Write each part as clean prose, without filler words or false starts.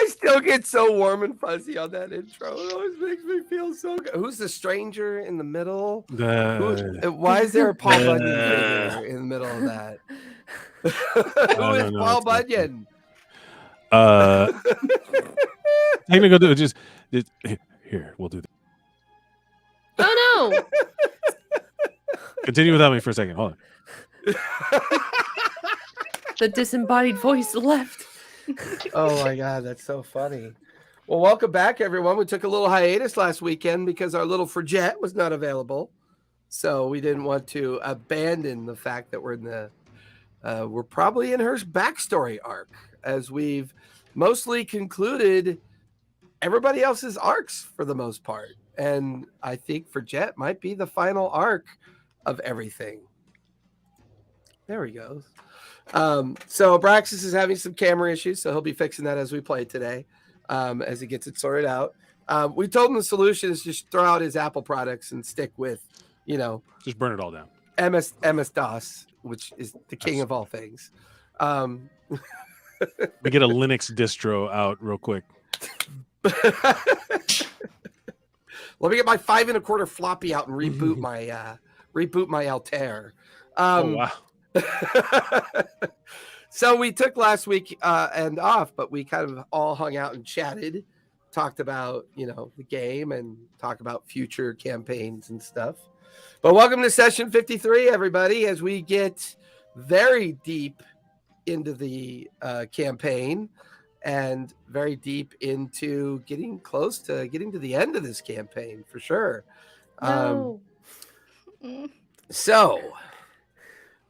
still get so warm and fuzzy on that intro. It always makes me feel so good. Who's the stranger in the middle? Why is there a Paul Bunyan figure in the middle of that? Who is Paul Bunyan? Technical, just here. We'll do that. Oh no! Continue without me for a second. Hold on. The disembodied voice left. Oh my God, that's so funny. Well, welcome back, everyone. We took a little hiatus last weekend because our little Frigette was not available, so we didn't want to abandon the fact that we're probably in her backstory arc, as we've mostly concluded everybody else's arcs for the most part, and I think Frigette might be the final arc of everything. There he goes. So Abraxas is having some camera issues, so he'll be fixing that as we play today, as he gets it sorted out. We told him the solution is just throw out his Apple products and stick with, just burn it all down. MS-DOS, which is the king of all things. We get a Linux distro out real quick. Let me get my 5 1/4 floppy out and reboot my Altair. Oh wow. So we took last week and off, but we kind of all hung out and chatted, talked about the game and talk about future campaigns and stuff. But welcome to session 53, everybody, as we get very deep into the campaign and very deep into getting close to getting to the end of this campaign for sure. No. So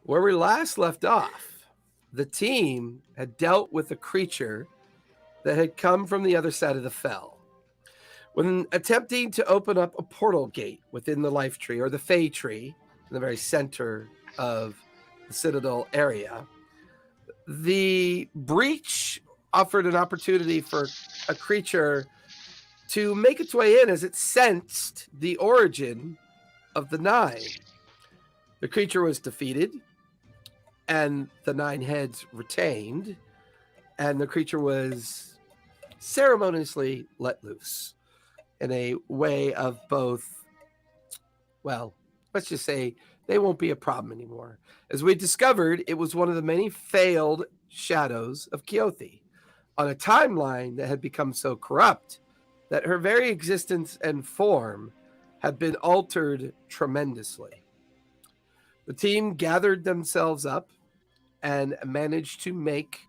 where we last left off, the team had dealt with a creature that had come from the other side of the fell. When attempting to open up a portal gate within the life tree, or the Fey tree, in the very center of the Citadel area, the breach offered an opportunity for a creature to make its way in as it sensed the origin of the Nine. The creature was defeated, and the 9 heads retained, and the creature was ceremoniously let loose in a way of both, well, let's just say they won't be a problem anymore. As we discovered, it was one of the many failed shadows of Keothi on a timeline that had become so corrupt that her very existence and form had been altered tremendously. The team gathered themselves up and managed to make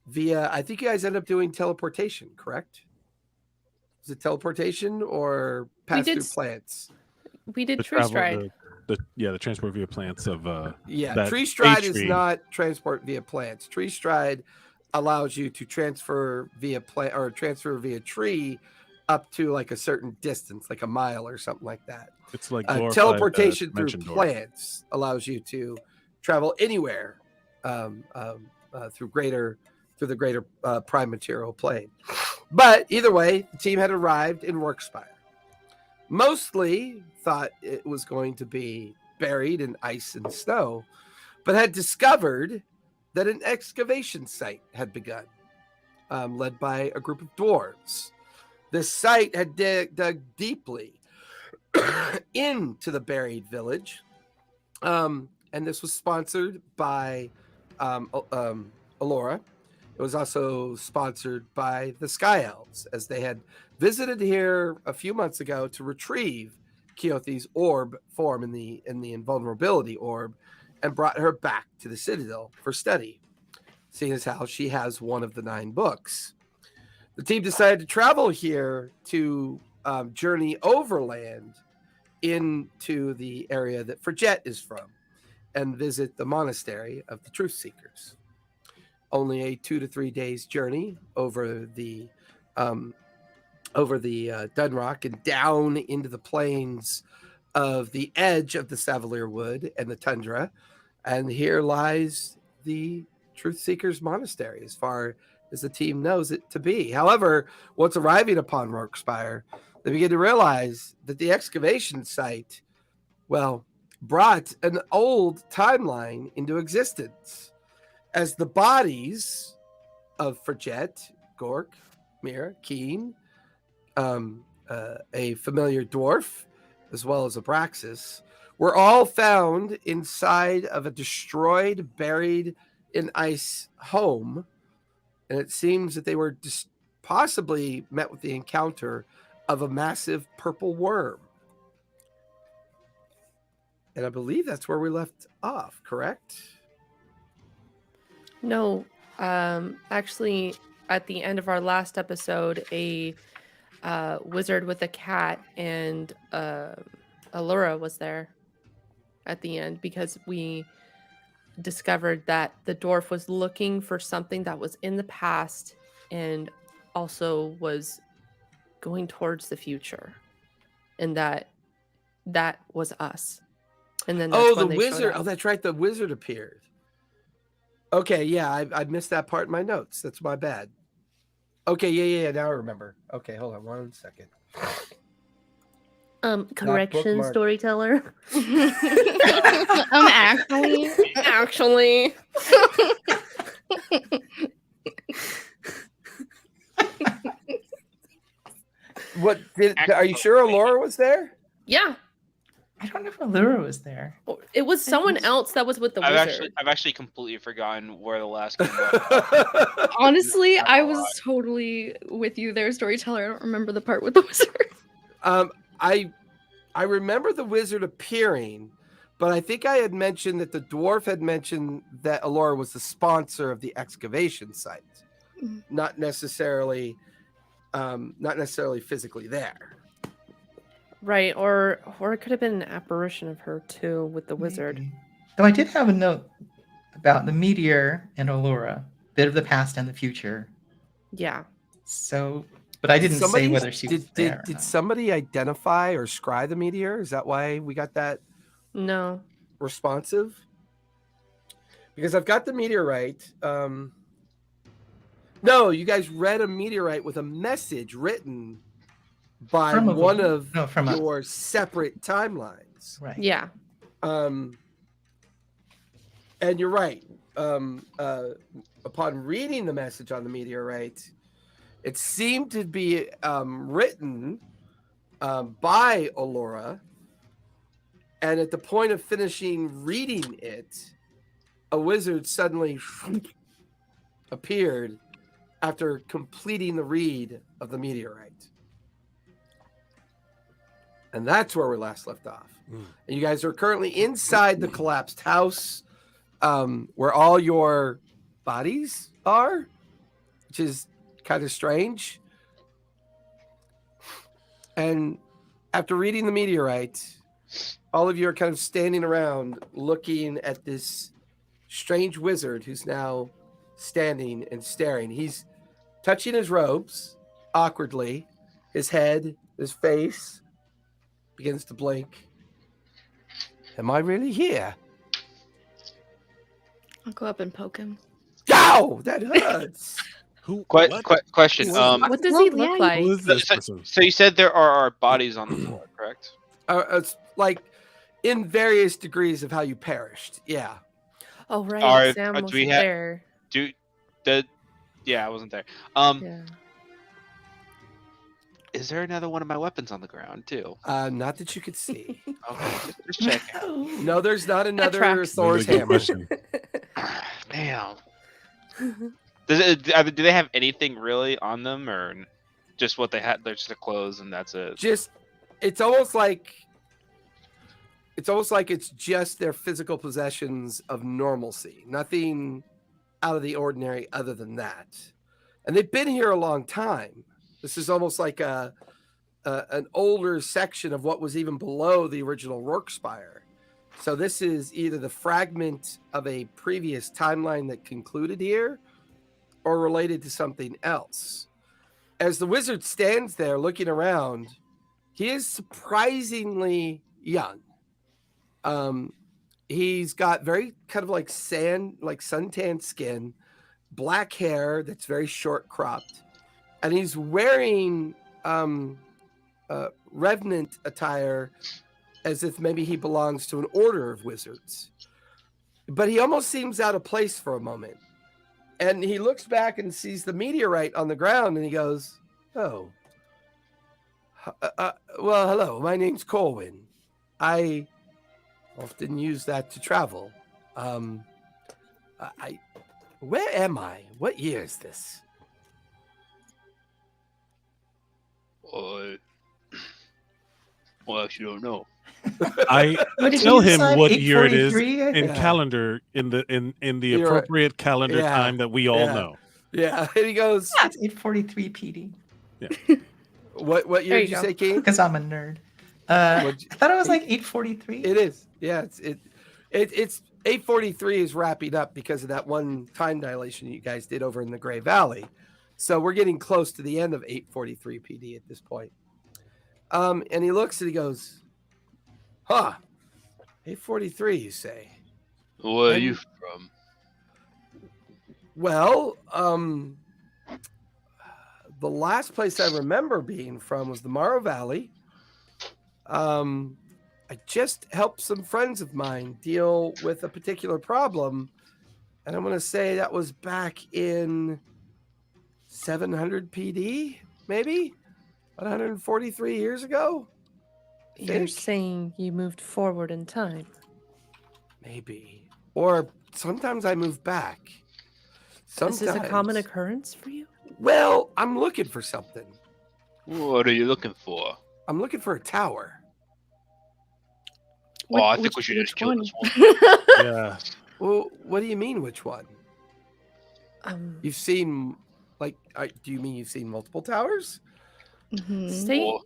via, I think you guys ended up doing teleportation, correct? Was it teleportation or pass through plants? We did tree stride. The transport via plants of tree stride is not transport via plants. Tree stride allows you to transfer via plant or transfer via tree up to like a certain distance, like a mile or something like that. It's like teleportation through plants allows you to travel anywhere through the greater prime material plane. But either way, the team had arrived in Workspire. Mostly thought it was going to be buried in ice and snow, but had discovered that an excavation site had begun, led by a group of dwarves. This site had dug deeply into the buried village, and this was sponsored by Alora. It was also sponsored by the Sky Elves, as they had visited here a few months ago to retrieve Keothi's orb form in the invulnerability orb, and brought her back to the Citadel for study, seeing as how she has one of the 9 books. The team decided to travel here to journey overland into the area that Frigette is from and visit the monastery of the Truth Seekers. Only a 2 to 3 days journey over the Dunrock and down into the plains of the edge of the Savalier Wood and the tundra. And here lies the Truth Seekers Monastery, as far as the team knows it to be. However, once arriving upon Workspire, they begin to realize that the excavation site, brought an old timeline into existence, as the bodies of Frigette, Gork, Mira, Keen, a familiar dwarf, as well as Abraxas, were all found inside of a destroyed, buried in ice home. And it seems that they were possibly met with the encounter of a massive purple worm. And I believe that's where we left off, correct? No, actually, at the end of our last episode, a wizard with a cat and Allura was there at the end because we discovered that the dwarf was looking for something that was in the past and also was going towards the future, and that was us. And then that's the when they showed wizard. up. Oh, that's right. The wizard appeared. Okay, yeah, I missed that part in my notes. That's my bad. Okay, yeah. Now I remember. Okay, hold on 1 second. Correction, bookmark. storyteller. Actually. What are you sure Allura was there? Yeah, I don't know if Allura was there. it was someone else that was with the wizard. I've actually completely forgotten where the last game was. Honestly, I was totally with you there, storyteller. I don't remember the part with the wizard. I remember the wizard appearing, but I think I had mentioned that the dwarf had mentioned that Allura was the sponsor of the excavation site, not necessarily physically there. Right, or it could have been an apparition of her too with the wizard. Maybe. Though I did have a note about the meteor and Allura, bit of the past and the future. Yeah. So, but I didn't say whether she was there. Did somebody identify or scry the meteor? Is that why we got that No. responsive? Because I've got the meteorite. No, you guys read a meteorite with a message written by From one of from your separate timelines. Right. Yeah. And you're right. Upon reading the message on the meteorite, it seemed to be written by Allura. And at the point of finishing reading it, a wizard suddenly appeared after completing the read of the meteorite. And that's where we last left off. And you guys are currently inside the collapsed house, where all your bodies are, which is kind of strange. And after reading the meteorite, all of you are kind of standing around looking at this strange wizard who's now standing and staring. He's touching his robes awkwardly. His head, his face begins to blink. Am I really here? I'll go up and poke him. Ow! That hurts. Who? Question. What does he Well, yeah, look like? Who is this person? So you said there are bodies on the floor, correct? It's like in various degrees of how you perished. Yeah. Oh, right. Sam do was we have- there. Yeah, I wasn't there. Yeah. Is there another one of my weapons on the ground too? Not that you could see. Okay, just checking. No, there's not another tracks. Thor's Really good hammer. question. Damn. Do they have anything really on them, or just what they had? They're just their clothes, and that's it. It's almost like it's just their physical possessions of normalcy. Nothing out of the ordinary other than that. And they've been here a long time. This is almost like an older section of what was even below the original Rourke Spire. So this is either the fragment of a previous timeline that concluded here or related to something else. As the wizard stands there looking around, he is surprisingly young. He's got very kind of like suntan skin, black hair that's very short cropped, and he's wearing revenant attire as if maybe he belongs to an order of wizards. But he almost seems out of place for a moment. And he looks back and sees the meteorite on the ground and he goes, Oh. Well, hello. My name's Colwyn. I often use that to travel. Where am I? What year is this? Well, I actually don't know. I What did tell you him decide? what year it is 843? in Yeah. calendar in the You're right. appropriate calendar Yeah, time that we all yeah. know. Yeah, and he goes, It's 843 PD. What year There did you you go. say, Keen? Because I'm a nerd. What'd you- I thought it was like 843. It is. Yeah, it's 843 is wrapping up because of that one time dilation you guys did over in the Grey Valley. So we're getting close to the end of 843 PD at this point. And he looks and he goes, huh, 843, you say? Where are And- you from? Well, the last place I remember being from was the Morrow Valley. I just helped some friends of mine deal with a particular problem, and I'm going to say that was back in 700 PD, maybe 143 years ago. I You're think. saying you moved forward in time. Maybe, or sometimes I move back. Sometimes. Is this a common occurrence for you? Well, I'm looking for something. What are you looking for? I'm looking for a tower. Oh, I think we should just which kill one? this one. Yeah. Well, what do you mean? Which one? You've seen, like, do you mean you've seen multiple towers? Mhm. State.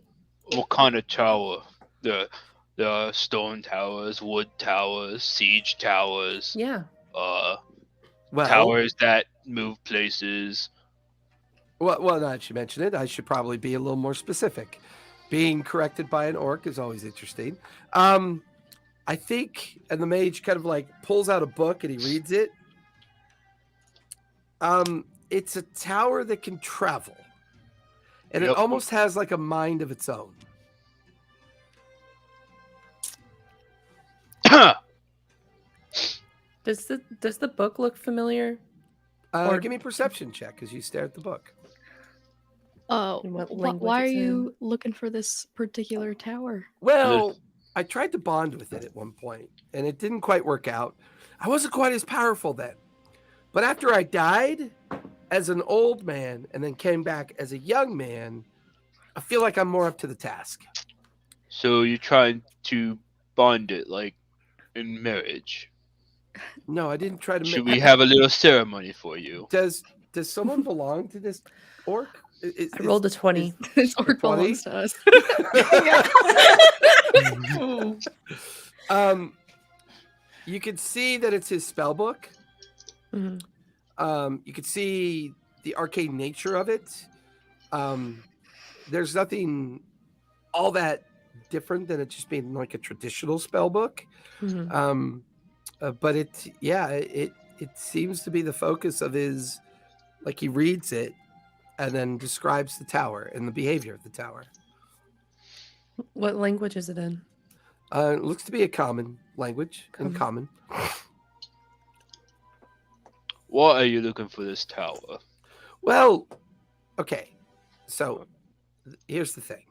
What kind of tower? The stone towers, wood towers, siege towers, Yeah. Well, towers that move places. Well, now that you mention it, I should probably be a little more specific. Being corrected by an orc is always interesting. I think, and the mage kind of like pulls out a book and he reads it. It's a tower that can travel, and it Yep. almost has like a mind of its own. Does the book look familiar? Or- Give me a perception check as you stare at the book. In what language Why are it's in? you looking for this particular tower? Well, I tried to bond with it at one point, and it didn't quite work out. I wasn't quite as powerful then. But after I died as an old man and then came back as a young man, I feel like I'm more up to the task. So you're trying to bond it like in marriage. No, I didn't try to Should we have a little ceremony for you? Does someone belong to this orc? I rolled a 20. This orc 20? belongs to us. You could see that it's his spell book. Mhm. You could see the arcane nature of it. There's nothing all that different than it just being like a traditional spell book. Mhm. But it seems to be the focus of his, like he reads it and then describes the tower and the behavior of the tower. What language is it in? It looks to be a common language and common. What are you looking for this tower? Well, okay. So here's the thing.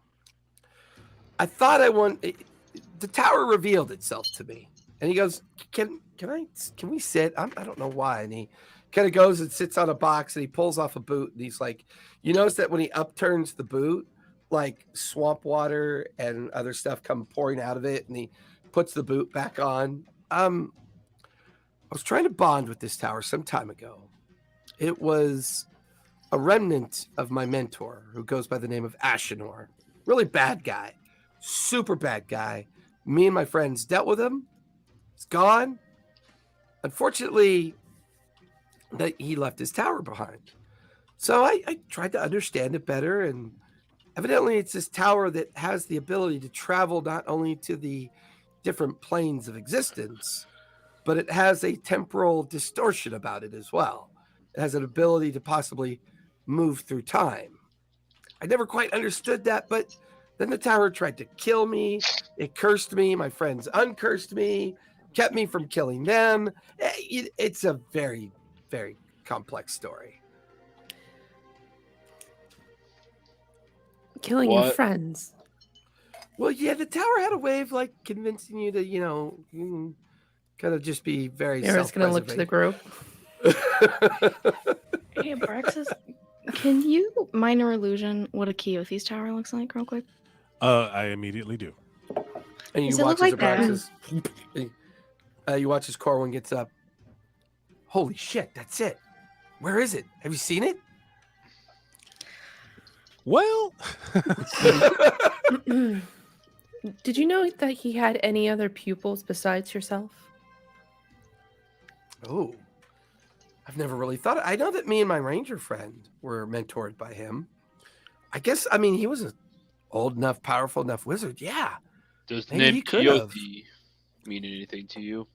I thought the tower revealed itself to me, and he goes, "Can we sit?" I don't know why, and he kind of goes and sits on a box, and he pulls off a boot, and he's like, you notice that when he upturns the boot, like swamp water and other stuff come pouring out of it, and he puts the boot back on. I was trying to bond with this tower some time ago. It was a remnant of my mentor who goes by the name of Ashenor. Really bad guy. Super bad guy. Me and my friends dealt with him. He's gone. Unfortunately, he left his tower behind. So I tried to understand it better, and evidently it's this tower that has the ability to travel not only to the different planes of existence, but it has a temporal distortion about it as well. It has an ability to possibly move through time. I never quite understood that, but then the tower tried to kill me. It cursed me. My friends uncursed me, kept me from killing them. It's a very, very complex story. killing your What? friends. Well, yeah, the tower had a way of like convincing you to, you can kind of just be very You're just gonna look to the group. Hey, Braxis, can you minor illusion what a Keothi's tower looks like real quick? I immediately do. And you Does it watch look as like that? Abraxas, you watch as Corwin gets up. Holy shit, that's it. Where is it? Have you seen it? Well, Did you know that he had any other pupils besides yourself? Oh, I've never really thought. I know that me and my ranger friend were mentored by him. I guess, I mean, he was an old enough, powerful enough wizard. Yeah. Does the Maybe name he could have. Keothi mean anything to you?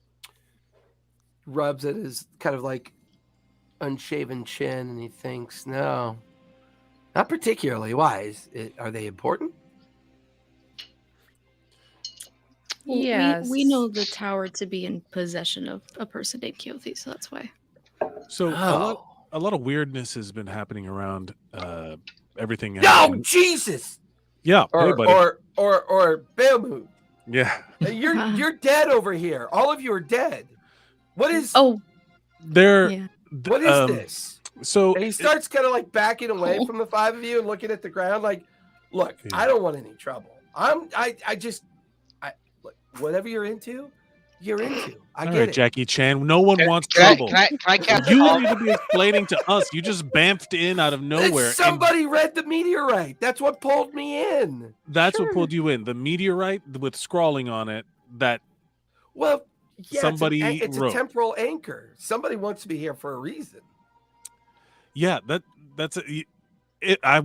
Rubs at his kind of like unshaven chin and he thinks, no, not particularly. Why? Are they important? Well, Yes. we know the tower to be in possession of a person named Keothi, so that's why. so Oh. a lot of weirdness has been happening around everything. No, happening. Jesus! Yeah, hey, buddy. Or Bamu. Yeah, You're dead over here. All of you are dead. What is Oh, they're yeah. what is this? So And he starts kind of like backing away from the five of you and looking at the ground like, look, Yeah. I don't want any trouble. Look, whatever you're into, you're into. I all get right, it. Jackie Chan. No one wants Can trouble. I cast You calm? need to be explaining to us. You just bamfed in out of nowhere. and Somebody read the meteorite. That's what pulled me in. that's what Sure. pulled you in. The meteorite with scrawling on it. That Well, yeah, Somebody it's a wrote. temporal anchor. Somebody wants to be here for a reason. yeah, that's we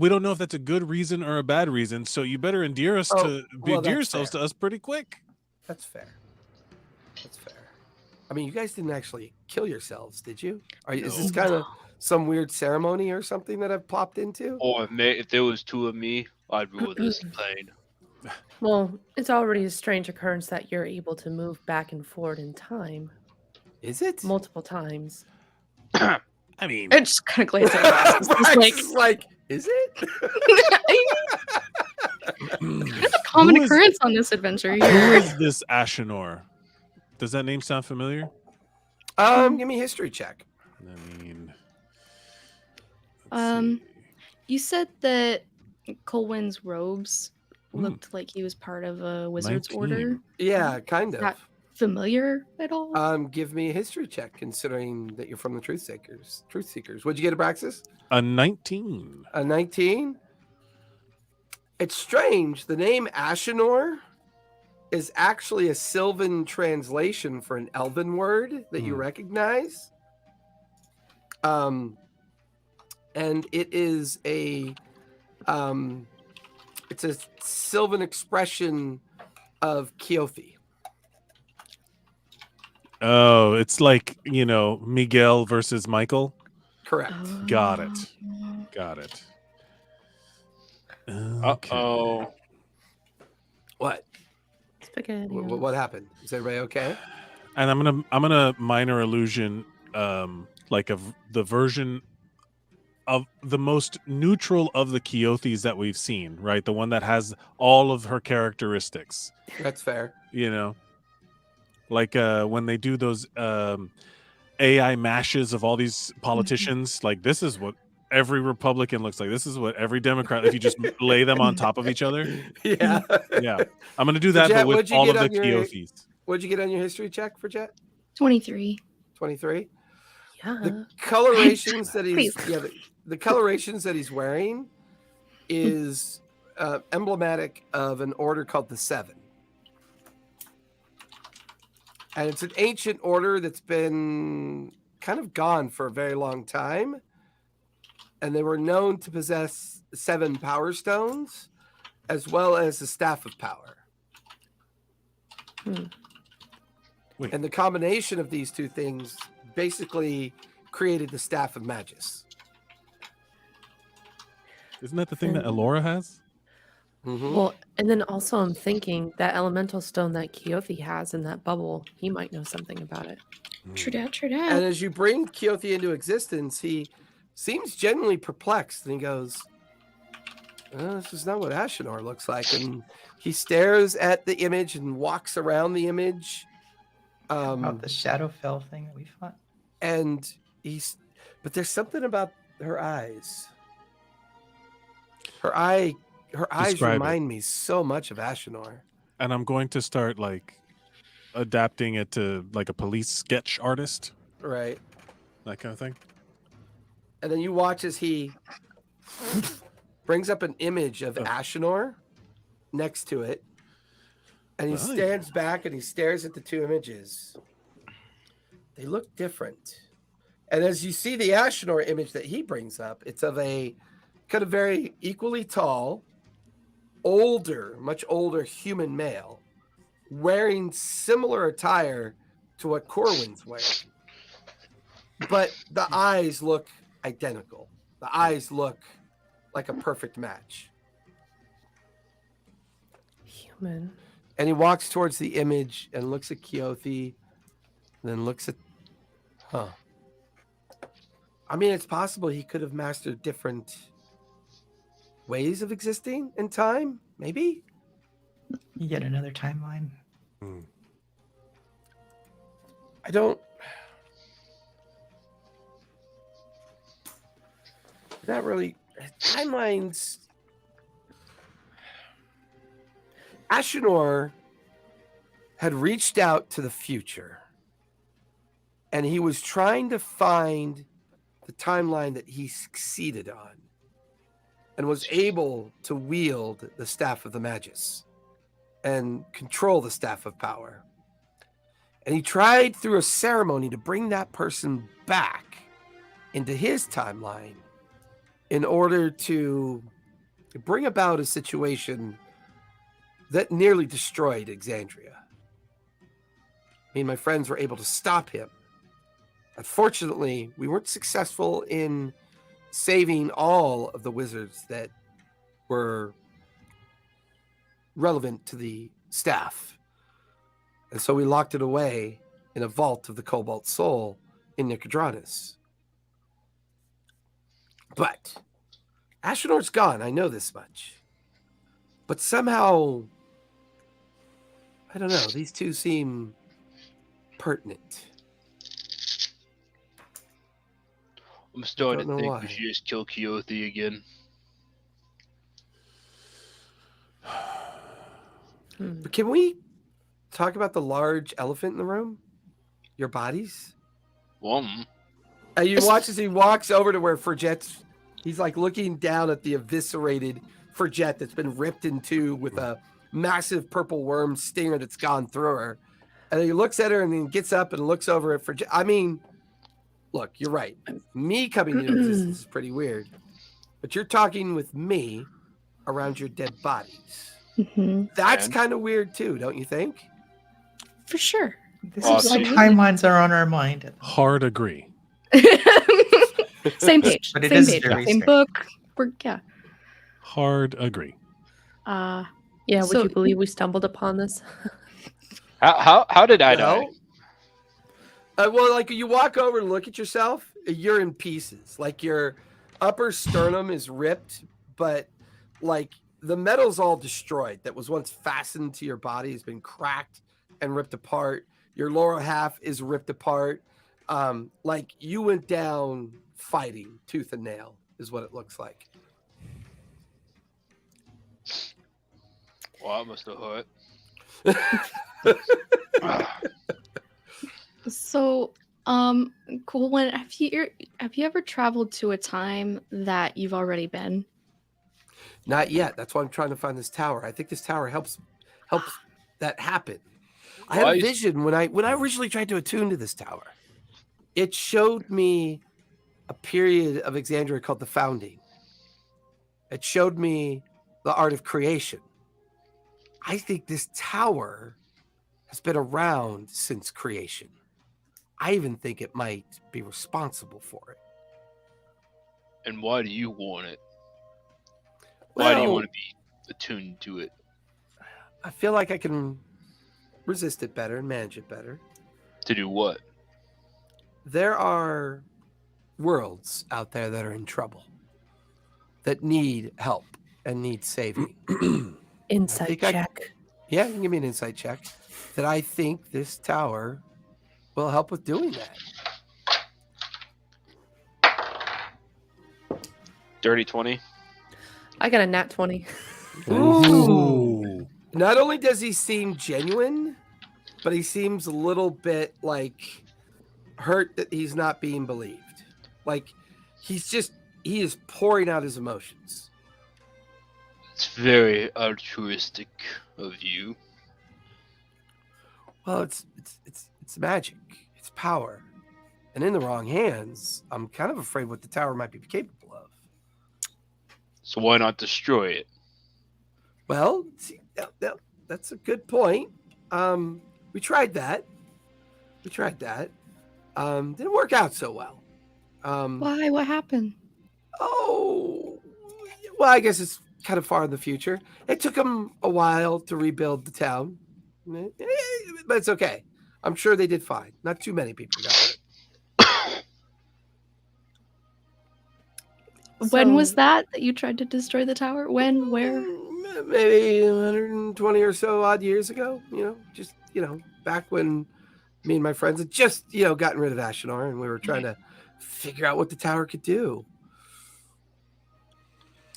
don't know if that's a good reason or a bad reason. So you better endear us Oh, to well, endear that's yourselves fair. to us pretty quick. That's fair. That's fair. I mean, you guys didn't actually kill yourselves, did you? Is this No. kind of some weird ceremony or something that I've plopped into? Or if there was two of me, I'd rule this plane. Well, it's already a strange occurrence that you're able to move back and forward in time Is it? multiple times. I mean, I just kind of glanced at Braxis. It's Bryce is like, is it? kind of a common Who is- occurrence on this adventure who here. is this Ashenor? Does that name sound familiar? Give me a history check. I mean, You said that Colwyn's robes Hmm. looked like he was part of a wizard's 19. order. Yeah, kind of. That- Familiar at all? Give me a history check, considering that you're from the Truth Seekers. What'd you get, Abraxas? a 19. A 19? It's strange. The name Ashenor is actually a Sylvan translation for an Elven word that you Hmm. recognize. And it is it's a Sylvan expression of Keothi. Oh, it's like, Miguel versus Michael. Correct. Got it. Oh. Got it. Uh-oh. What? Spaghetti. What happened? Is everybody okay? And I'm gonna minor illusion, like of the version of the most neutral of the Keothis that we've seen, right? The one that has all of her characteristics. That's fair. Like when they do those AI mashes of all these politicians, like this is what every Republican looks like. This is what every Democrat, if you just lay them on top of each other. Yeah. Yeah. I'm going to do So that, Jet, but with what'd you all of get the on your- Keothis. What'd you get on your history check for Jet? 23. 23. Yeah. The colorations that he's Please. the colorations that he's wearing is emblematic of an order called the Seven. And it's an ancient order that's been kind of gone for a very long time. And they were known to possess 7 power stones as well as the staff of power. Wait. And the combination of these two things basically created the staff of Magus. Isn't that the thing that Elora has? Mhm. Well, and then also I'm thinking that elemental stone that Keothi has in that bubble, he might know something about it. True dat, true And dat. as you bring Keothi into existence, he seems genuinely perplexed and he goes, This is not what Ashenor looks like. And he stares at the image and walks around the image. About the Shadowfell thing that we fought. And but there's something about her eyes. Her eyes Describe it. remind me so much of Ashenor. And I'm going to start like adapting it to like a police sketch artist, Right. that kind of thing. And then you watch as he brings up an image of Ashenor next to it. And he stands back and he stares at the two images. They look different. And as you see the Ashenor image that he brings up, it's of a kind of very equally tall, older, much older human male wearing similar attire to what Corwin's wearing. But the eyes look identical. The eyes look like a perfect match. Human. And he walks towards the image and looks at Keothi, and then looks at... I mean, it's possible he could have mastered different ways of existing in time, maybe? Yet another timeline. I don't... Not really... Timelines... Ashenor had reached out to the future, and he was trying to find the timeline that he succeeded on and was able to wield the Staff of the Magus and control the Staff of Power. And he tried through a ceremony to bring that person back into his timeline in order to bring about a situation that nearly destroyed Exandria. Me and my friends were able to stop him. Unfortunately, we weren't successful in saving all of the wizards that were relevant to the staff. And so we locked it away in a vault of the Cobalt Soul in Nicodranas. But Ashenor's gone, I know this much. But somehow, I don't know, these two seem pertinent. I'm starting to know think why. we should just kill Keothi again. But can we talk about the large elephant in the room? Your bodies? And you watch as he walks over to where Forget's... He's like looking down at the eviscerated Forget that's been ripped in two with a massive purple worm stinger that's gone through her. And he looks at her and then gets up and looks over at Forget. I mean, look, you're right. Me coming into existence is pretty weird. But you're talking with me around your dead bodies. Mm-hmm. That's And? kind of weird too, don't you think? For sure. This is why Awesome. timelines are on our mind. Hard agree. Same page. But it Same is page. very Same strange. book. Yeah. Hard agree. Yeah, would So- you believe we stumbled upon this? How did I die? Well, like you walk over and look at yourself, you're in pieces. Like your upper sternum is ripped, but like the metal's all destroyed that was once fastened to your body has been cracked and ripped apart. Your lower half is ripped apart. Like you went down fighting tooth and nail is what it looks like. Well, that must have hurt. So, cool one. Have you ever traveled to a time that you've already been? Not yet. That's why I'm trying to find this tower. I think this tower helps that happen. I had a vision when I originally tried to attune to this tower. It showed me a period of Exandria called the Founding. It showed me the art of creation. I think this tower has been around since creation. I even think it might be responsible for it. And why do you want it? Why do you Well, want to be attuned to it? I feel like I can resist it better and manage it better. To do what? There are worlds out there that are in trouble, that need help. and needs saving. Insight think I- check. Yeah, you can give me an insight check. That I think this tower will help with doing that. Dirty 20. I got a nat 20. Ooh. Not only does he seem genuine, but he seems a little bit like hurt that he's not being believed. Like he is pouring out his emotions. It's very altruistic of you. Well, it's magic. It's power. And in the wrong hands, I'm kind of afraid what the tower might be capable of. So why not destroy it? Well, see, that's a good point. We tried that. Didn't work out so well. Why? What happened? Oh, well, I guess it's kind of far in the future. It took them a while to rebuild the town, but it's okay. I'm sure they did fine. Not too many people got hurt. When was that you tried to destroy the tower? When? Where? Maybe 120 or so odd years ago. Just back when me and my friends had just gotten rid of Ashenor, and we were trying to figure out what the tower could do.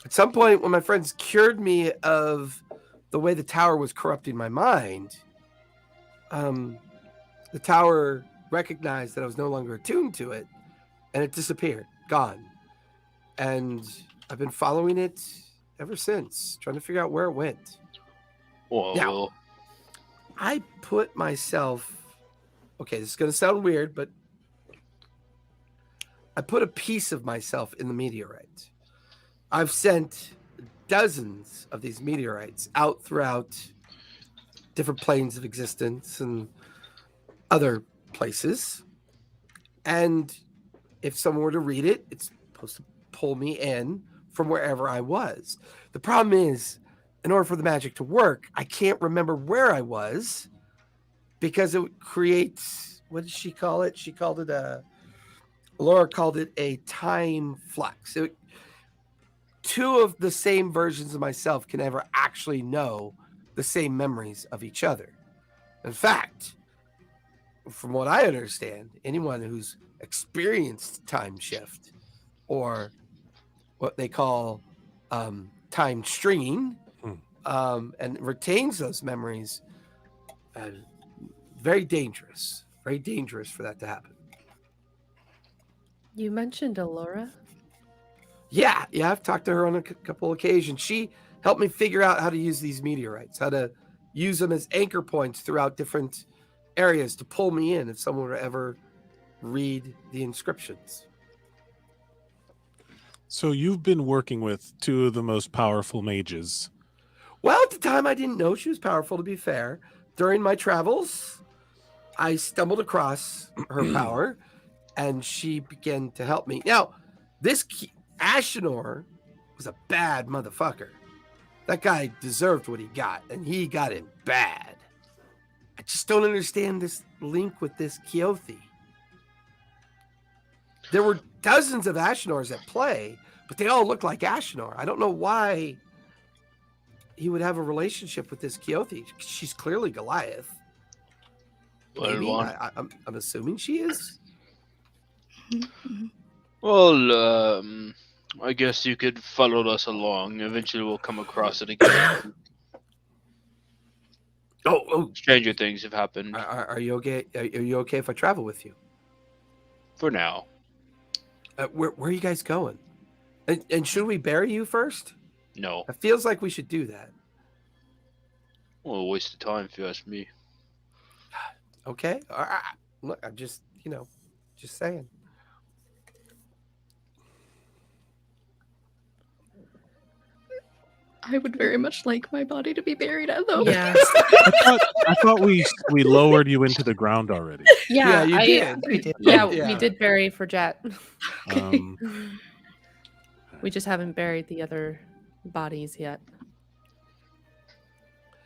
At some point, when my friends cured me of the way the tower was corrupting my mind, the tower recognized that I was no longer attuned to it, and it disappeared, gone. And I've been following it ever since, trying to figure out where it went. Well, I put myself... Okay, this is going to sound weird, but I put a piece of myself in the meteorite. I've sent dozens of these meteorites out throughout different planes of existence and other places. And if someone were to read it, it's supposed to pull me in from wherever I was. The problem is, in order for the magic to work, I can't remember where I was because it creates, what did she call it? She called it Laura called it a time flux. Two of the same versions of myself can never actually know the same memories of each other. In fact, from what I understand, anyone who's experienced time shift or what they call time stringing and retains those memories, very dangerous for that to happen. You mentioned Allura? Yeah, I've talked to her on a couple occasions. She helped me figure out how to use these meteorites, how to use them as anchor points throughout different areas to pull me in if someone were to ever read the inscriptions. So you've been working with two of the most powerful mages. Well, at the time, I didn't know she was powerful, to be fair. During my travels, I stumbled across her power, and she began to help me. Now, this Ashenor was a bad motherfucker. That guy deserved what he got, and he got it bad. I just don't understand this link with this Keothi. There were dozens of Ashenors at play, but they all look like Ashenor. I don't know why he would have a relationship with this Keothi. She's clearly Goliath. Maybe. I'm assuming she is. Well, I guess you could follow us along. Eventually we'll come across it again. Oh. Stranger things have happened. Are you okay? Are you okay if I travel with you? For now. Where are you guys going? And should we bury you first? No. It feels like we should do that. Well, a waste of time if you ask me. Okay. Look, I'm just saying. I would very much like my body to be buried at though. Yeah. I thought we lowered you into the ground already. Yeah, you did. We did. Yeah, Yeah. we did bury for Jet. Okay. We just haven't buried the other bodies yet.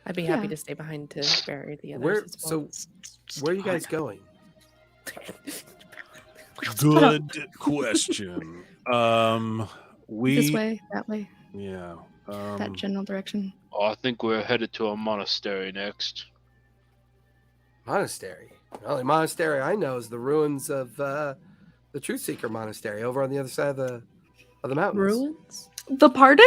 I'd be happy Yeah. to stay behind to bury the others Where? as well. So, where are you guys going? Good question. We This way, that way. Yeah. that general direction. Oh, I think we're headed to a monastery next. Monastery. The only monastery I know is the ruins of the Truth Seeker Monastery over on the other side of the mountains. Ruins? The pardon?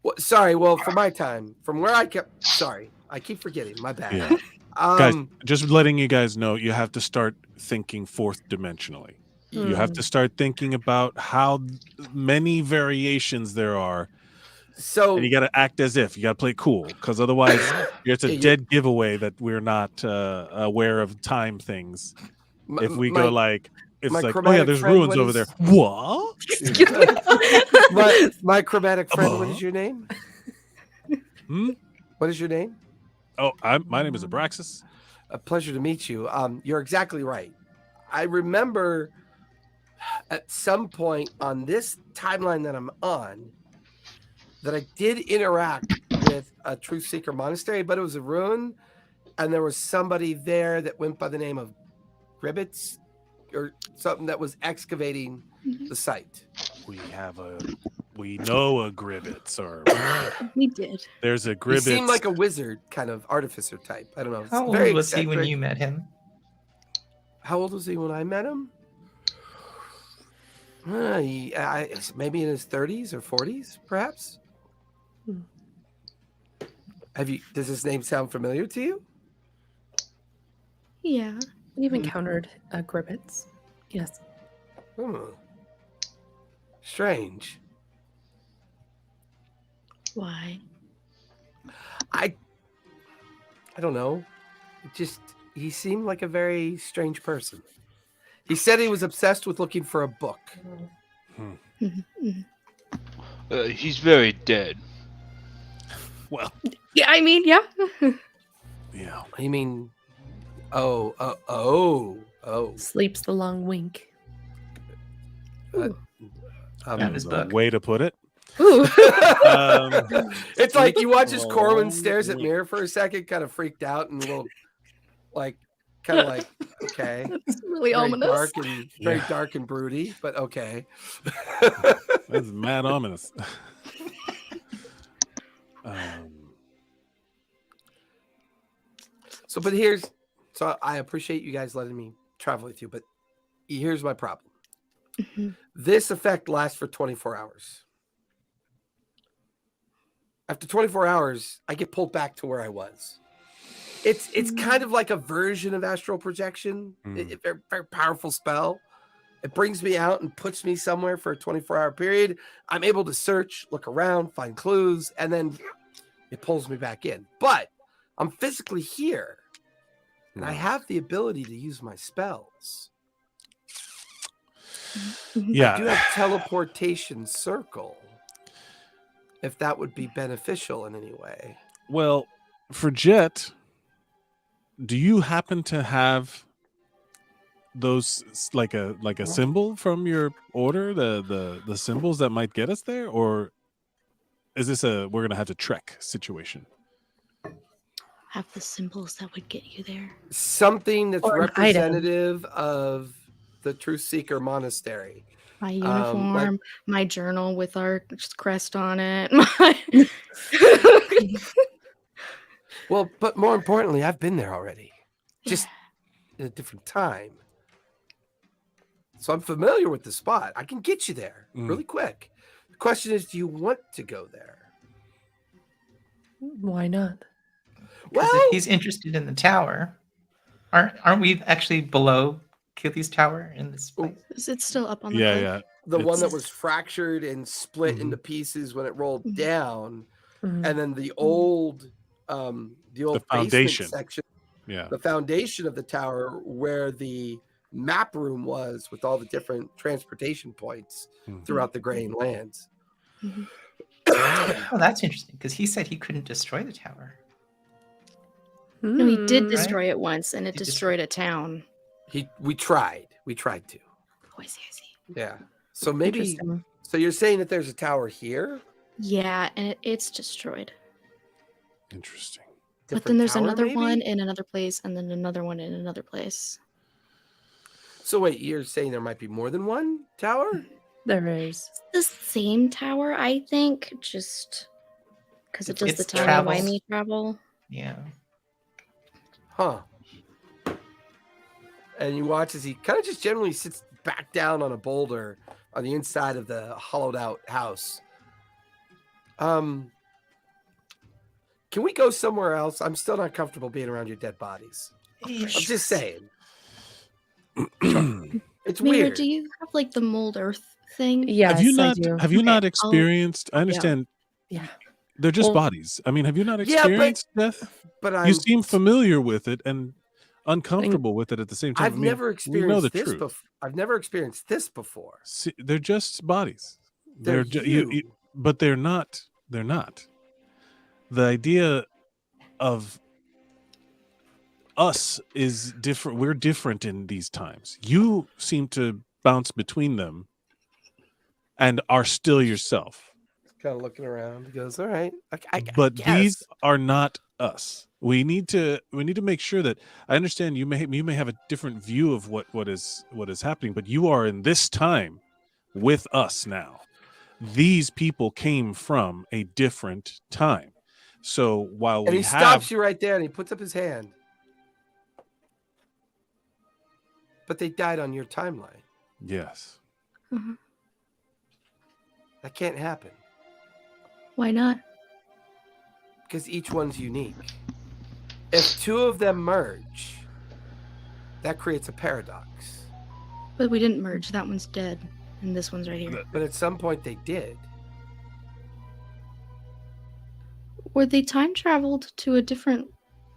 Well, sorry. Well, for my time, from where I kept. Sorry, I keep forgetting. My bad. Yeah. Guys, just letting you guys know, you have to start thinking fourth dimensionally. You have to start thinking about how many variations there are. So And you got to act as if. You got to play cool, because otherwise it's a dead giveaway that we're not aware of time things. If we go like, it's like, oh yeah, there's ruins over there. What? my chromatic friend, what is your name? What is your name? Oh, my name is Abraxas. A pleasure to meet you. You're exactly right. I remember at some point on this timeline that I'm on that I did interact with a Truth Seeker Monastery, but it was a ruin, and there was somebody there that went by the name of Gribbets or something that was excavating the site. We know a Gribbets, or We did. there's a He Gribbets. seemed like a wizard, kind of artificer type. I don't know. How old Very was he when eccentric. you met him? How old was he when I met him? Maybe in his 30s or 40s, perhaps. Does his name sound familiar to you? Yeah. We've encountered Gribbets. Yes. Strange. Why? I don't know. He seemed like a very strange person. He said he was obsessed with looking for a book. He's very dead. Well, Yeah, I mean, yeah. yeah. You mean, oh. Sleeps the long wink. Got his book. Way to put it. Ooh. It's like you watch as Corwin stares at Mirror for a second, kind of freaked out and a little, kind of like, okay. That's really Very ominous. very dark and broody, but okay. That's mad ominous. So I appreciate you guys letting me travel with you, but here's my problem. This effect lasts for 24 hours. After 24 hours, I get pulled back to where I was. It's kind of like a version of astral projection. It's a very powerful spell. It brings me out and puts me somewhere for a 24-hour period. I'm able to search, look around, find clues, and then it pulls me back in. But I'm physically here, and I have the ability to use my spells. Yeah. I do have teleportation circle, if that would be beneficial in any way. Well, for Jet, do you happen to have those like a symbol from your order, the symbols that might get us there, or is this we're gonna have to trek situation? Have the symbols that would get you there. Something that's Or an representative of the Truth Seeker Monastery. My uniform, my journal with our crest on it. Well, but more importantly, I've been there already, just in a different time. So I'm familiar with the spot. I can get you there really quick. The question is, do you want to go there? Why not? Because if he's interested in the tower, aren't we actually below Keothi's tower in this place? Is it still up on the Yeah, cliff? yeah. The one that was fractured and split into pieces when it rolled down, and then the old foundation basement section, Yeah. the foundation of the tower where the map room was with all the different transportation points throughout the Greying Lands. Oh, that's interesting, because he said he couldn't destroy the tower. No, he did Right? destroy it once, and it He destroyed a town. We tried to. Oh, I see. Yeah. So maybe. Interesting. So you're saying that there's a tower here? Yeah, and it's destroyed. Interesting. But then there's Different tower, another maybe? one in another place, and then another one in another place. So wait, you're saying there might be more than one tower? There is. The same tower, I think, just Because it's It's- just the it's time travel. Wimey travel. Yeah. Huh. And you watch as he kind of just generally sits back down on a boulder on the inside of the hollowed out house. Can we go somewhere else? I'm still not comfortable being around your dead bodies. I'm just saying. It's Mira, weird. do you have like the mold earth thing? Yes, have you I not do. have you Okay, not I'll- experienced? I understand Yeah. they're just Well, bodies. I mean, have you not Yeah, but- experienced death? But You seem familiar with it and uncomfortable with it at the same time. I've I mean, never we know the experienced this truth. before. I've never experienced this before. See, they're just bodies. They're you. But they're not. They're not. The idea of us is different. We're different in these times. You seem to bounce between them and are still yourself. Kind of looking around. He goes, all right. I But guess. these are not us. We need to make sure that I understand you may have a different view of what is happening, but you are in this time with us now. These people came from a different time. So while And we he have stops you right there and he puts up his hand. But they died on your timeline. yes. Uh-huh. That can't happen Why not? because each one's unique. If two of them merge, that creates a paradox. But we didn't merge. That one's dead, and this one's right here. But at some point they did. Or they time traveled to a different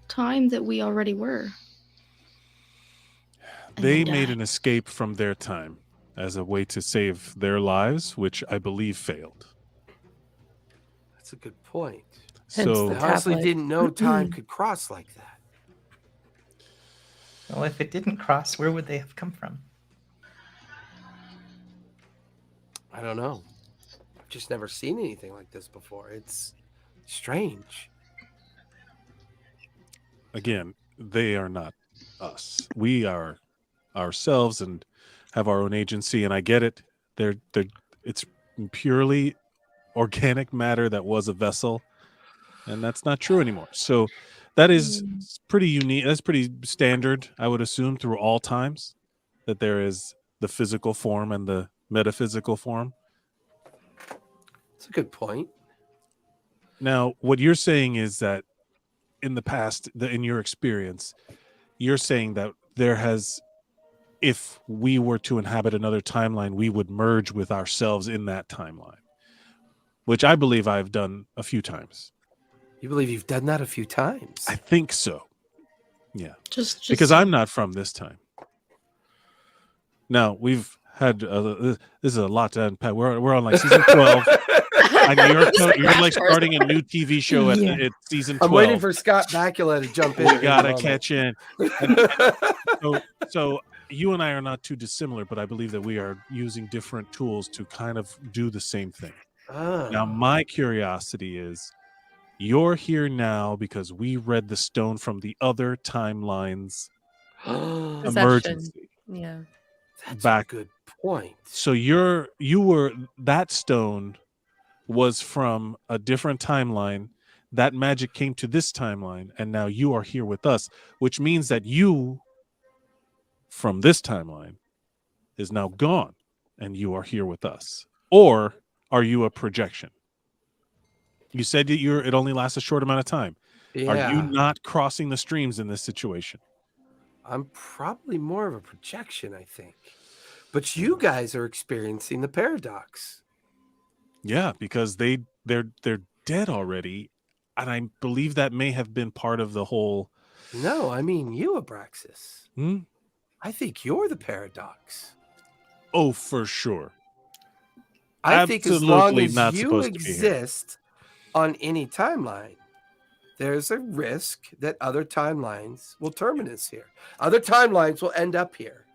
time that we already were. And They then made died. an escape from their time as a way to save their lives, which I believe failed. That's a good point. Hence So the I honestly tablet. didn't know time could cross like that. Well, if it didn't cross, where would they have come from? I don't know. I've just never seen anything like this before. It's strange. again, they are not us. We are ourselves and have our own agency, and I get it. It's purely organic matter that was a vessel, and that's not true anymore. So that is pretty unique. That's pretty standard, I would assume, through all times, that there is the physical form and the metaphysical form. It's a good point. Now, what you're saying is that in the past, in your experience, you're saying that there has, if we were to inhabit another timeline, we would merge with ourselves in that timeline, which I believe I've done a few times. You believe you've done that a few times? I think so. Yeah. Just Because I'm not from this time. Now, we've had, this is a lot to unpack. We're on like season 12. And you're like starting a new TV show at season 12. I'm waiting for Scott Bakula to jump in. We gotta catch in. So you and I are not too dissimilar, but I believe that we are using different tools to kind of do the same thing. Now, my curiosity is, you're here now because we read the stone from the other timeline's Perception. emergency. Yeah. That's back. a good point. So that stone was from a different timeline. That magic came to this timeline, and now you are here with us, which means that you from this timeline is now gone, and you are here with us. Or are you a projection? You said that it only lasts a short amount of time. Yeah. Are you not crossing the streams in this situation? I'm probably more of a projection, I think. But you guys are experiencing the paradox. Yeah, because they're dead already, and I believe that may have been part of the whole. No, I mean you, Abraxas. Hmm? I think you're the paradox. Oh, for sure. I think as long Absolutely as not you supposed to be here. exist on any timeline, there's a risk that other timelines will terminus here. Other timelines will end up here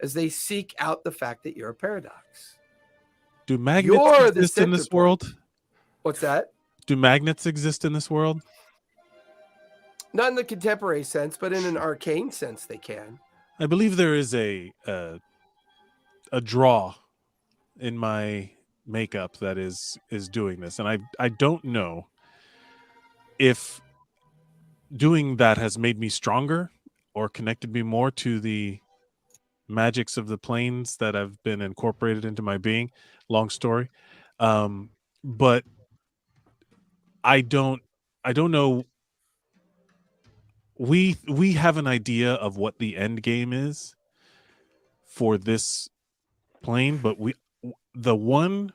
as they seek out the fact that you're a paradox. Do magnets You're the exist in this center point. world? What's that? Do magnets exist in this world? Not in the contemporary sense, but in an arcane sense, they can. I believe there is a draw in my makeup that is doing this, and I don't know if doing that has made me stronger or connected me more to the magics of the planes that have been incorporated into my being. Long story. But I don't know. We have an idea of what the end game is for this plane, but the one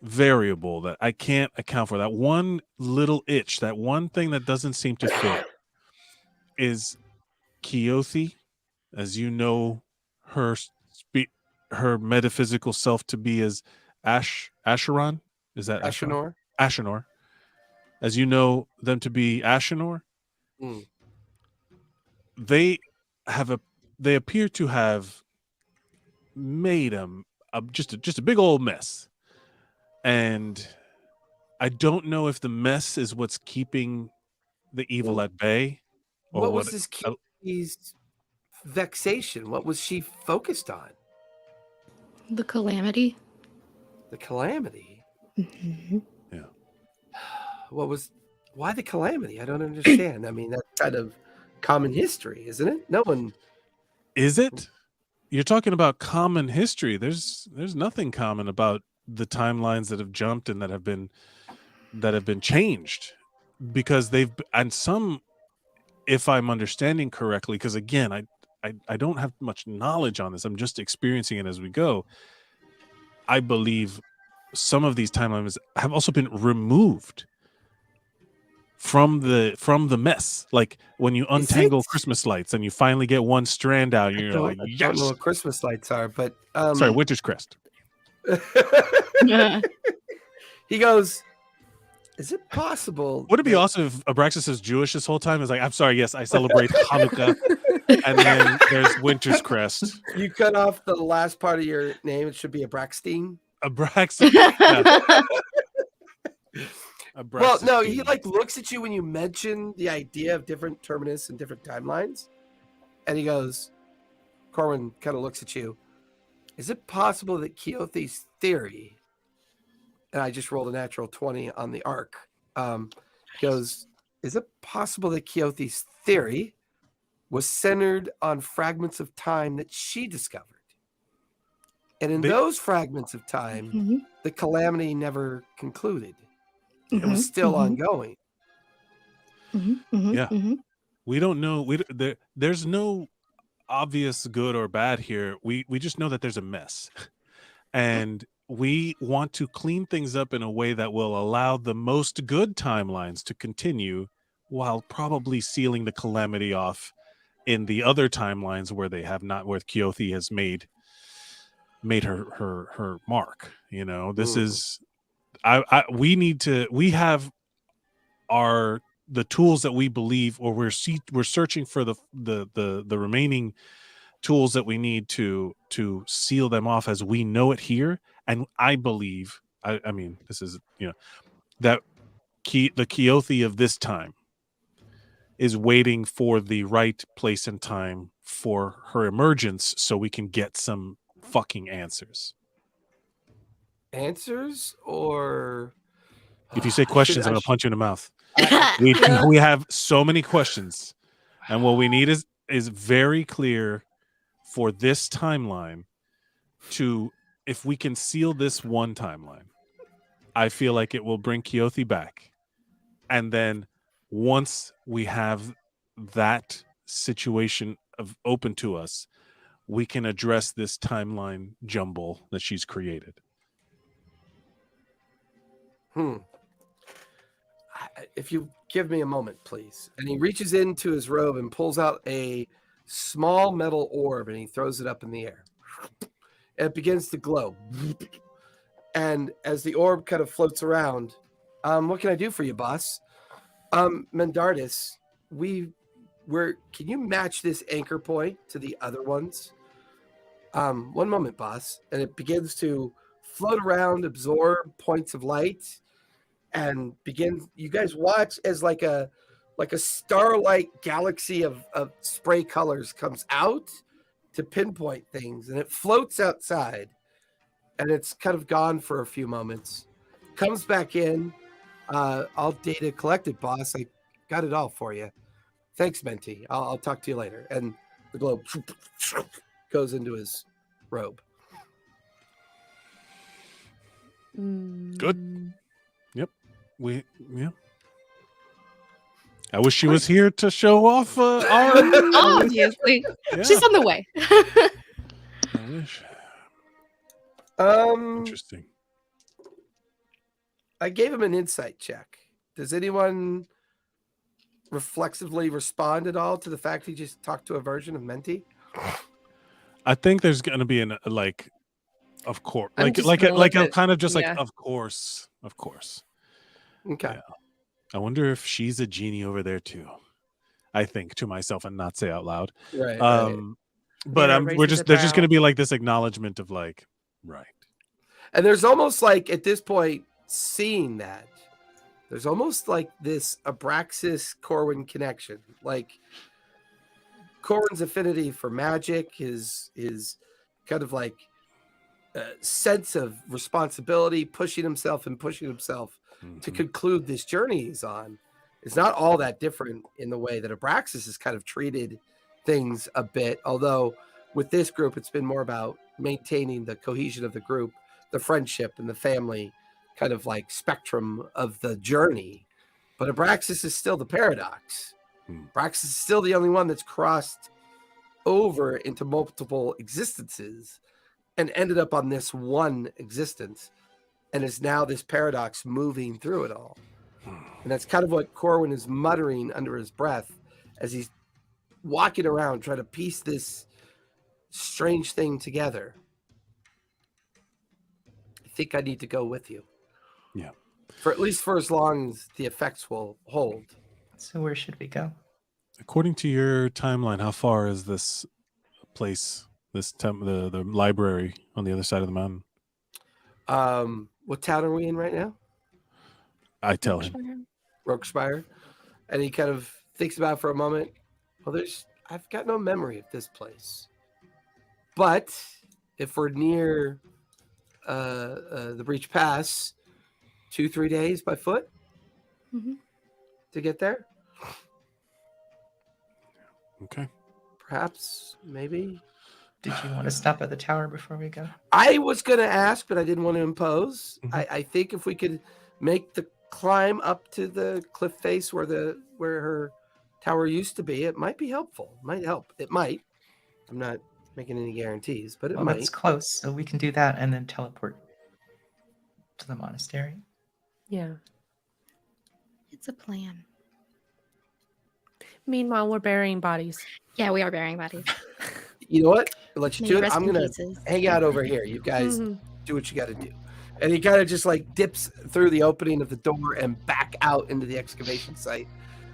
variable that I can't account for, that one little itch, that one thing that doesn't seem to fit, is Keothi, as you know her her metaphysical self to be as Asheron. Is that Asheron? Ashenor. As you know them to be Ashenor. Mm. They appear to have made just a big old mess. And I don't know if the mess is what's keeping the evil at bay, or what was this Keothi's vexation? What was she focused on? The Calamity. The Calamity? Mm-hmm. Yeah. Why the Calamity? I don't understand. I mean, that's kind of common history, isn't it? No one... Is it? You're talking about common history. There's nothing common about the timelines that have jumped and that have been changed, because and some, if I'm understanding correctly, because again, I don't have much knowledge on this. I'm just experiencing it as we go. I believe some of these timelines have also been removed from the mess. Like when you untangle Christmas lights and you finally get one strand out, you're like, yes. I don't know what Christmas lights are, but sorry, Winter's Crest. He goes, is it possible? Would it be awesome if Abraxas is Jewish this whole time? It's like, I'm sorry, yes, I celebrate Hanukkah, and then there's Winter's Crest. You cut off the last part of your name. It should be Abraxstein. Abraxas. Yeah. Well, no, he like looks at you when you mention the idea of different terminus and different timelines, and he goes, Corwin kind of looks at you. Is it possible that Keothi's theory, and I just rolled a natural 20 on the arc, goes, is it possible that Keothi's theory was centered on fragments of time that she discovered? And in those fragments of time, the Calamity never concluded. It was still ongoing. Yeah. We don't know. There's no obvious good or bad here. We just know that there's a mess. And we want to clean things up in a way that will allow the most good timelines to continue, while probably sealing the Calamity off in the other timelines where they have not, where Keothi has made her mark. You know, this is we have the tools that we believe, or we're searching for the remaining tools that we need to seal them off as we know it here. And I believe, I mean, this is, that the Keothi of this time is waiting for the right place and time for her emergence, so we can get some fucking answers. Answers, or if you say questions, I'm gonna punch you in the mouth. We have so many questions, and what we need is very clear for this timeline. If we can seal this one timeline, I feel like it will bring Keothi back, and then once we have that situation open to us, we can address this timeline jumble that she's created. If you give me a moment, please. And he reaches into his robe and pulls out a small metal orb, and he throws it up in the air. And it begins to glow. And as the orb kind of floats around, what can I do for you, boss? Mendardis, can you match this anchor point to the other ones? One moment, boss. And it begins to float around, absorb points of light, and you guys watch as like a starlight galaxy of spray colors comes out to pinpoint things, and it floats outside, and it's kind of gone for a few moments, comes back in, All data collected, boss. I got it all for you. Thanks, Menti. I'll talk to you later. And the globe goes into his robe. Mm. I wish she was here to show off our. Obviously. Yeah, She's on the way. I wish. Interesting. I gave him an insight check. Does anyone reflexively respond at all to the fact he just talked to a version of Menti? I think there's gonna be an like, of course, I'm like just like gonna a, like look a at- kind of just like yeah. of course. Okay. Yeah. I wonder if she's a genie over there too. I think to myself and not say out loud. Right. But Mira we're raises just a there's just brow. gonna be like this acknowledgement of like, right. And there's almost like at this point, seeing that, there's almost like this Abraxas Corwin connection. Like Corwin's affinity for magic, his kind of like sense of responsibility, pushing himself to conclude this journey he's on, is not all that different in the way that Abraxas has kind of treated things a bit. Although with this group, it's been more about maintaining the cohesion of the group, the friendship and the family kind of like spectrum of the journey. But Abraxas is still the paradox. Abraxas is still the only one that's crossed over into multiple existences and ended up on this one existence, and is now this paradox moving through it all. And that's kind of what Corwin is muttering under his breath as he's walking around trying to piece this strange thing together. I think I need to go with you. Yeah. For at least for as long as the effects will hold. So where should we go? According to your timeline, how far is this place, the library on the other side of the mountain? What town are we in right now? I tell him. Rokespire. And he kind of thinks about it for a moment. Well, I've got no memory of this place. But if we're near the Breach Pass, 2-3 days by foot to get there. Okay. Perhaps, maybe. Did you want to stop at the tower before we go? I was going to ask, but I didn't want to impose. Mhm. I think if we could make the climb up to the cliff face where her tower used to be, it might be helpful. Might help. It might. I'm not making any guarantees, but it Well, might. it's close, so we can do that and then teleport to the monastery. Yeah. It's a plan. Meanwhile, we're burying bodies. Yeah, we are burying bodies. You know what? I'll let you May do it. rest I'm in going to pieces. hang out over here. You guys Mhm. do what you got to do. And he kind of just like dips through the opening of the door and back out into the excavation site.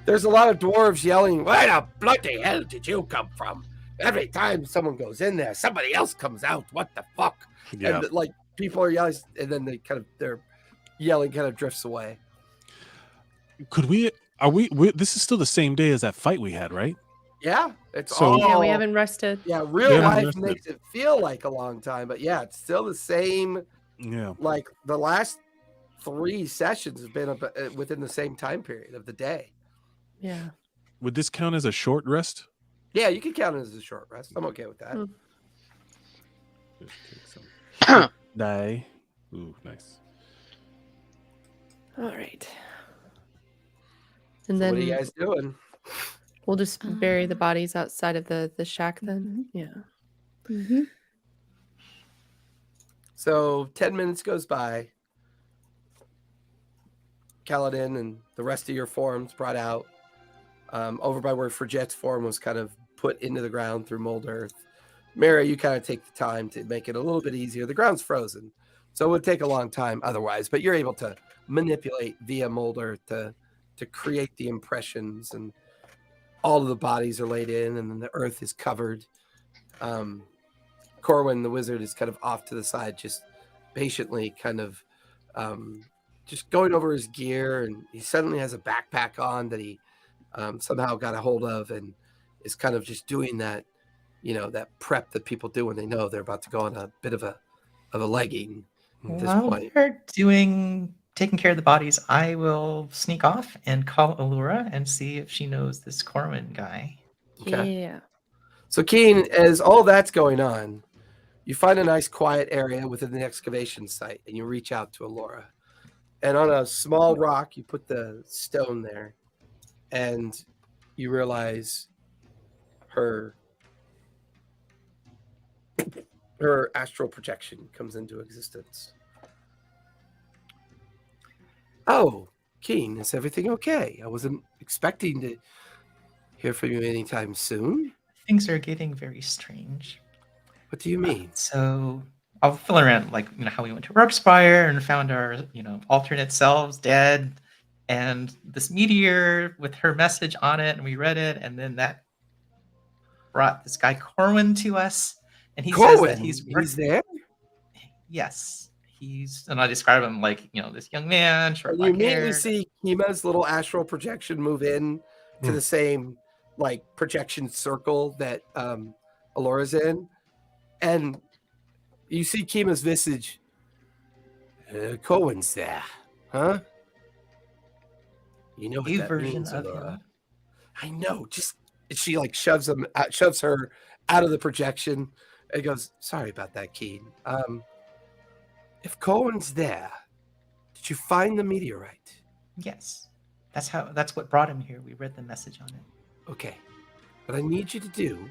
There's a lot of dwarves yelling, "Where the bloody hell did you come from? Every time someone goes in there, somebody else comes out. What the fuck?" Yeah. And like people are yelling, and then their yelling kind of drifts away. Could we? This is still the same day as that fight we had, right? Yeah, it's So- all. Yeah, we haven't rested. Yeah, real We haven't life rested. makes it feel like a long time, but yeah, it's still the same. Yeah. Like the last 3 sessions have been within the same time period of the day. Yeah. Would this count as a short rest? Yeah, you can count it as a short rest. I'm okay with that. Mm. Just take some die. Ooh, nice. All right. And So then what are you guys doing? we'll just bury the bodies outside of the shack then. Yeah. Mm-hmm. So 10 minutes goes by. Kaladin and the rest of your forms brought out over by where Frigette's form was kind of put into the ground through mold earth. Mary, you kind of take the time to make it a little bit easier. The ground's frozen, so it would take a long time otherwise, but you're able to manipulate via mold earth to create the impressions, and all of the bodies are laid in, and then the earth is covered. Corwin, the wizard, is kind of off to the side, just patiently kind of just going over his gear, and he suddenly has a backpack on that he somehow got a hold of, and is kind of just doing that, that prep that people do when they know they're about to go on a bit of a legging at this While point. we're doing taking care of the bodies, I will sneak off and call Allura and see if she knows this Corwin guy. Okay. Yeah. So, Keen, as all that's going on, you find a nice quiet area within the excavation site, and you reach out to Allura. And on a small rock, you put the stone there, and you realize her astral projection comes into existence. Oh, Keen, is everything okay? I wasn't expecting to hear from you anytime soon. Things are getting very strange. What do you mean? So I'll fill around, like, how we went to Rookspire and found our, alternate selves dead, and this meteor with her message on it, and we read it, and then that brought this guy Corwin to us, and he says that he's there. Yes, and I describe him like, this young man, short And you black hair. immediately see Kima's little astral projection move in to the same projection circle that Allura's in, and you see Kima's visage. Cohen's there, huh? You know what A that version means, of Allura. him. I know. Just she shoves her out of the projection and goes, "Sorry about that, Keen. If Cohen's there, did you find the meteorite?" Yes, that's what brought him here. We read the message on it. Okay. What I need you to do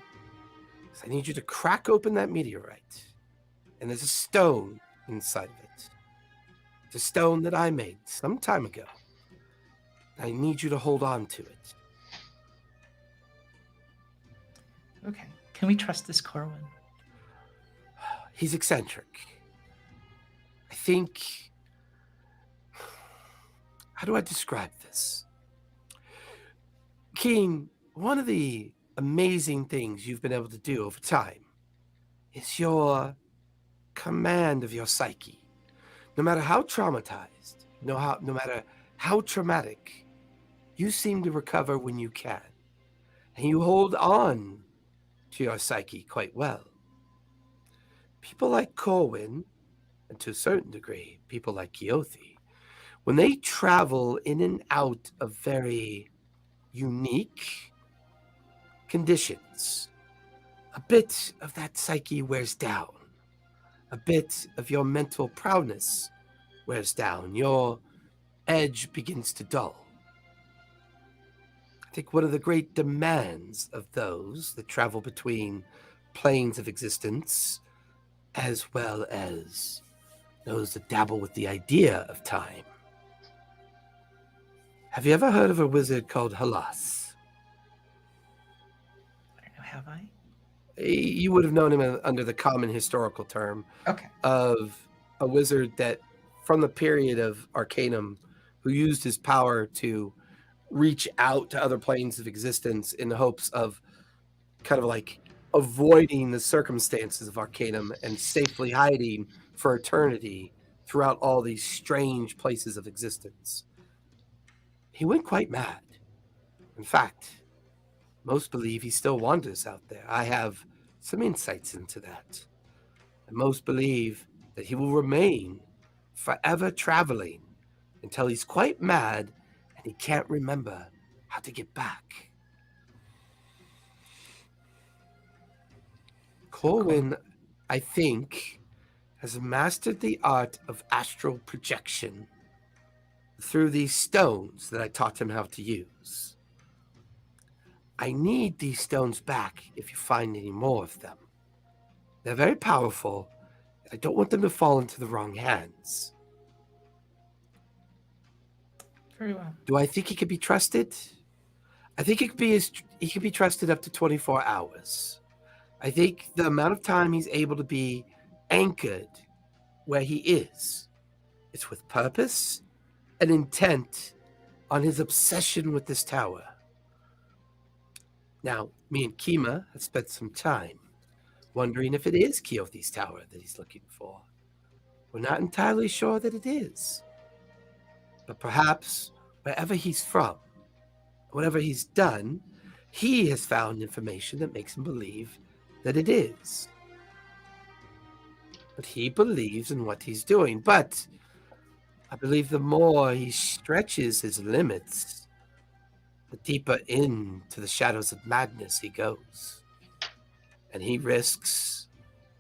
is I need you to crack open that meteorite. And there's a stone inside of it. It's a stone that I made some time ago. I need you to hold on to it. Okay. Can we trust this Corwin? He's eccentric. I think... How do I describe this? Keen, one of the amazing things you've been able to do over time is your command of your psyche. No matter how traumatized, no matter how traumatic, you seem to recover when you can. And you hold on to your psyche quite well. People like Corwin, and to a certain degree, people like Keothi, when they travel in and out of very unique conditions, a bit of that psyche wears down. A bit of your mental proudness wears down. Your edge begins to dull. I think one of the great demands of those that travel between planes of existence, as well as those that dabble with the idea of time. Have you ever heard of a wizard called Halas? I don't know, have I? You would have known him under the common historical term Okay. of a wizard that, from the period of Arcanum, who used his power to reach out to other planes of existence in the hopes of kind of avoiding the circumstances of Arcanum and safely hiding for eternity throughout all these strange places of existence. He went quite mad. In fact, most believe he still wanders out there. I have some insights into that. And most believe that he will remain forever traveling until he's quite mad and he can't remember how to get back. Corwin, I think, has mastered the art of astral projection through these stones that I taught him how to use. I need these stones back if you find any more of them. They're very powerful, and I don't want them to fall into the wrong hands. Very well. Do I think he could be trusted? I think he could be trusted up to 24 hours. I think the amount of time he's able to be anchored where he is, it's with purpose and intent on his obsession with this tower. Now, me and Kima have spent some time wondering if it is Keothi's tower that he's looking for. We're not entirely sure that it is. But perhaps wherever he's from, whatever he's done, he has found information that makes him believe that it is. But he believes in what he's doing. But I believe the more he stretches his limits, the deeper into the shadows of madness he goes. And he risks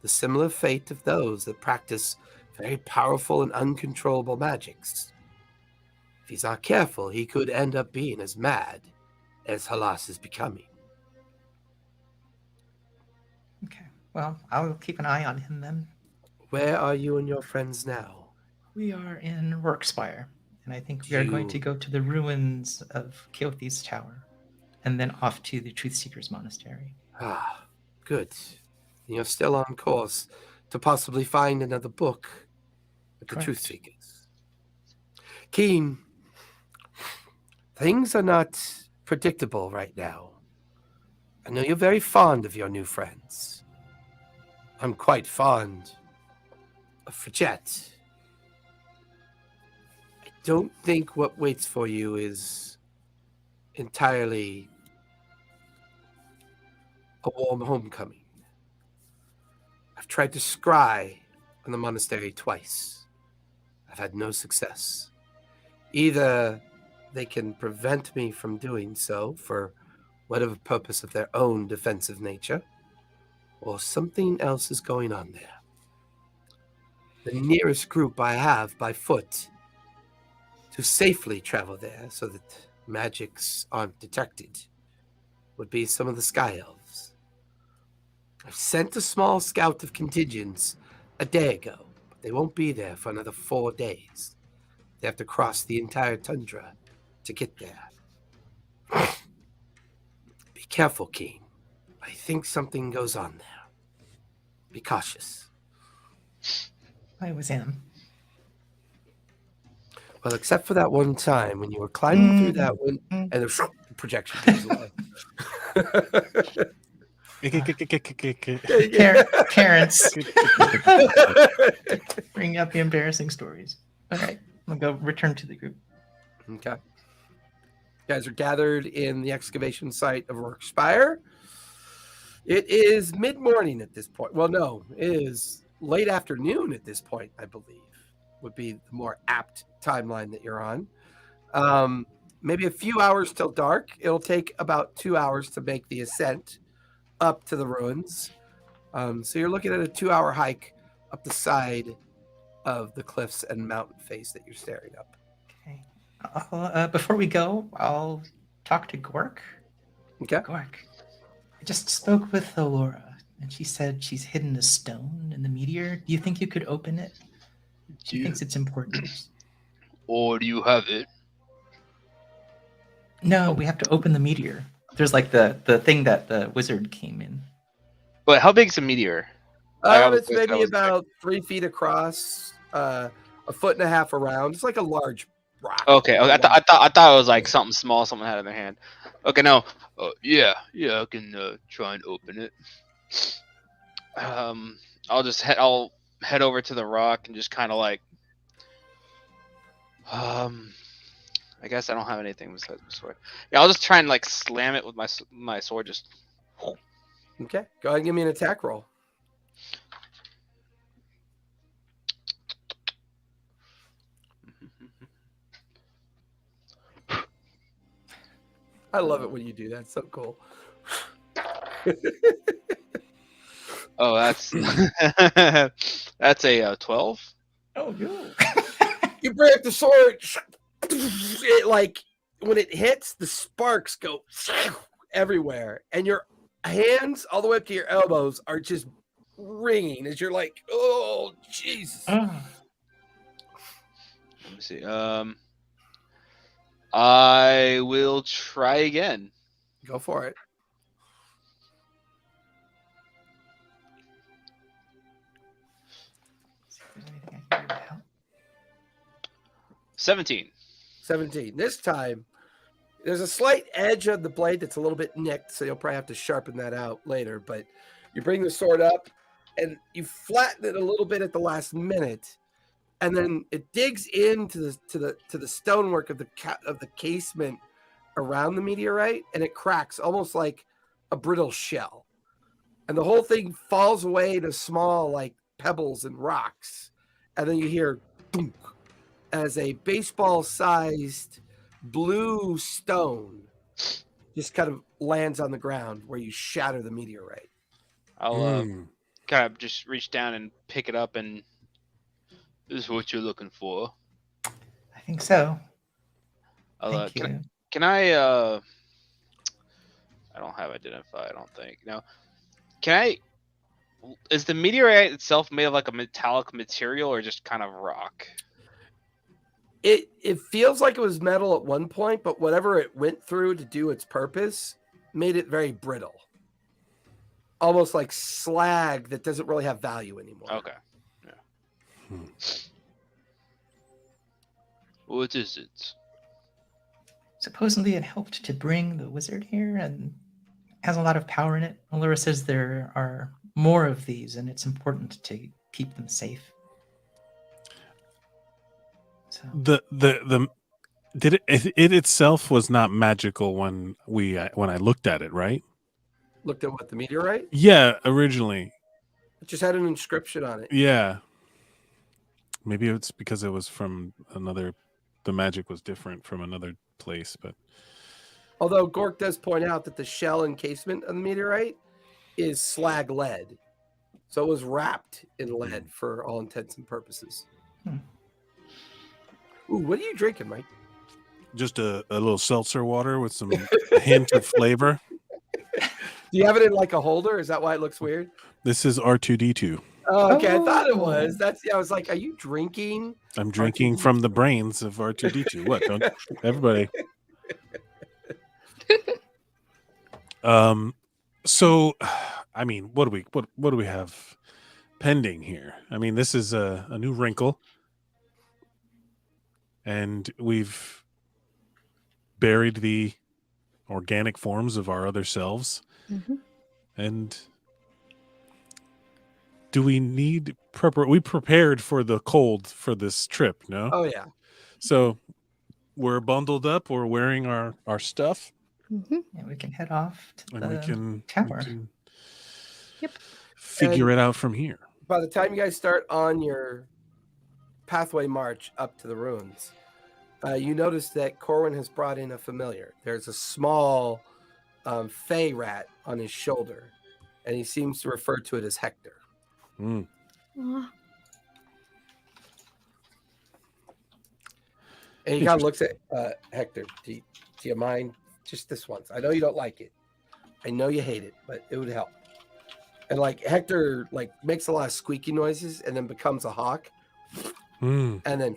the similar fate of those that practice very powerful and uncontrollable magics. If he's not careful, he could end up being as mad as Halas is becoming. Okay. Well, I'll keep an eye on him then. Where are you and your friends now? We are in Workspire, and I think we are going to go to the ruins of Keothi's tower, and then off to the Truth Seekers Monastery. Ah, good. You're still on course to possibly find another book with the Truth Correct. Seekers. Keen, things are not predictable right now. I know you're very fond of your new friends. I'm quite fond of Fajette. I don't think what waits for you is entirely a warm homecoming. I've tried to scry on the monastery twice. I've had no success. Either they can prevent me from doing so for whatever purpose of their own defensive nature, or something else is going on there. The nearest group I have by foot to safely travel there so that magics aren't detected would be some of the Sky Elves. I've sent a small scout of contingents a day ago, but they won't be there for another 4 days. They have to cross the entire tundra to get there. Be careful, Keen. I think something goes on there. Be cautious. I always am. Well, except for that one time when you were climbing through that one and the projection goes away. Parents. Bring up the embarrassing stories. All right. I'm going to go return to the group. Okay. You guys are gathered in the excavation site of Workspire. It is mid-morning at this point. Well, no, it is late afternoon at this point, I believe, would be the more apt timeline that you're on. Maybe a few hours till dark. It'll take about 2 hours to make the ascent up to the ruins. So you're looking at a 2-hour hike up the side of the cliffs and mountain face that you're staring up. Okay. Before we go, I'll talk to Gork. Okay. Gork, I just spoke with Alora, and she said she's hidden a stone in the meteor. Do you think you could open it? She thinks it's important. Or do you have it? No, we have to open the meteor. There's like the thing that the wizard came in. But how big's a meteor? I was It's gonna say maybe it was about 3 feet across, a foot and a half around. It's like a large rock. Okay, I thought it was like something small someone had in their hand. Okay, no. Yeah, I can try and open it. I'll head over to the rock and just kind of like I guess I don't have anything besides my sword. Yeah, I'll just try and like slam it with my sword. Just Okay, go ahead and give me an attack roll. I love it when you do that. It's so cool. oh, that's that's a 12. Oh, no. You break the sword. It, like, when it hits, the sparks go everywhere. And your hands, all the way up to your elbows, are just ringing as you're like, oh, Jesus. Let me see. I will try again. Go for it. Is there anything I can do to help? 17. 17. This time, there's a slight edge on the blade that's a little bit nicked, so you'll probably have to sharpen that out later. But you bring the sword up, and you flatten it a little bit at the last minute, and then it digs into the stonework of the casement around the meteorite, and it cracks almost like a brittle shell, and the whole thing falls away to small like pebbles and rocks, and then you hear thunk as a baseball-sized blue stone just kind of lands on the ground where you shatter the meteorite. I'll Hmm. kind of just reach down and pick it up, and this is what you're looking for. I think so. I'll, Thank you. Can I? I don't have identify. I don't think. No. Can I? Is the meteorite itself made of like a metallic material or just kind of rock? It feels like it was metal at one point, but whatever it went through to do its purpose made it very brittle. Almost like slag that doesn't really have value anymore. Okay. Yeah. Hmm. What is it? Supposedly it helped to bring the wizard here and has a lot of power in it. Allura says there are more of these and it's important to keep them safe. So The did it itself was not magical when I looked at it, right? Looked at what, the meteorite? Yeah, originally. It just had an inscription on it. Yeah. Maybe it's because it was from another. The magic was different from another place, but Although Gork does point out that the shell encasement of the meteorite is slag lead. So it was wrapped in lead for all intents and purposes. Hmm. Ooh, what are you drinking, Mike? just a little seltzer water with some hint of flavor. Do you have it in like a holder? Is that why it looks weird? This is R2D2. Oh, okay. I thought it Oh. was. I was like, are you drinking? I'm drinking from the brains of R2D2. What? Don't everybody? So, I mean, what do we have pending here? I mean, this is a new wrinkle, and we've buried the organic forms of our other selves. Mhm. And do we need we prepared for the cold for this trip, no? Oh yeah. So we're bundled up, we're wearing our stuff, Mhm. yeah, we can head off to and the we can tower. Yep. figure And- it out from here. By the time you guys start on your pathway march up to the ruins, you notice that Corwin has brought in a familiar. There's a small fey rat on his shoulder, and he seems to refer to it as Hector. Mm. Aw. And he kind of looks at Hector. Do you mind just this once? I know you don't like it. I know you hate it, but it would help. And like Hector like makes a lot of squeaky noises and then becomes a hawk Mm. and then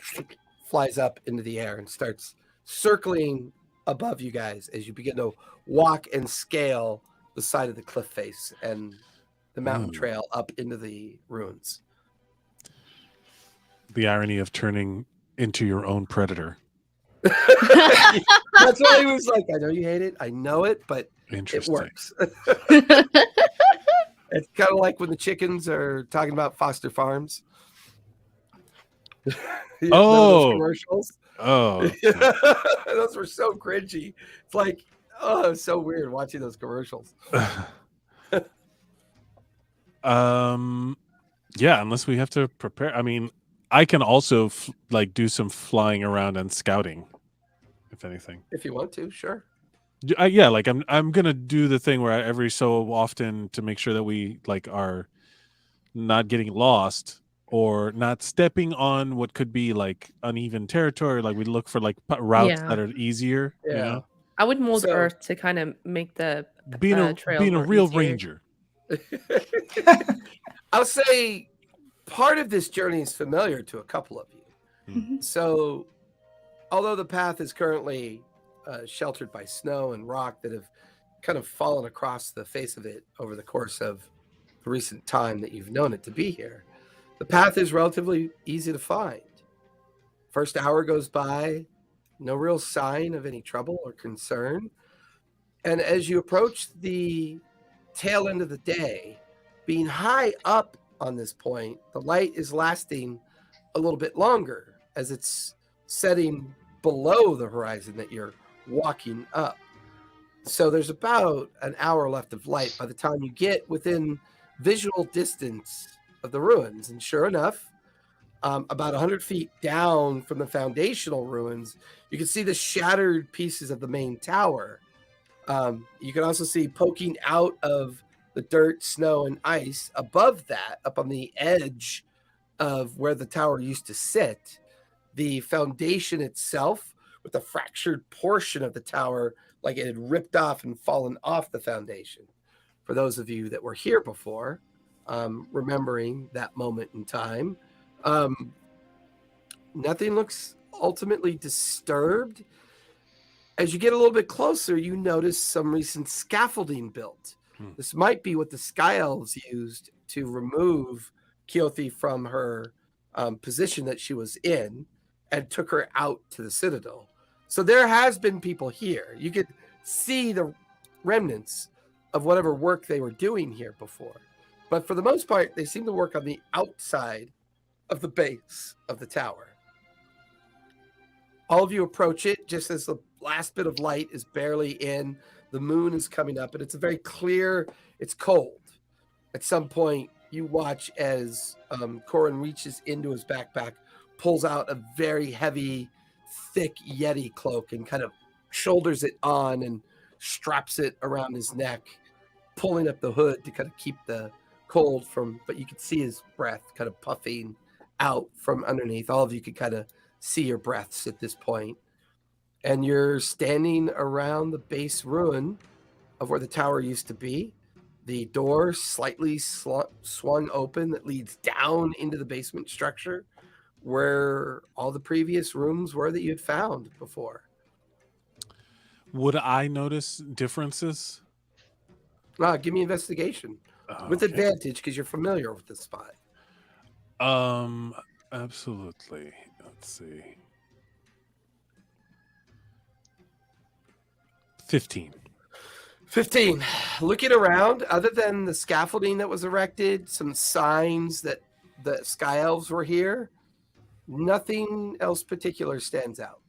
flies up into the air and starts circling above you guys as you begin to walk and scale the side of the cliff face and the mountain Mm. trail up into the ruins. The irony of turning into your own predator. That's why he was like, I know you hate it. I know it, but it Interesting. works. It's kind of like when the chickens are talking about Foster Farms. You know, those Oh. commercials. Oh. Those were so cringy. It's like, oh, it's so weird watching those commercials. Yeah, unless we have to prepare. I mean, I can also do some flying around and scouting, if anything. If you want to, sure. Yeah, like I'm gonna do the thing where every so often to make sure that we are not getting lost or not stepping on what could be like uneven territory. Like we look for routes Yeah. that are easier. You Yeah. know, I would mold So- earth to kind of make the being trail a more real easier. ranger. I'll say part of this journey is familiar to a couple of you. Mhm. So, although the path is currently sheltered by snow and rock that have kind of fallen across the face of it over the course of the recent time that you've known it to be here, the path is relatively easy to find. First hour goes by, no real sign of any trouble or concern. And as you approach the tail end of the day, being high up on this point, the light is lasting a little bit longer as it's setting below the horizon that you're walking up. So there's about an hour left of light by the time you get within visual distance of the ruins. And sure enough, about 100 feet down from the foundational ruins, you can see the shattered pieces of the main tower. You can also see poking out of the dirt, snow, and ice above that, up on the edge of where the tower used to sit, the foundation itself with the fractured portion of the tower, like it had ripped off and fallen off the foundation. For those of you that were here before, remembering that moment in time, nothing looks ultimately disturbed. As you get a little bit closer, you notice some recent scaffolding built. This might be what the Sky Elves used to remove Keothi from her position that she was in and took her out to the Citadel. So there has been people here. You could see the remnants of whatever work they were doing here before. But for the most part, they seem to work on the outside of the base of the tower. All of you approach it just as the last bit of light is barely in. The moon is coming up, and it's very clear. It's cold. At some point, you watch as Corin reaches into his backpack, pulls out a very heavy, thick Yeti cloak, and kind of shoulders it on and straps it around his neck, pulling up the hood to kind of keep the cold from. But you can see his breath kind of puffing out from underneath. All of you could kind of see your breaths at this point. And you're standing around the base ruin of where the tower used to be. The door slightly swung open that leads down into the basement structure where all the previous rooms were that you had found before. Would I notice differences? Give me investigation with Okay. advantage because you're familiar with this spot. Absolutely. Let's see. 15. 15. Looking around, other than the scaffolding that was erected, some signs that the Sky Elves were here, nothing else particular stands out.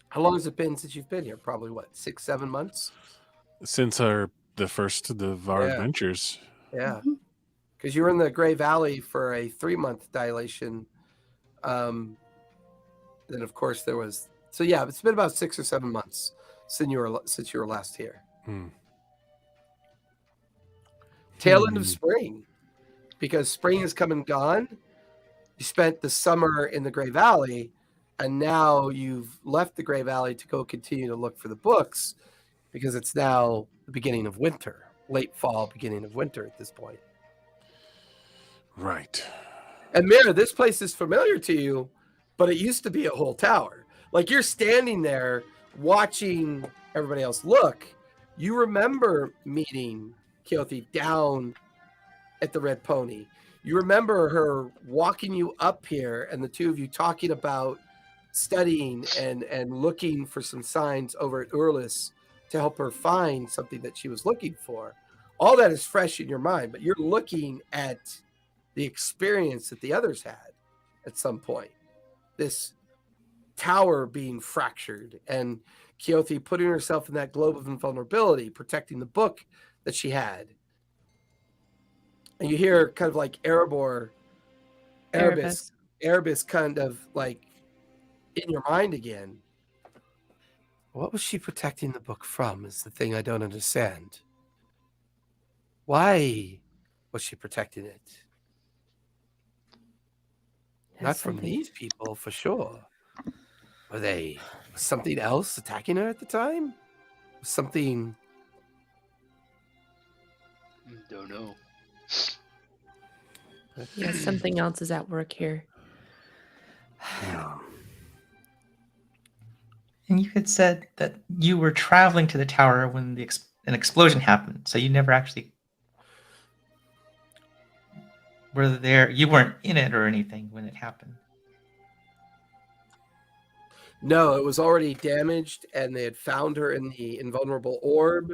How long has it been since you've been here? Probably, 6-7 months? Since the first of our adventures. Yeah. Because you were in the Grey Valley for a 3-month dilation. Then, of course, there was... So, yeah, it's been about 6 or 7 months since you were last here. Tail end of spring. Because spring has come and gone. You spent the summer in the Grey Valley, and now you've left the Grey Valley to go continue to look for the books because it's now the beginning of winter. Late fall, beginning of winter at this point. Right. And Mira, this place is familiar to you, but it used to be a whole tower. Like you're standing there watching everybody else look. You remember meeting Keothi down at the Red Pony. You remember her walking you up here and the two of you talking about studying and looking for some signs over at Urlis to help her find something that she was looking for. All that is fresh in your mind, but you're looking at the experience that the others had at some point. This tower being fractured and Keothi putting herself in that globe of invulnerability, protecting the book that she had. And you hear kind of like Erebus kind of like in your mind again. What was she protecting the book from is the thing I don't understand. Why was she protecting it? Not from these people, for sure. Were they something else attacking her at the time? Something... Don't know. Yeah, something else is at work here. And you had said that you were traveling to the tower when an explosion happened, so you never actually were there. You weren't in it or anything when it happened. No, it was already damaged, and they had found her in the invulnerable orb.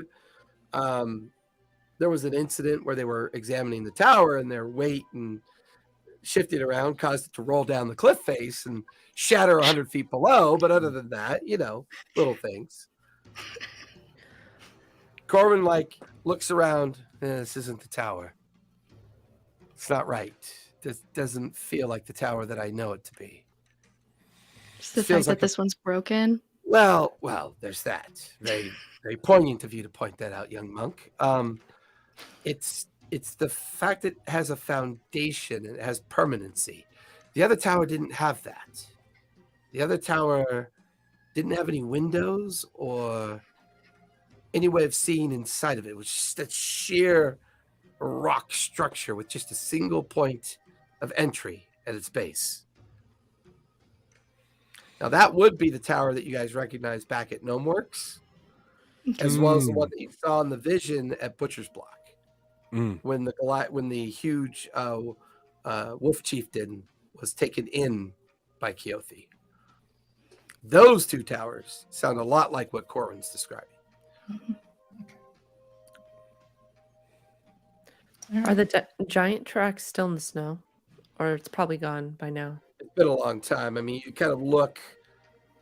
There was an incident where they were examining the tower, and their weight and shifting around caused it to roll down the cliff face and shatter 100 feet below. But other than that, little things. Corbin looks around. This isn't the tower. It's not right. This doesn't feel like the tower that I know it to be. Just the Feels fact like that this one's broken. Well, there's that. Very, very poignant of you to point that out, young monk. It's the fact that it has a foundation and it has permanency. The other tower didn't have that. The other tower didn't have any windows or any way of seeing inside of it. It was just that sheer rock structure with just a single point of entry at its base. Now, that would be the tower that you guys recognize back at Gnomeworks, as well as the one that you saw in the vision at Butcher's Block. When the huge wolf chieftain was taken in by Keothi. Those two towers sound a lot like what Corwin's describing. Are the giant tracks still in the snow? Or it's probably gone by now? It's been a long time. I mean, you kind of look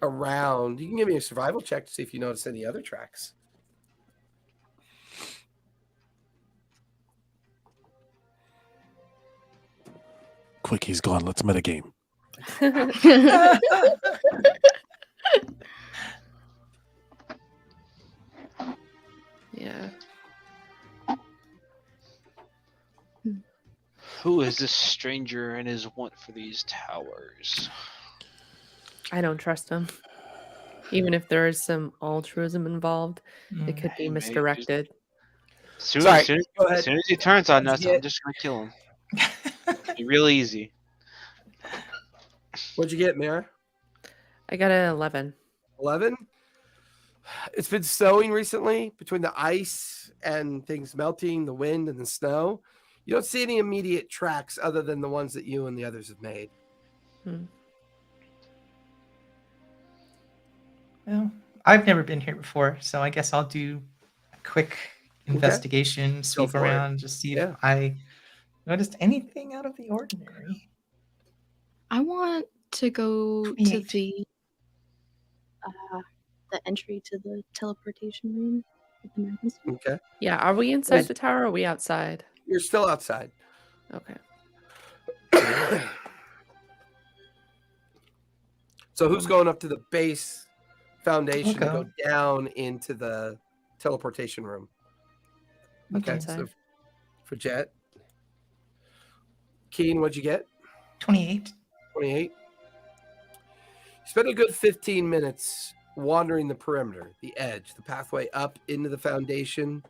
around. You can give me a survival check to see if you notice any other tracks. Quick, he's gone. Let's metagame. Yeah. Who is this stranger and his want for these towers? I don't trust him. Even if there is some altruism involved, it could be Hey, mate, misdirected. As soon Sorry, as go ahead. he turns on us, Yeah. I'm just gonna kill him. Be real easy. What'd you get, Mara? I got an 11. 11? It's been snowing recently between the ice and things melting, the wind and the snow. You don't see any immediate tracks other than the ones that you and the others have made. Well, I've never been here before, so I guess I'll do a quick investigation, sweep for it. around, just see Yeah. if I noticed anything out of the ordinary. I want to go to 28. the entry to the teleportation room with the map and stuff. Okay. Yeah, are we inside Was- the tower or are we outside? You're still outside. Okay. So who's going up to the base foundation to Okay. go down into the teleportation room? Okay, Inside. so for Jet. Keen, what'd you get? 28. 28. You spend a good 15 minutes wandering the perimeter, the edge, the pathway up into the foundation.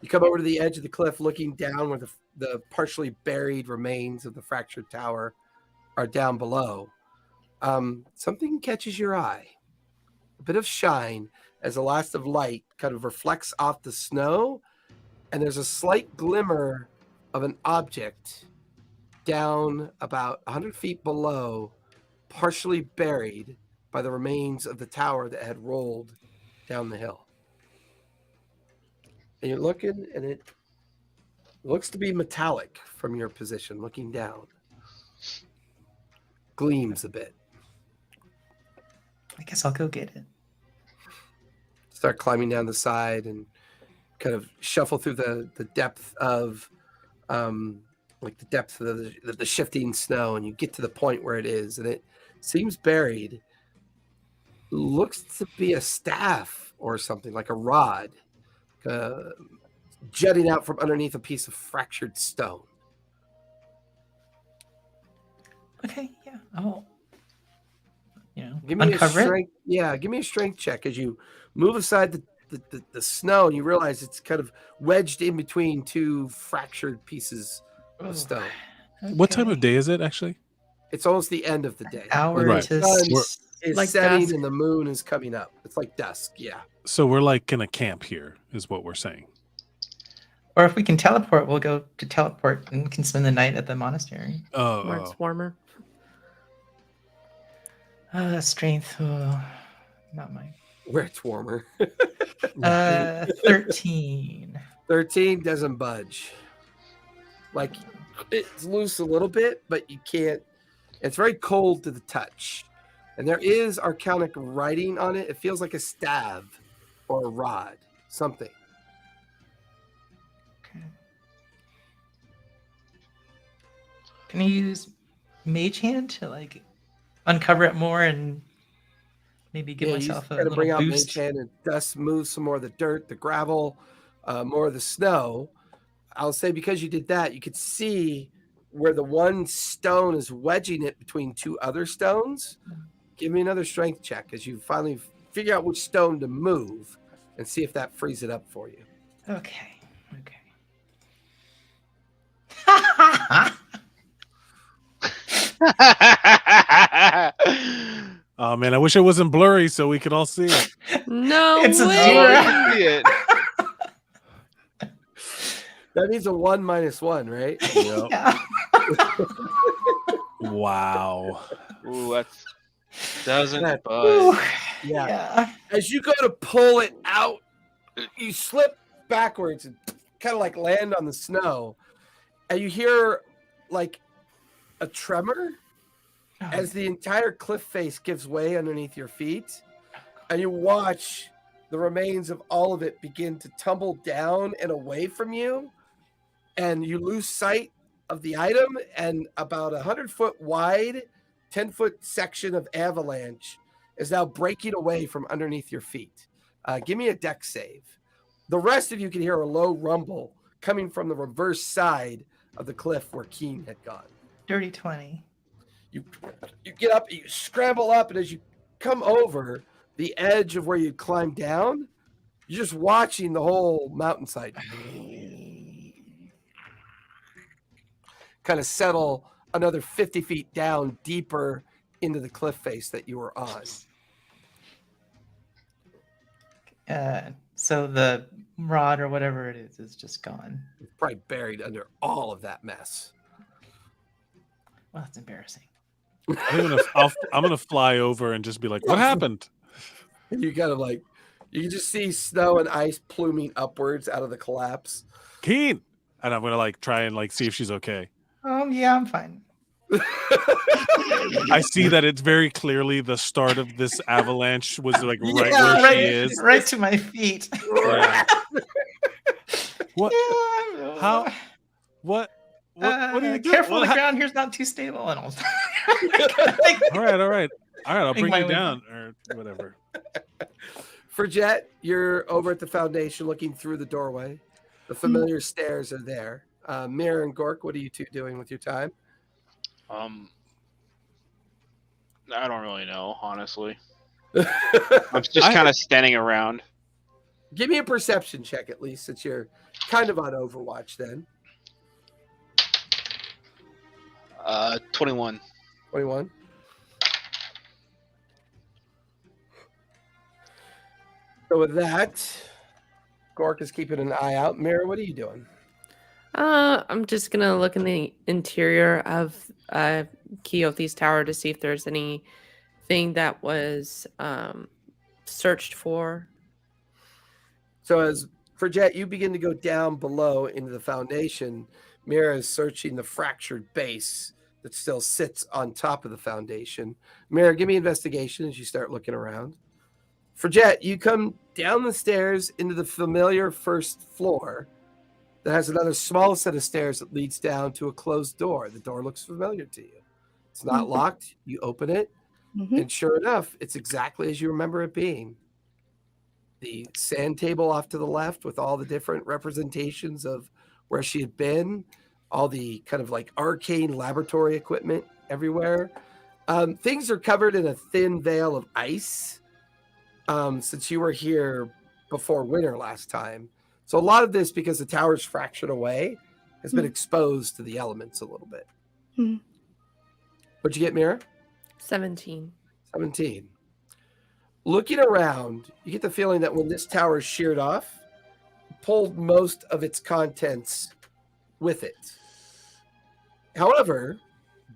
You come over to the edge of the cliff, looking down where the partially buried remains of the fractured tower are down below. Something catches your eye. A bit of shine as the last of light kind of reflects off the snow, and there's a slight glimmer of an object down about 100 feet below, partially buried by the remains of the tower that had rolled down the hill. And you're looking, and it looks to be metallic from your position, looking down. Gleams a bit. I guess I'll go get it. Start climbing down the side and kind of shuffle through the depth of the shifting snow, and you get to the point where it is, and it seems buried. Looks to be a staff or something, like a rod, jutting out from underneath a piece of fractured stone. Okay, yeah. I'll Give me uncover a it. strength. Yeah, give me a strength check as you move aside the snow, and you realize it's kind of wedged in between two fractured pieces of stone. What time of Okay. day is it, actually? It's almost the end of the day. Hour Right. to Sun s- is Like setting dusk. and the moon is coming up. It's like dusk. Yeah. So we're like gonna camp here, is what we're saying. Or if we can teleport, we'll go to teleport and we can spend the night at the monastery. Where Oh, it's warmer. Strength. Not mine. Where it's warmer. 13. 13 doesn't budge. Like, it's loose a little bit, but you can't. It's very cold to the touch. And there is arcanic writing on it. It feels like a stab or a rod, something. Okay. Can I use Mage Hand to like uncover it more and maybe give You myself a kind of little bring out Mage boost? Hand and dust moves some more of the dirt, the gravel, more of the snow. I'll say because you did that, you could see where the one stone is wedging it between two other stones. Give me another strength check as you finally figure out which stone to move and see if that frees it up for you. Okay. Oh man, I wish it wasn't blurry so we could all see it. No It's a way. zero. Oh, you can see it. That means a 1 minus 1, right? Yep. Yeah. Wow. Ooh, that's doesn't That- budge. Yeah. As you go to pull it out, you slip backwards and kind of like land on the snow, and you hear like a tremor as the entire cliff face gives way underneath your feet, and you watch the remains of all of it begin to tumble down and away from you, and you lose sight of the item, and about 100-foot wide, 10-foot section of avalanche is now breaking away from underneath your feet. Give me a dex save. The rest of you can hear a low rumble coming from the reverse side of the cliff where Keen had gone. Dirty 20. You get up, you scramble up, and as you come over the edge of where you climbed down, you're just watching the whole mountainside kind of settle another 50 feet down deeper into the cliff face that you were on. So the rod or whatever it is just gone. It's probably buried under all of that mess. Well, that's embarrassing. I'm gonna fly over and just be like, "What happened?" And you kind of like, you can just see snow and ice pluming upwards out of the collapse. Keen, and I'm gonna like try and like see if she's okay. Yeah, I'm fine. I see that it's very clearly the start of this avalanche was like right Yeah, where she is. Right to my feet. Yeah. What? Yeah, How? What are you doing? Careful, What the ha- ground here's not too stable and all. All right. I'll Make bring my you way down or whatever. For Jet, you're over at the foundation looking through the doorway. The familiar stairs are there. Mir and Gork, what are you two doing with your time? I don't really know, honestly. I'm just kind of standing around. Give me a perception check at least, since you're kind of on Overwatch then. 21. 21. So with that, Gork is keeping an eye out. Mira, what are you doing? I'm just gonna look in the interior of Keothi's tower to see if there's anything that was searched for. So as for Jet, you begin to go down below into the foundation. Mira is searching the fractured base that still sits on top of the foundation. Mira, give me investigation as you start looking around. For Jet, you come down the stairs into the familiar first floor that has another small set of stairs that leads down to a closed door. The door looks familiar to you. It's not locked. You open it, and sure enough, it's exactly as you remember it being. The sand table off to the left with all the different representations of where she had been, all the kind of like arcane laboratory equipment everywhere. Things are covered in a thin veil of ice since you were here before winter last time. So a lot of this, because the tower's fractured away, has been exposed to the elements a little bit. What'd you get, Mira? 17. 17. Looking around, you get the feeling that when this tower sheared off, it pulled most of its contents with it. However,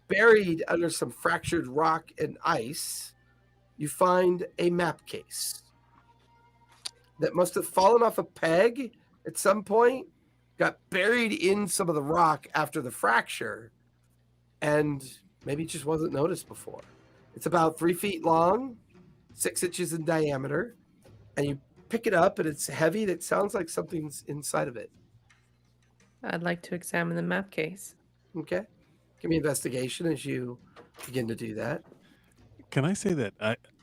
buried under some fractured rock and ice, you find a map case that must have fallen off a peg at some point, got buried in some of the rock after the fracture, and maybe just wasn't noticed before. It's about 3 feet long, 6 inches in diameter, and you pick it up and it's heavy. That sounds like something's inside of it. I'd like to examine the map case. Okay. Give me investigation as you begin to do that. Can I say that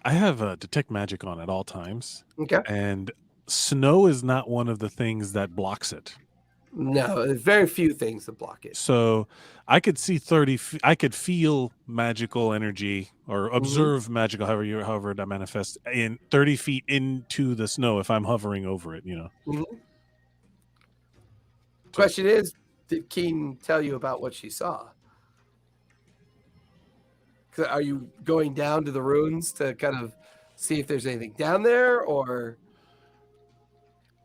I have detect magic on at all times, Okay. and snow is not one of the things that blocks it. No, there's very few things that block it. So I could see 30. I could feel magical energy or observe magical, however that manifests, in 30 feet into the snow if I'm hovering over it. Mhm. Question is, did Keen tell you about what she saw? Are you going down to the ruins to kind of see if there's anything down there, or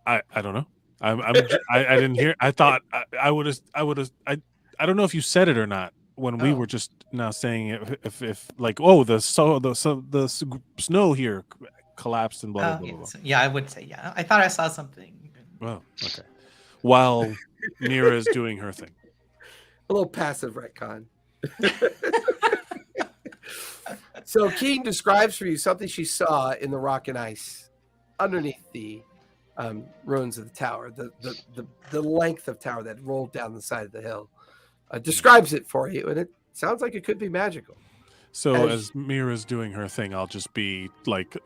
I don't know. I didn't hear. I thought I would have. I don't know if you said it or not when we Oh. were just now saying it. If like, oh, the snow here collapsed and blah blah blah. Blah. Yeah, I would say yeah. I thought I saw something. Well, okay. While Mira is doing her thing, a little passive retcon? So Keen describes for you something she saw in the rock and ice underneath the ruins of the tower, the length of tower that rolled down the side of the hill. Describes it for you, and it sounds like it could be magical. So as Mira's doing her thing, I'll just be like,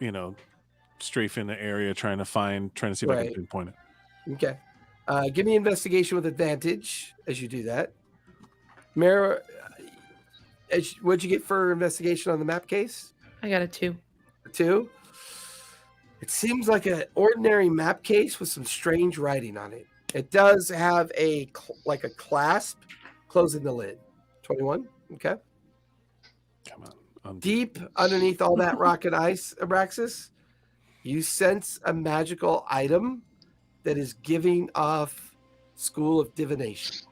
strafing the area, trying to see if I can pinpoint it. Okay. Give me investigation with advantage as you do that. Mira, what'd you get for investigation on the map case? I got a 2. A 2? It seems like an ordinary map case with some strange writing on it. It does have a clasp closing the lid. 21. Okay. Come on. Deep underneath all that rock and ice, Abraxas, you sense a magical item that is giving off School of Divination.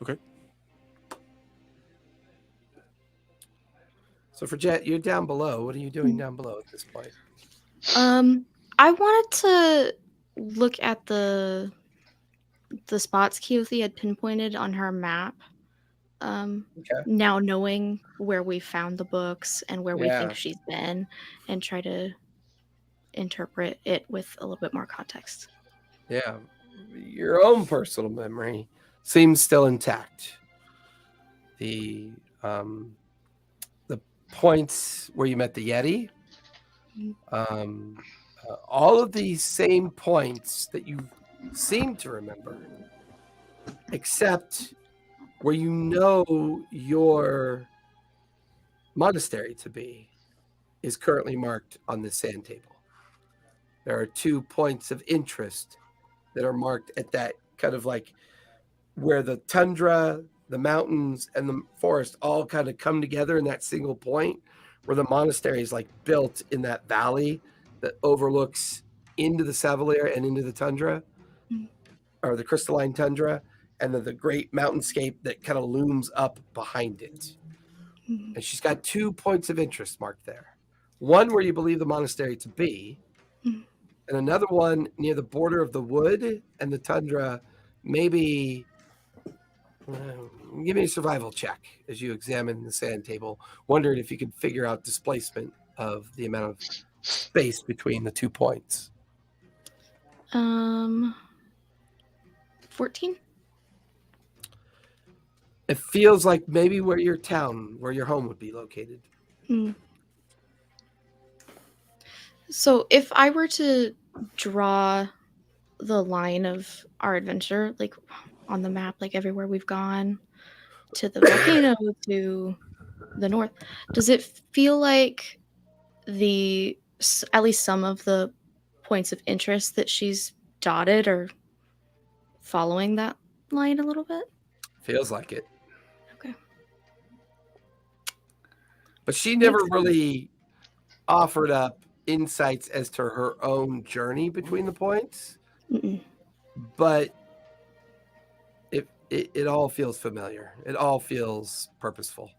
Okay. So for Jet, you're down below. What are you doing down below at this point? I wanted to look at the spots Keothi had pinpointed on her map. Now knowing where we found the books and where we think she's been, and try to interpret it with a little bit more context. Yeah. Your own personal memory seems still intact. The points where you met the Yeti, all of these same points that you seem to remember, except where you know your monastery to be is currently marked on the sand table. There are 2 points of interest that are marked at that kind of like where the tundra, the mountains, and the forest all kind of come together in that single point, where the monastery is like built in that valley that overlooks into the Savalier and into the tundra, or the crystalline tundra, and then the great mountainscape that kind of looms up behind it. And she's got 2 points of interest marked there. One where you believe the monastery to be, and another one near the border of the wood and the tundra. Maybe give me a survival check as you examine the sand table, wondering if you could figure out displacement of the amount of space between the 2 points. 14. It feels like maybe where your home would be located. So if I were to draw the line of our adventure, like on the map, like everywhere we've gone, to the volcano, to the north, does it feel like at least some of the points of interest that she's dotted are following that line a little bit? Feels like it. Okay. But she never really offered up insights as to her own journey between the points. But it all feels familiar. It all feels purposeful.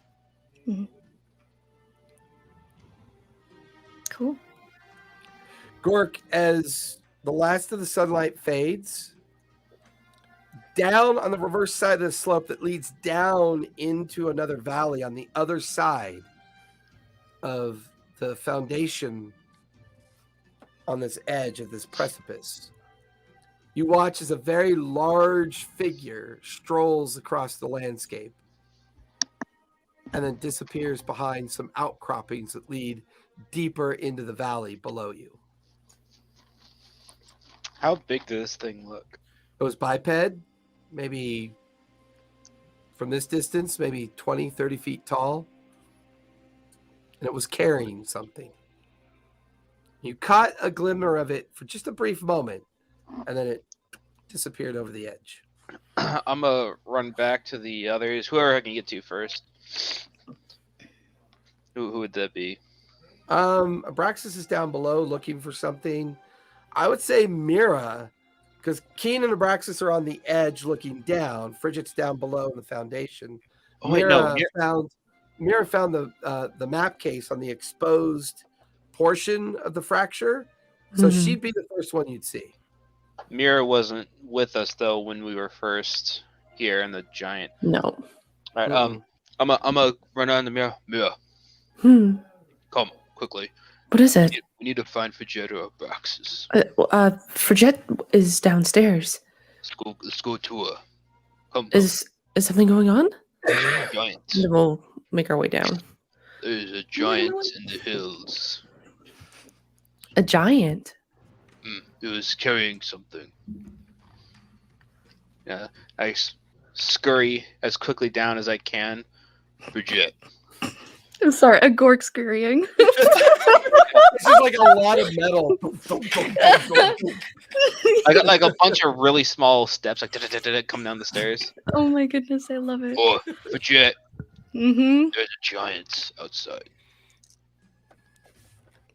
Cool. Gork, as the last of the sunlight fades, down on the reverse side of the slope that leads down into another valley on the other side of the foundation on this edge of this precipice, you watch as a very large figure strolls across the landscape and then disappears behind some outcroppings that lead deeper into the valley below you. How big does this thing look? It was biped, maybe from this distance, maybe 20, 30 feet tall. And it was carrying something. You caught a glimmer of it for just a brief moment, and then it disappeared over the edge. I'm gonna run back to the others. Whoever I can get to first. Who would that be? Abraxas is down below looking for something. I would say Mira, because Keen and Abraxas are on the edge looking down. Frigid's down below in the foundation. Oh wait, no. Mira found the map case on the exposed portion of the fracture, so she'd be the first one you'd see. Mira wasn't with us though when we were first here in the giant. No. All right. I'm gonna run on the Mira. Mira, come quickly. What is it? We need to find Frigid or Abraxas. Frigid is downstairs. Let's go to her. Come. Is something going on? Giant. Then we'll make our way down. There's a giant in the hills. A giant? It was carrying something. Yeah, I scurry as quickly down as I can. Frigid. I'm sorry, a gork scurrying. This is like a lot of metal. I got like a bunch of really small steps, like come down the stairs. Oh my goodness, I love it. Oh, Frigid. Mm-hmm. There's a giant outside.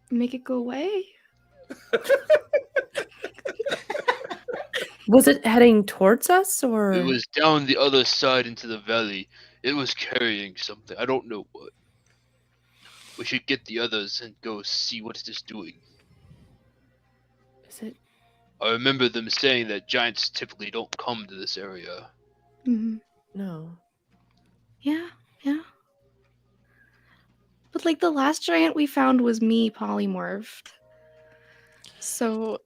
Make it go away. Was it heading towards us, or? It was down the other side into the valley. It was carrying something. I don't know what. We should get the others and go see what it is doing. Is it? I remember them saying that giants typically don't come to this area. Mm-hmm. No. Yeah. But like the last giant we found was me polymorphed. So,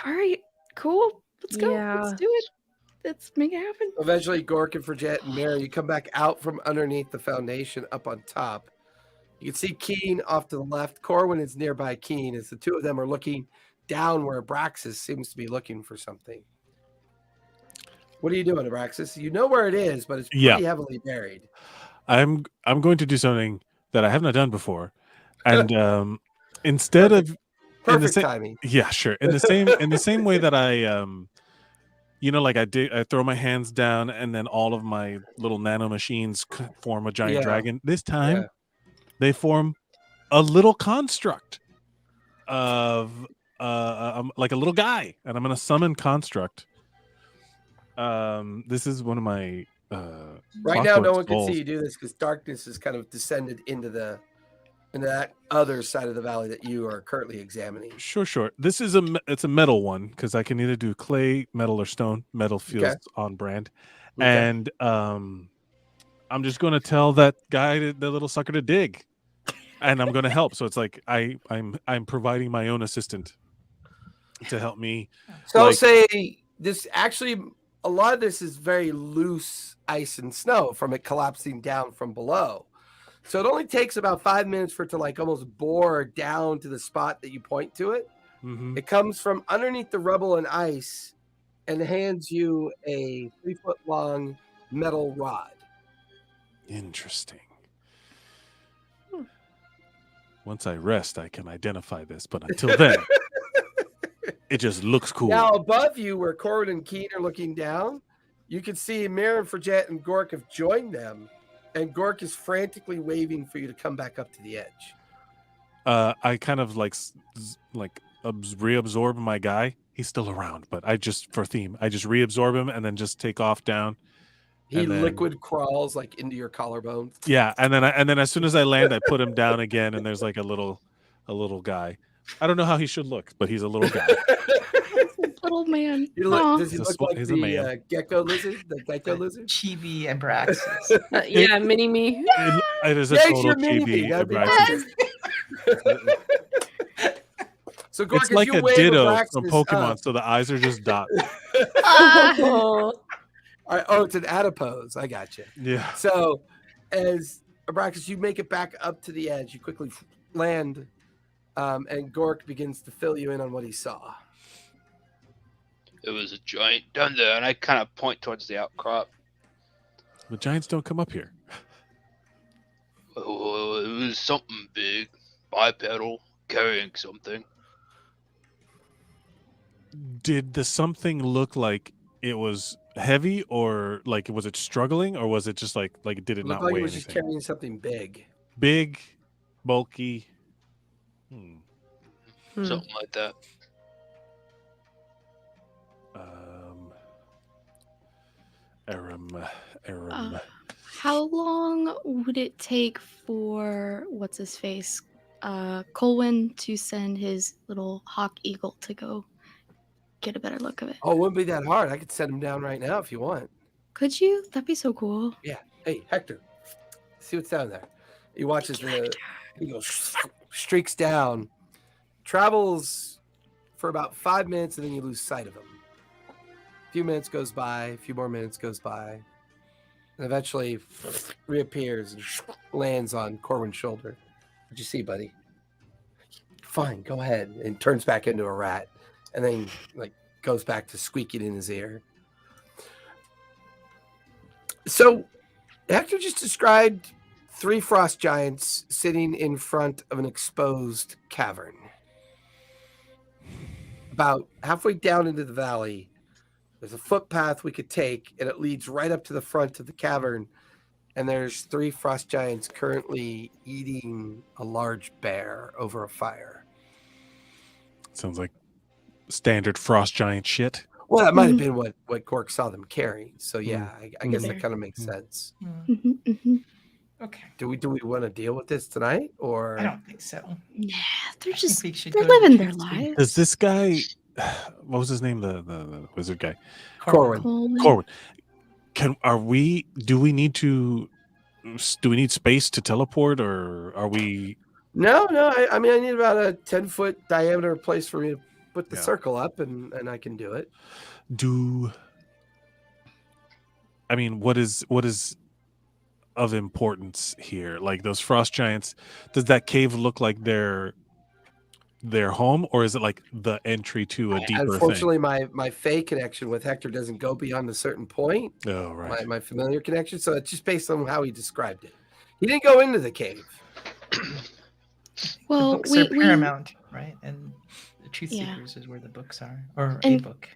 all right, cool. Let's go. Yeah. Let's do it. Let's make it happen. Eventually, Gork and Frigid and Mira, you come back out from underneath the foundation up on top. You can see Keen off to the left. Corwin is nearby Keen as the two of them are looking down where Abraxas seems to be looking for something. What are you doing, Abraxas? You know where it is, but it's pretty heavily buried. I'm going to do something that I have not done before, and instead of Perfect timing. Yeah, sure. In the same way that I like I throw my hands down and then all of my little nano machines form a giant dragon. This time, they form a little construct of like a little guy, and I'm gonna summon construct. This is one of my right now. No one can see you do this because darkness has kind of descended into that other side of the valley that you are currently examining. Sure. This is it's a metal one because I can either do clay, metal, or stone. Metal feels on brand, and I'm just going to tell that guy, the little sucker, to dig, and I'm going to help. So it's like I'm providing my own assistant to help me. So I'll say this actually. A lot of this is very loose ice and snow from it collapsing down from below. So it only takes about 5 minutes for it to like almost bore down to the spot that you point to it. Mm-hmm. It comes from underneath the rubble and ice and hands you a 3-foot long metal rod. Interesting. Once I rest, I can identify this, but until then, it just looks cool. Now above you, where Corwin and Keen are looking down, you can see Mir and Frigid and Gork have joined them. And Gork is frantically waving for you to come back up to the edge. I kind of like reabsorb my guy. He's still around, but I just reabsorb him and then just take off down. He liquid crawls like into your collarbone. Yeah, and then as soon as I land, I put him down again, and there's like a little guy. I don't know how he should look, but he's a little guy. Little man. Does he look like the gecko lizard? The gecko lizard? Chibi and Braxis. Yeah, mini me. It is a total chibi. So Gork, it's like a ditto from Pokemon, so the eyes are just dots. Oh, it's an adipose. I got you. Yeah. So, as Abraxas, you make it back up to the edge. You quickly land, and Gork begins to fill you in on what he saw. It was a giant down there, and I kind of point towards the outcrop. The giants don't come up here. Oh, it was something big, bipedal, carrying something. Did the something look like it was heavy, or like was it struggling, or was it just like did it It not looked like weigh it was anything? just carrying something big. Big, bulky. Something like that. Aram. How long would it take for what's his face, Colwyn, to send his little hawk eagle to go get a better look of it? Oh, it wouldn't be that hard. I could send him down right now if you want. Could you? That'd be so cool. Yeah. Hey, Hector, see what's down there. He watches the eagle streaks down, travels for about 5 minutes, and then you lose sight of him. A few minutes goes by, a few more minutes goes by, and eventually reappears and lands on Corwin's shoulder. What'd you see, buddy? Fine, go ahead. And turns back into a rat, and then goes back to squeaking in his ear. So Hector just described 3 frost giants sitting in front of an exposed cavern. About halfway down into the valley, there's a footpath we could take, and it leads right up to the front of the cavern. And there's 3 frost giants currently eating a large bear over a fire. Sounds like standard frost giant shit. Well, that might have been what Gork saw them carrying. So yeah, I guess bear. that kind of makes sense. Okay. Do we want to deal with this tonight, or I don't think so. Nah, they're I think just we should they're go to living their Truth Seeker. lives. Does this guy? What was his name? The wizard guy. Corwin? Corwin. Do we need space to teleport, or are we? No. I mean, I need about a 10-foot diameter place for me to put the Yeah. circle up, and I can do it. What is of importance here? Like those frost giants, does that cave look like their home, or is it like the entry to a deeper Unfortunately, my Fey connection with Hector doesn't go beyond a certain point. thing? Oh, right. My familiar connection, so it's just based on how he described it. He didn't go into the cave. Well, The books we are paramount, right? And the Truth Yeah. Seekers is where the books are, or a And- book.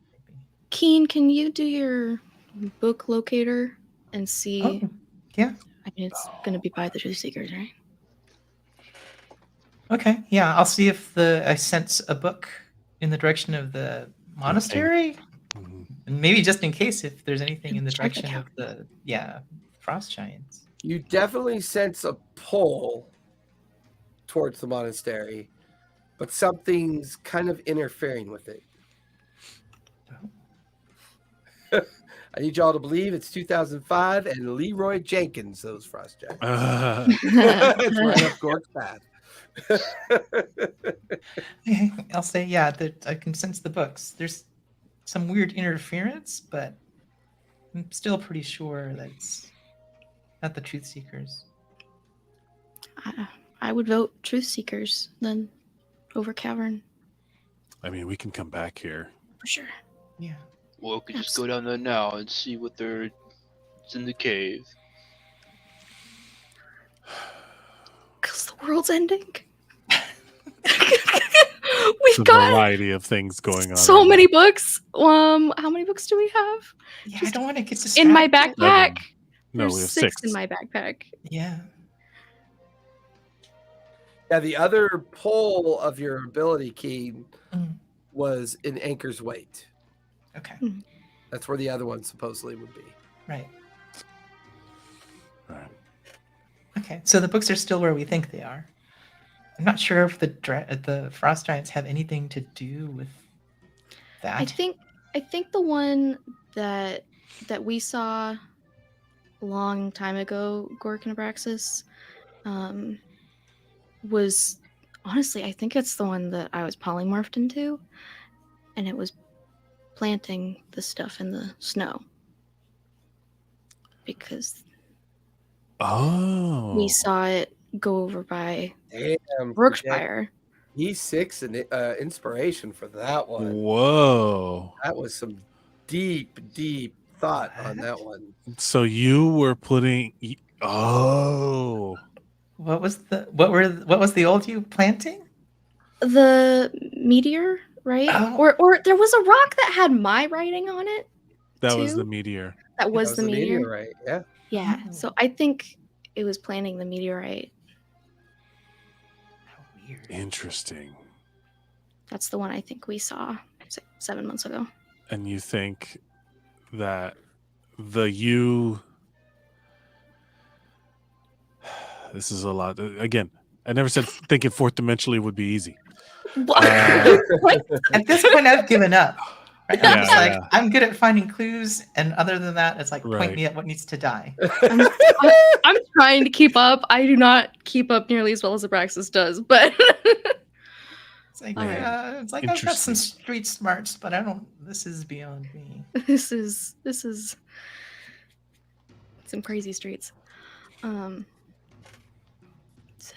Keen, can you do your book locator and see? Oh, yeah. I mean, it's gonna be by the Truth Seekers, right? Okay. Yeah, I'll see if I sense a book in the direction of the monastery, Mhm. and maybe just in case if there's anything in the Check the direction of the frost giants. You definitely sense a pull towards the monastery, but something's kind of interfering with it. I need y'all to believe it's 2005 and Leroy Jenkins, those frost giants. It's right up Gork's path. I'll say, yeah, that I can sense the books. There's some weird interference, but I'm still pretty sure that's not the Truth Seekers. I would vote Truth Seekers then over Cavern I mean, we can come back here. for sure. Yeah. Well, we could just go down there now and see what it's in the cave. Because the world's ending. It's We've a got variety of things going on. so right many books. How many books do we have? Yeah, I Just don't want to get distracted. in my backpack? No, There's we have 6 6. in my backpack. Yeah. Yeah, the other pole of your ability key Mm. was in Anchor's Weight. Okay. That's where the other one supposedly would be. Right. Right. Okay. So the books are still where we think they are. I'm not sure if the frost giants have anything to do with that. I think the one that we saw a long time ago, Gork and Abraxas, was honestly, I think it's the one that I was polymorphed into, and it was planting the stuff in the snow. because Oh. we saw it go over by Damn, Brookspire. E6 and inspiration for that one. Whoa. That was some deep thought on that one. So you were putting. Oh. What was the old you planting? The meteor, right? Oh. Or there was a rock that had my writing on it. That was the too? meteor. That was the meteor. meteorite, yeah. Yeah. Oh. So I think it was planting the meteorite. How weird. Interesting. That's the one I think we saw 7 months ago. And you think that the you. This is a lot. Again, I never said thinking fourth dimensionally would be easy. At this point, I've given up. Right? I'm just Yeah. like, I'm good at finding clues, and other than that, it's like Right. point me at what needs to die. I'm trying to keep up. I do not keep up nearly as well as Abraxas does, but It's like, All right. I've got some Interesting. street smarts, but I don't. This is beyond me. this is some crazy streets. So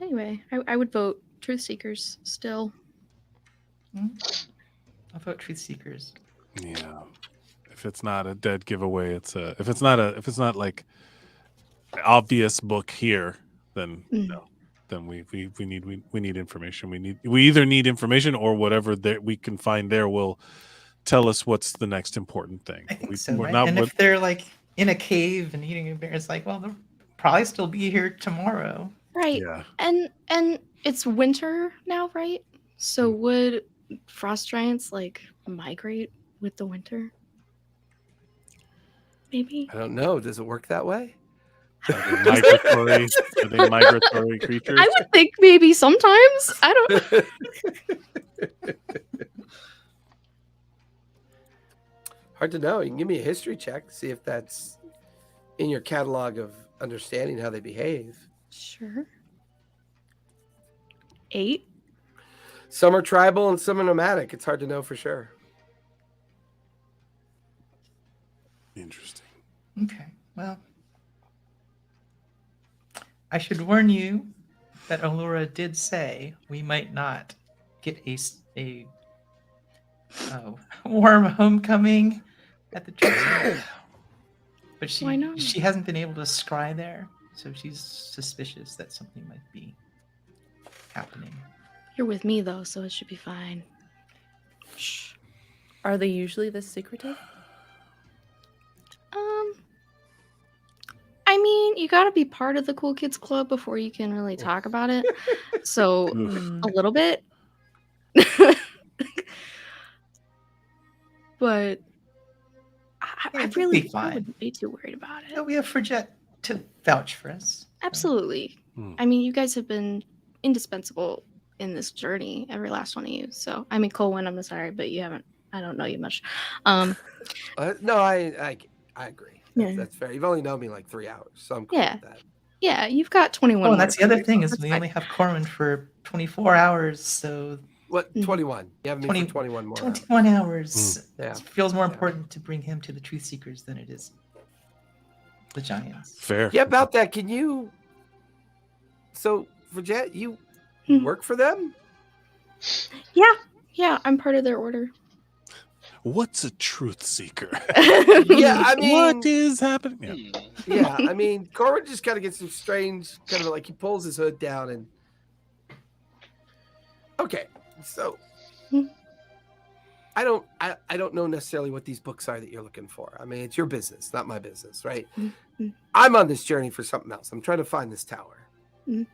anyway, I would vote Truth Seekers still. I'll vote Truth Seekers. Yeah. If it's not a dead giveaway, if it's not like obvious book here, then no. Then we need information. We either need information or whatever that we can find there will tell us what's the next important thing. I think We- so. we're Right? not- And we're- if they're like in a cave and eating a bear, it's like, well, they'll probably still be here tomorrow. Right. yeah. And it's winter now, right? So would frost giants like migrate with the winter? Maybe. I don't know. Does it work that way? Are they migratory creatures? I would think maybe sometimes. I don't. Hard to know. You can give me a history check, see if that's in your catalog of understanding how they behave. Sure. 8. Some are tribal and some are nomadic. It's hard to know for sure. Interesting. Okay. Well, I should warn you that Allura did say we might not get a warm homecoming at the church. But Why not? she hasn't been able to scry there, so she's suspicious that something might be happening. You're with me though, so it should be fine. Shh. Are they usually this secretive? I mean, you gotta be part of the cool kids club before you can really talk about it. So a little bit. But I it'll really be fine. wouldn't be too worried about it. So we have Frigette to vouch for us. Absolutely. Hmm. I mean, you guys have been indispensable in this journey, every last one of you. So, I mean, Colwyn, I'm sorry, but you haven't. I don't know you much. No, I agree. Yeah. That's fair. You've only known me like 3 hours, so I'm cool Yeah. with that. Yeah, you've got 21. Oh, and more that's the other years, thing so is that's we fine. only have Corwin for 24 hours, so What? Mhm. 21. You have me 20 for 21 more. 21 hours. Yeah. It feels more important to bring him to the Truth Seekers than it is the Giants. Fair. Yeah, about that. Can you? So, Virgette, you Mhm. work for them? Yeah, I'm part of their order. What's a truth seeker? Yeah, I mean, What is happening? Yeah. yeah, I mean, Corbin just kind of gets some strange, kind of like he pulls his hood down and. Okay, so Hmm. I don't know necessarily what these books are that you're looking for. I mean, it's your business, not my business, right? Mhm. I'm on this journey for something else. I'm trying to find this tower. Mhm.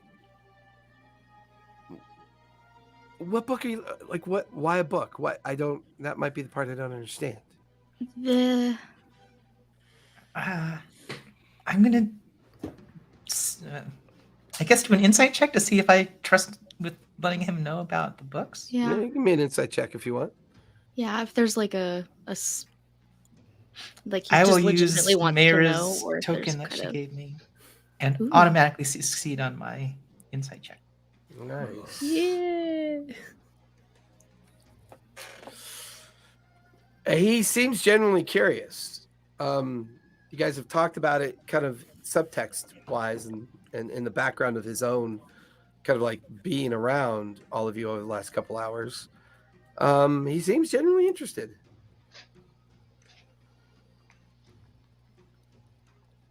What book are you like? What? Why a book? What? I don't. That might be the part I don't understand. The I'm gonna, I guess, do an insight check to see if I trust with letting him know about the books. yeah, Give me an insight check if you want. yeah. If there's like like he I just will use legitimately wants to know, Mayra's or if there's token that kind she of- gave me, and Ooh. automatically succeed on my insight check. Nice. Yeah. He seems genuinely curious. You guys have talked about it kind of subtext wise and in the background of his own kind of like being around all of you over the last couple hours. He seems genuinely interested.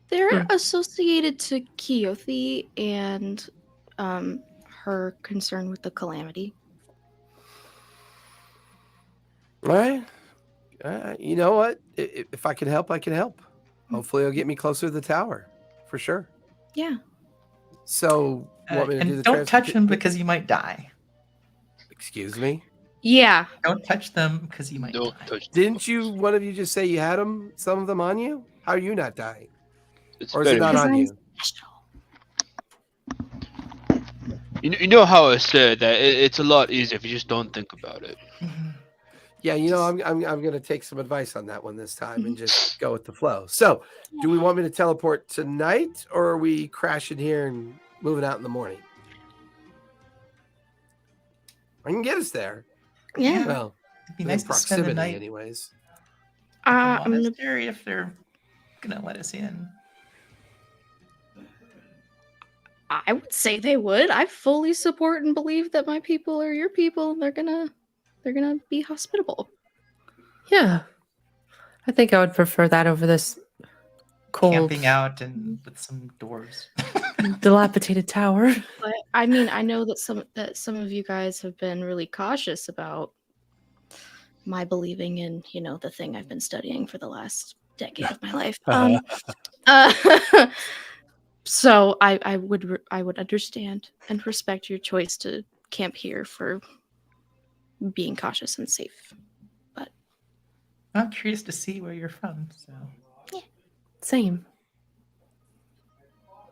They're associated to Keothi and her concern with the Calamity. All right. You know what? If I can help, I can help. Hopefully it'll get me closer to the tower. For sure. Yeah. So, you want me to do the and don't touch transportation? them because you might die. Excuse me? Yeah. Don't touch them because you might Don't die. touch. Didn't one of you just say you had some of them on you? How are you not dying? It's Or is it better. not on you? You know how I said that it's a lot easier if you just don't think about it. Yeah, I'm going to take some advice on that one this time and just go with the flow. So, do we want me to teleport tonight, or are we crashing here and moving out in the morning? I can get us there. Yeah. Well, It'd be within nice to spend the proximity, night anyways. at the I'm gonna monastery if they're gonna let us in. I would say they would. I fully support and believe that my people are your people. They're gonna be hospitable. Yeah. I think I would prefer that over this cold, Camping out and with some doors. dilapidated tower. But I mean, I know that some of you guys have been really cautious about my believing in, the thing I've been studying for the last decade of my life. So I would understand and respect your choice to camp here for being cautious and safe. But I'm curious to see where you're from. So Same. All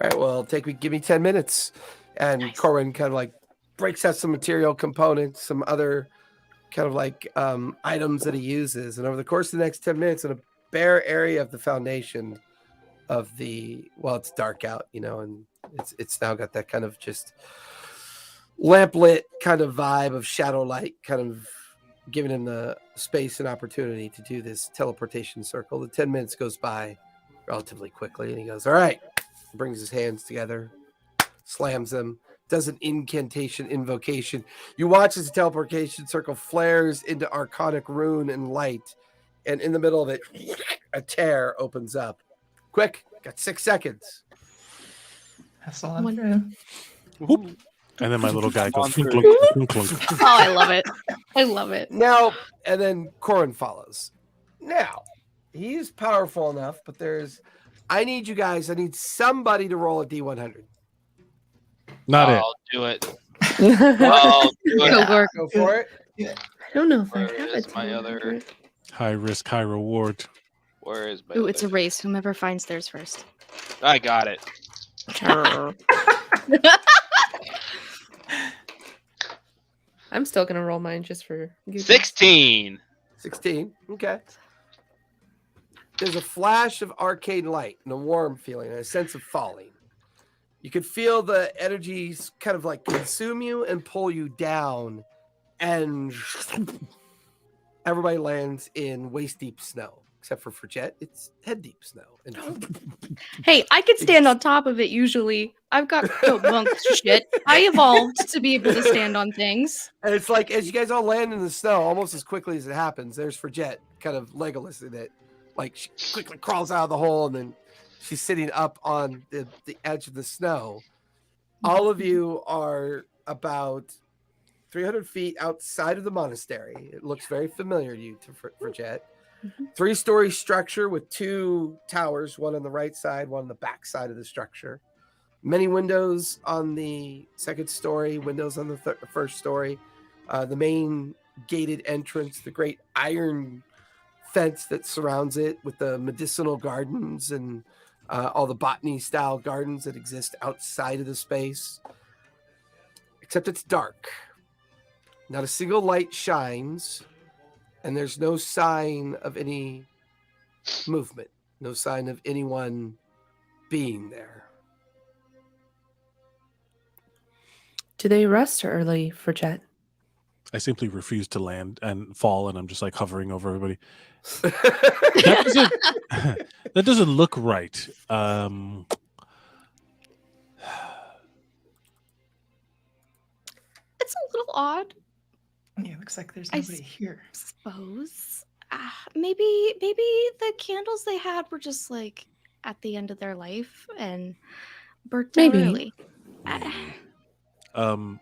right, well, give me 10 minutes. And Nice. Corwin kind of like breaks out some material components, some other kind of like items that he uses. And over the course of the next 10 minutes, in a bare area of the foundation of it's dark out, and it's now got that kind of just lamplit kind of vibe of shadow light, kind of giving him the space and opportunity to do this teleportation circle. The 10 minutes goes by relatively quickly, and he goes, all right, brings his hands together, slams them, does an invocation. You watch as the teleportation circle flares into arcanic rune and light, and in the middle of it, a tear opens up. Quick, got 6 seconds. that's all I'm doing. Whoop. And then my little guy goes On clunk, three. clunk, clunk, clunk. oh, I love it. I love it. Now, and then Corin follows. Now, he's powerful enough, but I need somebody to roll a D100. Not it. I'll do it. I I'll do Go, it. Gork. Go for it. don't know if I Where have is a my other- High risk, high reward. Where is my? Ooh, it's a other- race. Whomever finds theirs first. I got it. I'm still gonna roll mine just for giggles. 16. 16. Okay. There's a flash of arcane light and a warm feeling and a sense of falling. You could feel the energies kind of like consume you and pull you down, and everybody lands in waist deep snow. Except for Jet, it's head deep snow. And Hey, I could stand on top of it usually. I've got goat monk shit. I evolved to be able to stand on things. And it's like, as you guys all land in the snow, almost as quickly as it happens, there's Jet, kind of Legolas in it. Like, she quickly crawls out of the hole, and then she's sitting up on the edge of the snow. All of you are about 300 feet outside of the monastery. It looks very familiar to you, for Jet. 3-story structure with 2 towers, one on the right side, one on the back side of the structure. Many windows on the second story, windows on the first story. The main gated entrance, the great iron fence that surrounds it with the medicinal gardens and all the botany-style gardens that exist outside of the space. Except it's dark. Not a single light shines. And there's no sign of any movement, no sign of anyone being there. Do they rest early for Jet? I simply refuse to land and fall, and I'm just like hovering over everybody. That doesn't look right. It's a little odd, Yeah, it looks like there's I nobody here. suppose. Maybe the candles they had were just like at the end of their life and burnt out Maybe. early. Maybe. I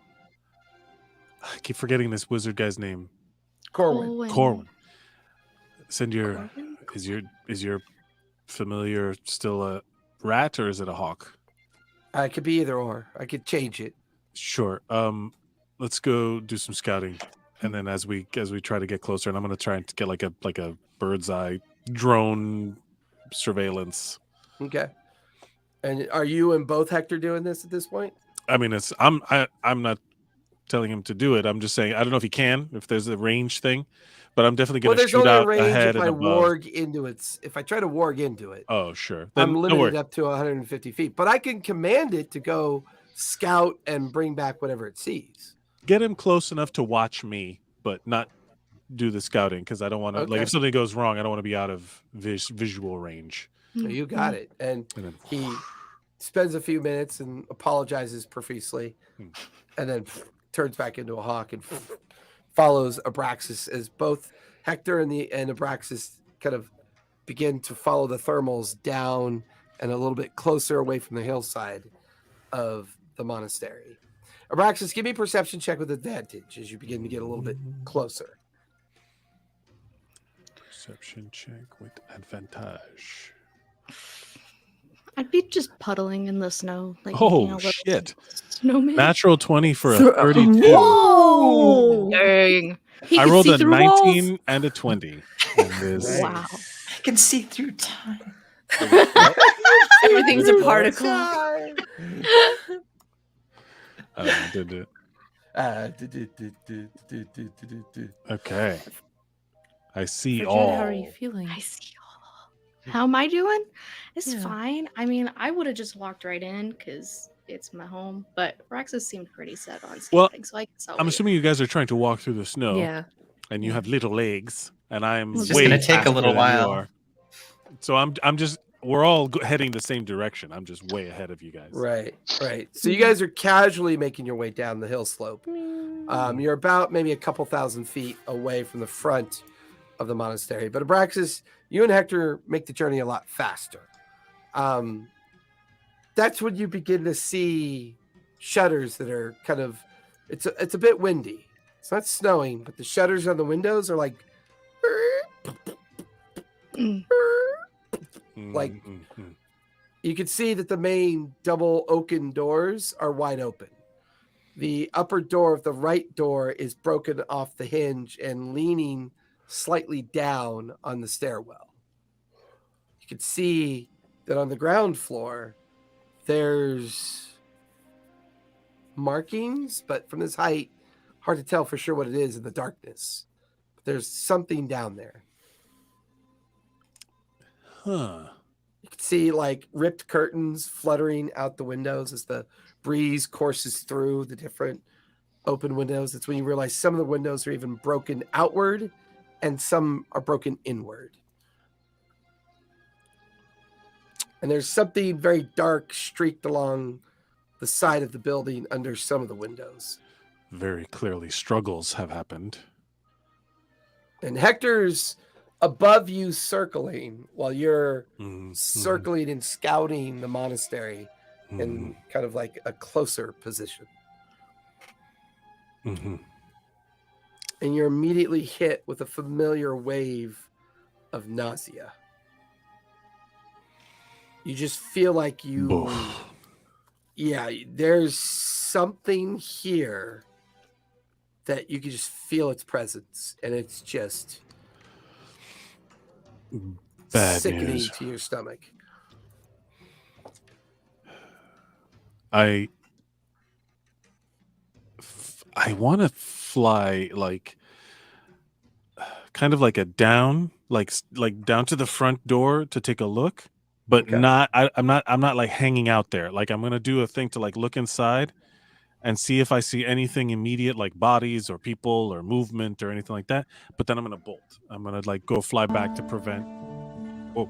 keep forgetting this wizard guy's name. Corwin. Corwin. Send your. Corwin? Is your familiar still a rat or is it a hawk? It could be either or. I could change it. Sure. Let's go do some scouting, and then as we try to get closer, and I'm gonna try and get like a bird's eye drone surveillance. Okay. And are you and both Hector doing this at this point? I mean, I'm not telling him to do it. I'm just saying I don't know if he can, if there's a range thing, but I'm definitely Well, gonna there's shoot only a out range ahead if and I above. warg into it. If I try to warg into it, Oh, sure. I'm no limited worries. up to 150 feet. But I can command it to go scout and bring back whatever it sees. Get him close enough to watch me, but not do the scouting because I don't want to. Like, Okay. if something goes wrong, I don't want to be out of visual range. So you got it. And And then, he spends a few minutes and apologizes profusely, and then turns back into a hawk and follows Abraxas as both Hector and Abraxas kind of begin to follow the thermals down and a little bit closer away from the hillside of the monastery. Abraxas, give me a perception check with advantage as you begin to get a little bit closer. Perception check with advantage. I'd be just puddling in the snow, like Oh, making a little shit. snowman. Natural 20 for a 32. Whoa! Dang. He I can rolled see a through walls. 19 and a 20. And this, Wow. I can see through time. Everything's a particle. did it. Okay. I see Bridget, all. how are you feeling? I see all. How am I doing? It's Yeah. fine. I mean, I would have just walked right in because it's my home, but Raxus seemed pretty set on Well, scouting, so I guess I'll I'm wait. assuming you guys are trying to walk through the snow. Yeah. And you have little legs, and I'm It's just way gonna take a faster little than you while. are. So I'm just we're all heading the same direction. I'm just way ahead of you guys. Right. So you guys are casually making your way down the hill slope. You're about maybe a couple thousand feet away from the front of the monastery. But Abraxas, you and Hector make the journey a lot faster. That's when you begin to see shutters that are kind of it's a bit windy. It's not snowing, but the shutters on the windows are like like you can see that the main double oaken doors are wide open. The upper door of the right door is broken off the hinge and leaning slightly down on the stairwell. You can see that on the ground floor, there's markings, but from this height, hard to tell for sure what it is in the darkness. But there's something down there. Huh. You can see like ripped curtains fluttering out the windows as the breeze courses through the different open windows. That's when you realize some of the windows are even broken outward and some are broken inward. And there's something very dark streaked along the side of the building under some of the windows. Very clearly struggles have happened. And Hector's above you circling while you're Mhm, circling and scouting the monastery mhm, in kind of like a closer position. mhm. And you're immediately hit with a familiar wave of nausea. You just feel like there's something here that you can just feel its presence, and it's just Bad sickening news. to your stomach. I want to fly like kind of like a down, like down to the front door to take a look, but Okay. not. I'm not like hanging out there. Like I'm gonna do a thing to like look inside, and see if I see anything immediate, like bodies or people or movement or anything like that. But then I'm gonna bolt. I'm gonna like go fly back to prevent. Oh,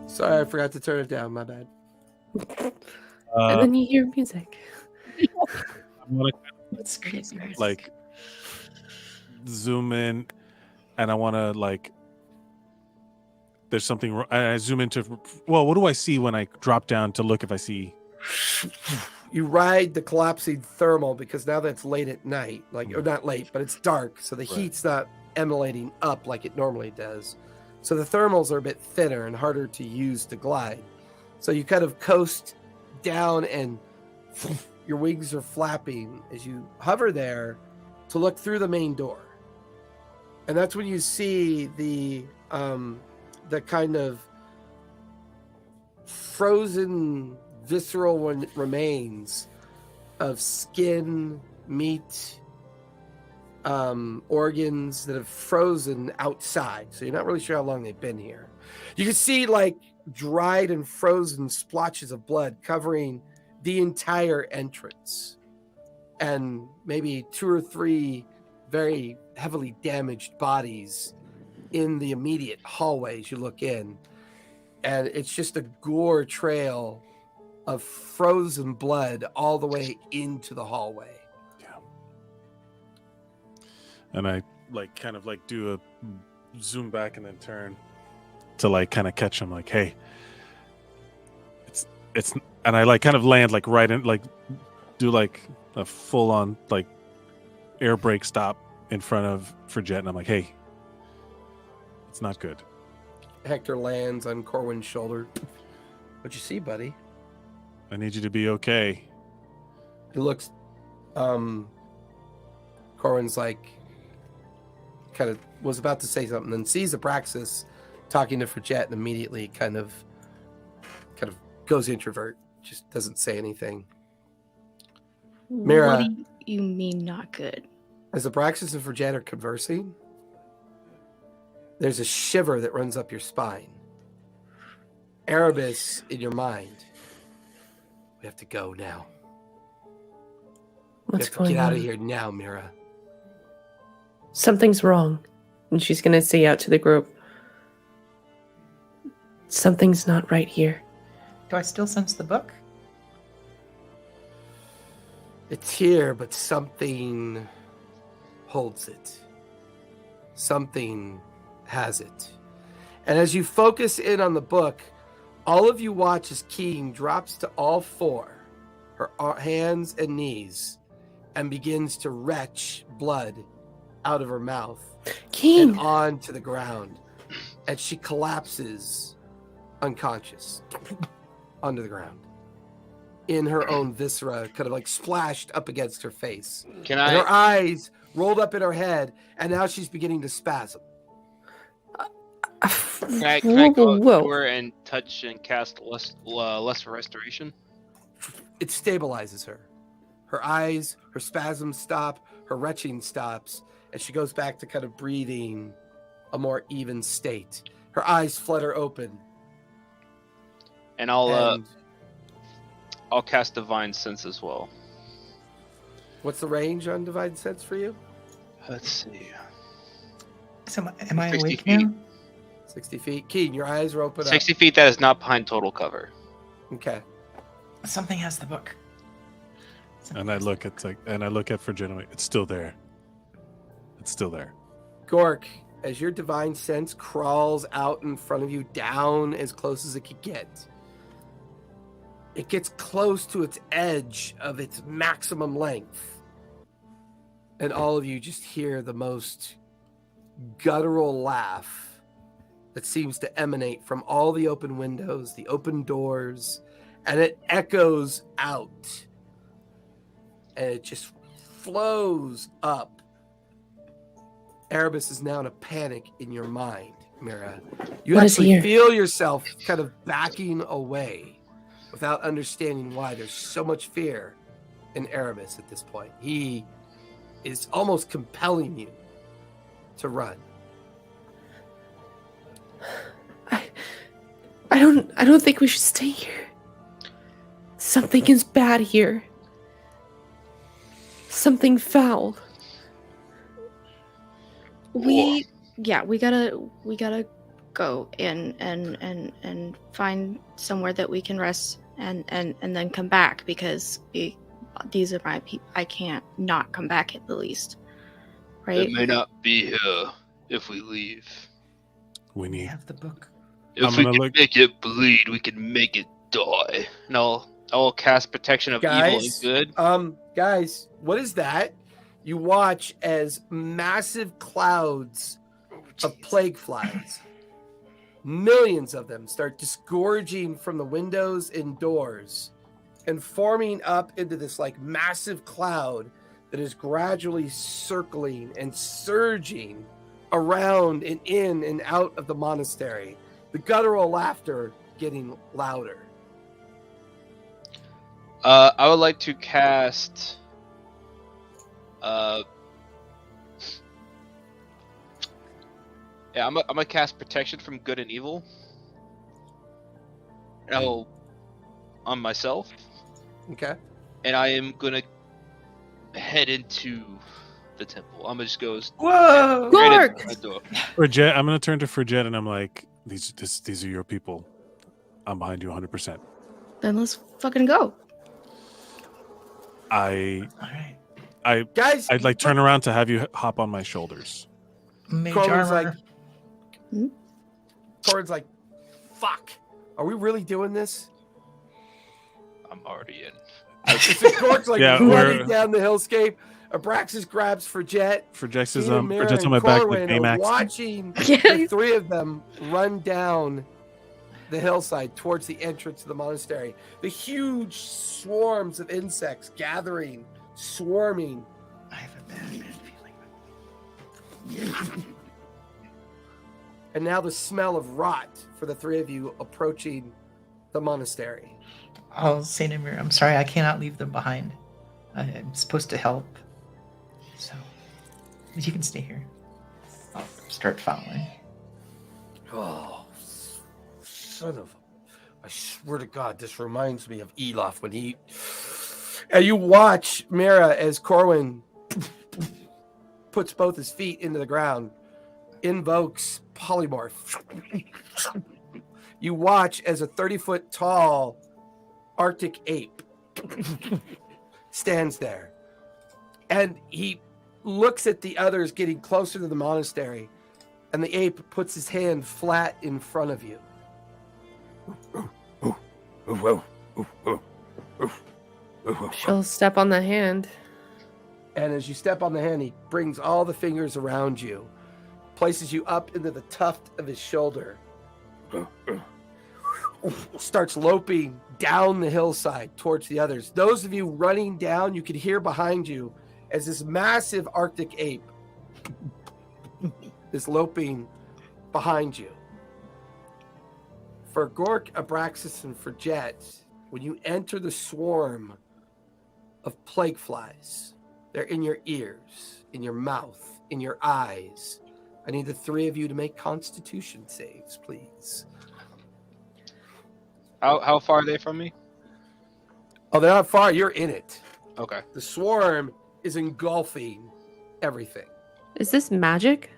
Sorry, I forgot to turn it down. My bad. And then you hear music. I'm gonna It's crazy. like zoom in, and I want to like. There's something. I zoom into. Well, what do I see when I drop down to look if I see? You ride the collapsing thermal because now that's late at night, or not late, but it's dark, so the heat's not emanating up like it normally does. So the thermals are a bit thinner and harder to use to glide. So you kind of coast down and your wings are flapping as you hover there to look through the main door. And that's when you see the kind of frozen visceral remains of skin, meat, organs that have frozen outside. So you're not really sure how long they've been here. You can see like dried and frozen splotches of blood covering the entire entrance, and maybe 2 or 3 very heavily damaged bodies in the immediate hallway as you look in. And it's just a gore trail of frozen blood all the way into the hallway. Yeah. And I like kind of like do a zoom back and then turn to like kind of catch him, like, hey, it's and I like kind of land like right in, like do like a full on like air brake stop in front of Frigette, and I'm like, hey, it's not good. Hector lands on Corwin's shoulder. What'd you see, buddy? I need you to be okay. He looks, Corwin's like, kind of was about to say something, then sees Abraxas talking to Frigette, and immediately kind of goes introvert, just doesn't say anything. Mira, What do you mean not good? as Abraxas and Frigette are conversing, there's a shiver that runs up your spine. Erebus in your mind. We have to go now. What's we have to going get out on? of here now, Mira. Something's wrong. And she's going to say out to the group, something's not right here. Do I still sense the book? It's here, but something holds it. Something has it. And as you focus in on the book, all of you watch as Keene drops to all 4, her hands and knees, and begins to retch blood out of her mouth Keene! and onto the ground. And she collapses unconscious onto the ground in her own viscera, kind of like splashed up against her face. Can And her I? eyes rolled up in her head, and now she's beginning to spasm. Can I go Whoa. to her and touch and cast lesser restoration? It stabilizes her. Her eyes, her spasms stop, her retching stops, and she goes back to kind of breathing a more even state. Her eyes flutter open. And And I'll cast Divine Sense as well. what's the range on Divine Sense for you? Let's see. So am I 60 awake feet. now? 60 feet. Keene, your eyes are open 60 feet, that is not behind total cover. up. Okay. Something has the book. And I look at Frigette. It's still there. It's still there. Gork, as your Divine Sense crawls out in front of you, down as close as it could get, it gets close to its edge of its maximum length. And all of you just hear the most guttural laugh that seems to emanate from all the open windows, the open doors, and it echoes out. And it just flows up. Erebus is now in a panic in your mind, Mira. You What is actually here? feel yourself kind of backing away without understanding why. There's so much fear in Erebus at this point. He is almost compelling you to run. I don't think we should stay here. Something is bad here. something foul. We gotta go and find somewhere that we can rest and then come back, because these are my people. I can't not come back at the least. Right? It may not be here if we leave. We We need. have the book. If we can make it bleed, we can make it die. No, I'll cast protection of evil and good. Guys, what is that? You watch as massive clouds of plague flies, millions of them, start disgorging from the windows and doors and forming up into this like massive cloud that is gradually circling and surging around and in and out of the monastery. The guttural laughter getting louder. I would like to cast. I'm gonna cast protection from good and evil. Oh, on myself, Okay. and I am gonna head into the temple. I'm gonna just go Whoa! straight in Gork! the door. Fridget, I'm gonna turn to Fridget and I'm like, these are your people. I'm behind you 100%. Then let's fucking go. All right. Guys, I'd like turn around to have you hop on my shoulders. Mage Corbin's armor. Corbin's like, fuck. Are we really doing this? I'm already in. Gork's like Yeah, running down the hillscape. Abraxas grabs for Jet. Fridget says, Tina, Mira, Fridget's on and my back Corwin with are Baymax. watching Yeah. the three of them run down the hillside towards the entrance of the monastery. The huge swarms of insects gathering, swarming. I have a bad feeling. And now the smell of rot for the three of you approaching the monastery. I'll say to Mir, I'm sorry, I cannot leave them behind. I'm supposed to help. So, you can stay here. I'll start following. Oh, son of I swear to God, this reminds me of Elof when he... And you watch Mira as Corwin puts both his feet into the ground, invokes polymorph. You watch as a 30-foot tall Arctic ape stands there. And he looks at the others getting closer to the monastery, and the ape puts his hand flat in front of you. She'll step on the hand. And as you step on the hand, he brings all the fingers around you, places you up into the tuft of his shoulder, starts loping down the hillside towards the others. Those of you running down, you can hear behind you as this massive Arctic ape is loping behind you. For Gork, Abraxas, and for Jet, when you enter the swarm of plague flies, they're in your ears, in your mouth, in your eyes. I need the three of you to make Constitution saves, please. How far are they from me? Oh, they're not far. You're in it. Okay. The swarm is engulfing everything. Is this magic?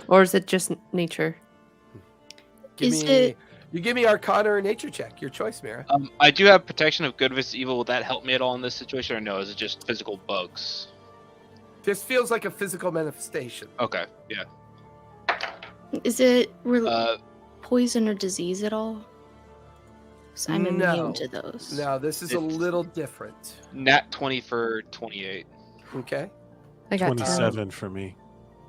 Or is it just nature? You give me Arcana or Nature check. Your choice, Mira. I do have protection of good versus evil. Will that help me at all in this situation, or no? Is it just physical bugs? This feels like a physical manifestation. Okay. Yeah. Is it poison or disease at all? 'Cause I'm immune to those. No, this is a little different. Nat 20 for 28. Okay. I got 27 for me.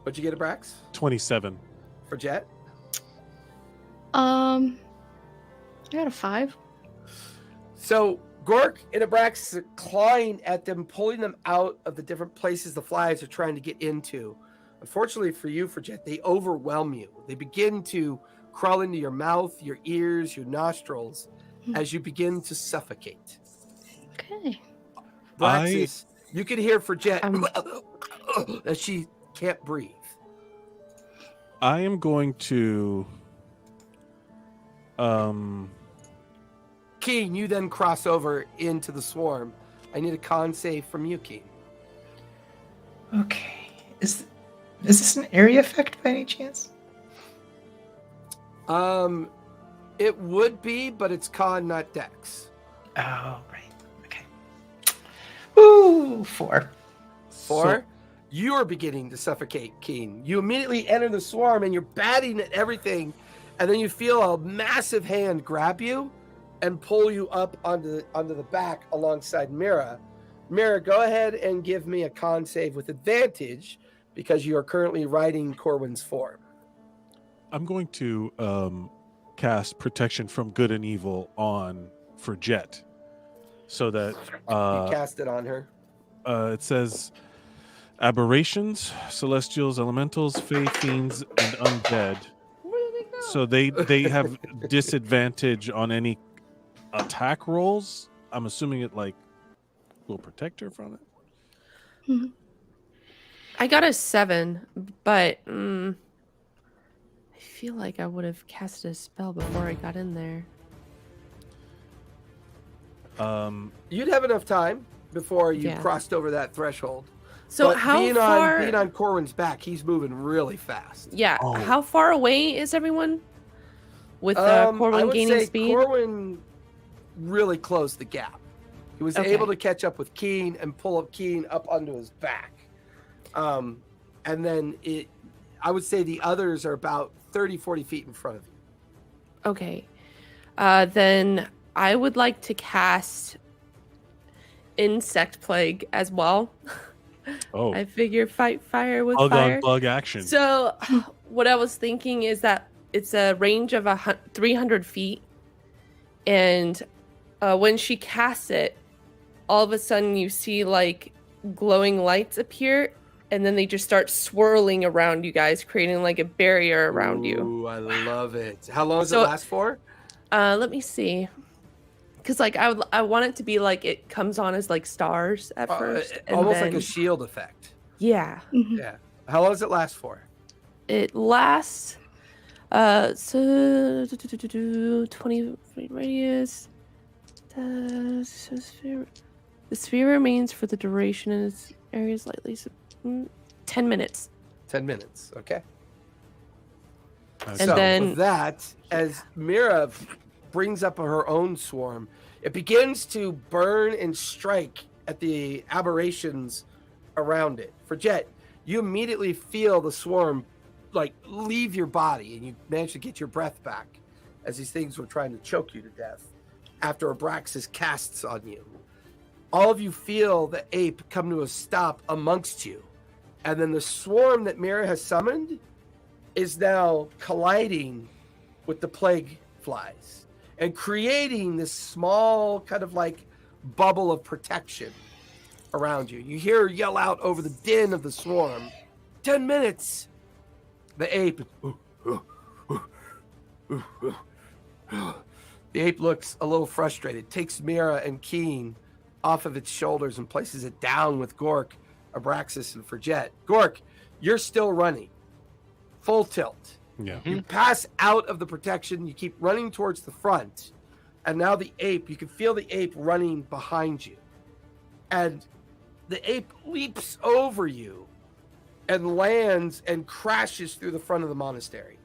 What'd you get, Abrax? 27. For Jet? I got a 5. So Gork and Abrax are clawing at them, pulling them out of the different places the flies are trying to get into. Unfortunately for you, for Jet, they overwhelm you. They begin to crawl into your mouth, your ears, your nostrils, as you begin to suffocate. Okay. Braxis, you can hear for Jet as she can't breathe. I am going to Keen, you then cross over into the swarm. I need a con save from you, Keen. Okay. Is this an area effect by any chance? It would be, but it's con, not dex. Oh, right. Okay. Ooh, 4. 4. You are beginning to suffocate, Keen. You immediately enter the swarm and you're batting at everything, and then you feel a massive hand grab you and pull you up onto the back alongside Mira. Mira, go ahead and give me a con save with advantage because you are currently riding Corwin's form. I'm going to cast protection from good and evil on for Jet, so that You cast it on her. it says aberrations, celestials, elementals, fey, fiends, and undead. So they have disadvantage on any attack rolls. I'm assuming it like will protect her from it. I got a 7, but I feel like I would have casted a spell before I got in there. You'd have enough time before you Yeah. crossed over that threshold. So But how being far? being on Corwin's back, he's moving really fast. Yeah. Oh. How far away is everyone? With I Corwin would gaining say speed? Corwin really closed the gap. He was Okay. able to catch up with Keen and pull up Keen up onto his back. And then I would say the others are about 30, 40 feet in front of you. Okay. Then I would like to cast Insect Plague as well. Oh, I figure fight fire with bug fire. on bug action. So what I was thinking is that it's a range of 300 feet. And when she casts it, all of a sudden you see like glowing lights appear. And then they just start swirling around you guys, creating like a barrier around you. Ooh, I love it. How long does it So- last for? Let me see. Because like I want it to be like it comes on as like stars at first. And Almost like then- a shield effect. Yeah. Mhm. Yeah. How long does it last for? It lasts so 20 feet radius. The sphere remains for the duration and its area is lightly 10 minutes. 10 minutes. Okay. And So then- with that, as Mira brings up her own swarm, it begins to burn and strike at the aberrations around it. For Jet, you immediately feel the swarm like leave your body, and you manage to get your breath back as these things were trying to choke you to death after Abraxas casts on you. All of you feel the ape come to a stop amongst you, and then the swarm that Mira has summoned is now colliding with the plague flies and creating this small kind of like bubble of protection around you. You hear her yell out over the din of the swarm, 10 minutes. The ape, the ape looks a little frustrated, takes Mira and Keen off of its shoulders and places it down with Gork, Abraxas, and Forget. Gork, you're still running. Full tilt. Yeah. You pass out of the protection, you keep running towards the front, and now the ape, you can feel the ape running behind you. And the ape leaps over you and lands and crashes through the front of the monastery.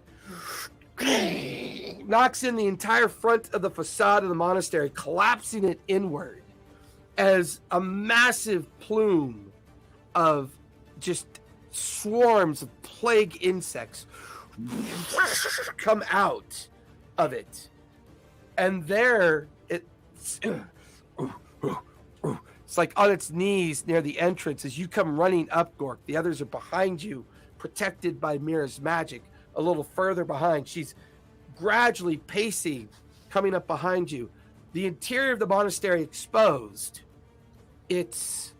Knocks in the entire front of the facade of the monastery, collapsing it inward as a massive plume of just swarms of plague insects come out of it. And there it's like on its knees near the entrance as you come running up, Gork. The others are behind you, protected by Mira's magic. A little further behind, she's gradually pacing, coming up behind you. The interior of the monastery exposed. It's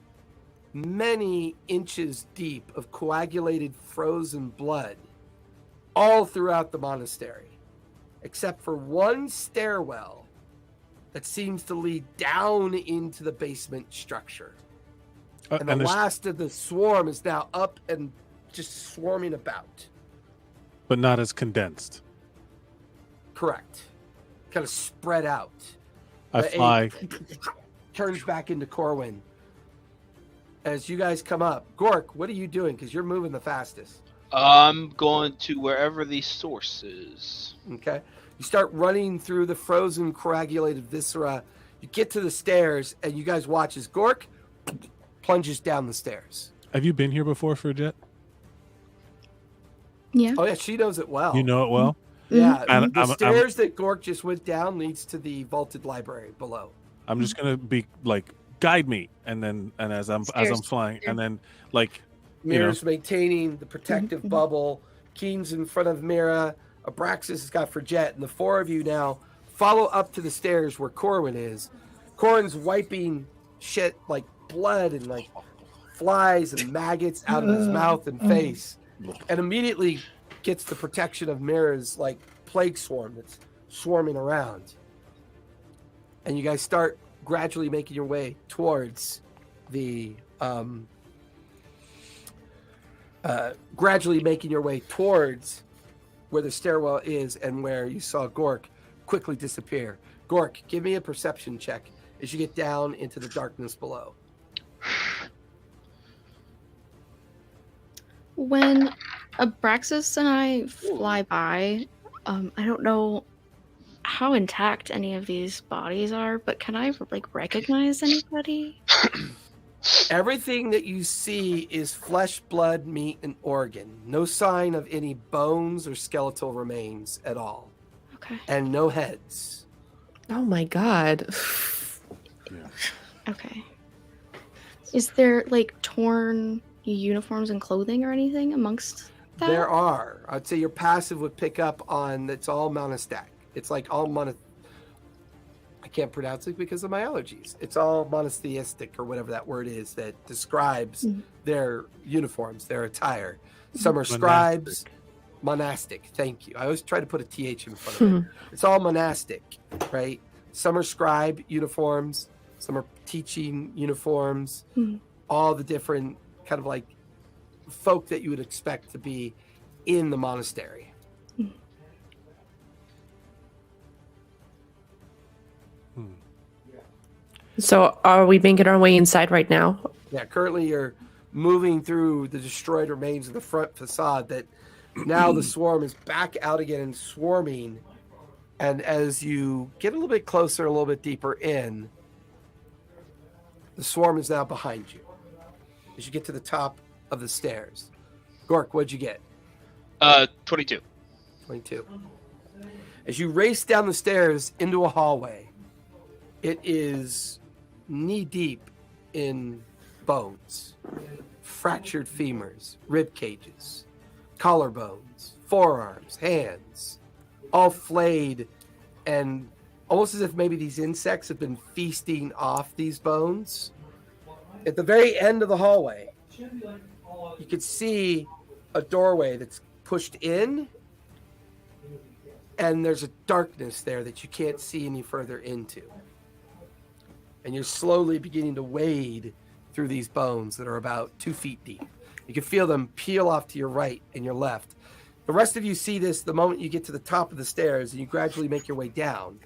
many inches deep of coagulated frozen blood all throughout the monastery, except for one stairwell that seems to lead down into the basement structure. And the And there's- last of the swarm is now up and just swarming about. but not as condensed. Correct. Kind of spread out. I The fly. ape turns back into Corwin as you guys come up. Gork, what are you doing? Because you're moving the fastest. I'm going to wherever the source is. Okay. You start running through the frozen, coagulated viscera. You get to the stairs, and you guys watch as Gork plunges down the stairs. Have you been here before, Fridget? Yeah. Oh, yeah, she knows it well. You know it well. Yeah, And the stairs that Gork just went down leads to the vaulted library below. I'm just gonna be like, guide me, and as I'm flying, and then like, Mira's maintaining the protective bubble. Keen's in front of Mira. Abraxas has got Fridget, and the four of you now follow up to the stairs where Corwin is. Corwin's wiping shit like blood and like flies and maggots out of his mouth and face, and immediately gets the protection of Mira's like plague swarm that's swarming around. And you guys start gradually making your way towards the where the stairwell is and where you saw Gork quickly disappear. Gork, give me a perception check as you get down into the darkness below. When Abraxas and I fly by, I don't know how intact any of these bodies are, but can I like recognize anybody? Everything that you see is flesh, blood, meat, and organ. No sign of any bones or skeletal remains at all. Okay. And no heads. Oh my god. Okay. Is there like torn uniforms and clothing or anything amongst that? There are. I'd say your passive would pick up on it's all monostatic. It's like all I can't pronounce it because of my allergies. It's all monotheistic or whatever that word is that describes their uniforms, their attire. Some are scribes, monastic. Thank you. I always try to put a TH in front of it. It's all monastic, right? Some are scribe uniforms. Some are teaching uniforms. All the different kind of like folk that you would expect to be in the monastery. So are we making our way inside right now? Yeah, currently you're moving through the destroyed remains of the front facade that now the swarm is back out again and swarming. And as you get a little bit closer, a little bit deeper in, the swarm is now behind you. As you get to the top of the stairs. Gork, what'd you get? 22. 22. As you race down the stairs into a hallway, it is knee-deep in bones, fractured femurs, rib cages, collarbones, forearms, hands, all flayed, and almost as if maybe these insects have been feasting off these bones. At the very end of the hallway, you could see a doorway that's pushed in, and there's a darkness there that you can't see any further into. And you're slowly beginning to wade through these bones that are about 2 feet deep. You can feel them peel off to your right and your left. The rest of you see this the moment you get to the top of the stairs and you gradually make your way down.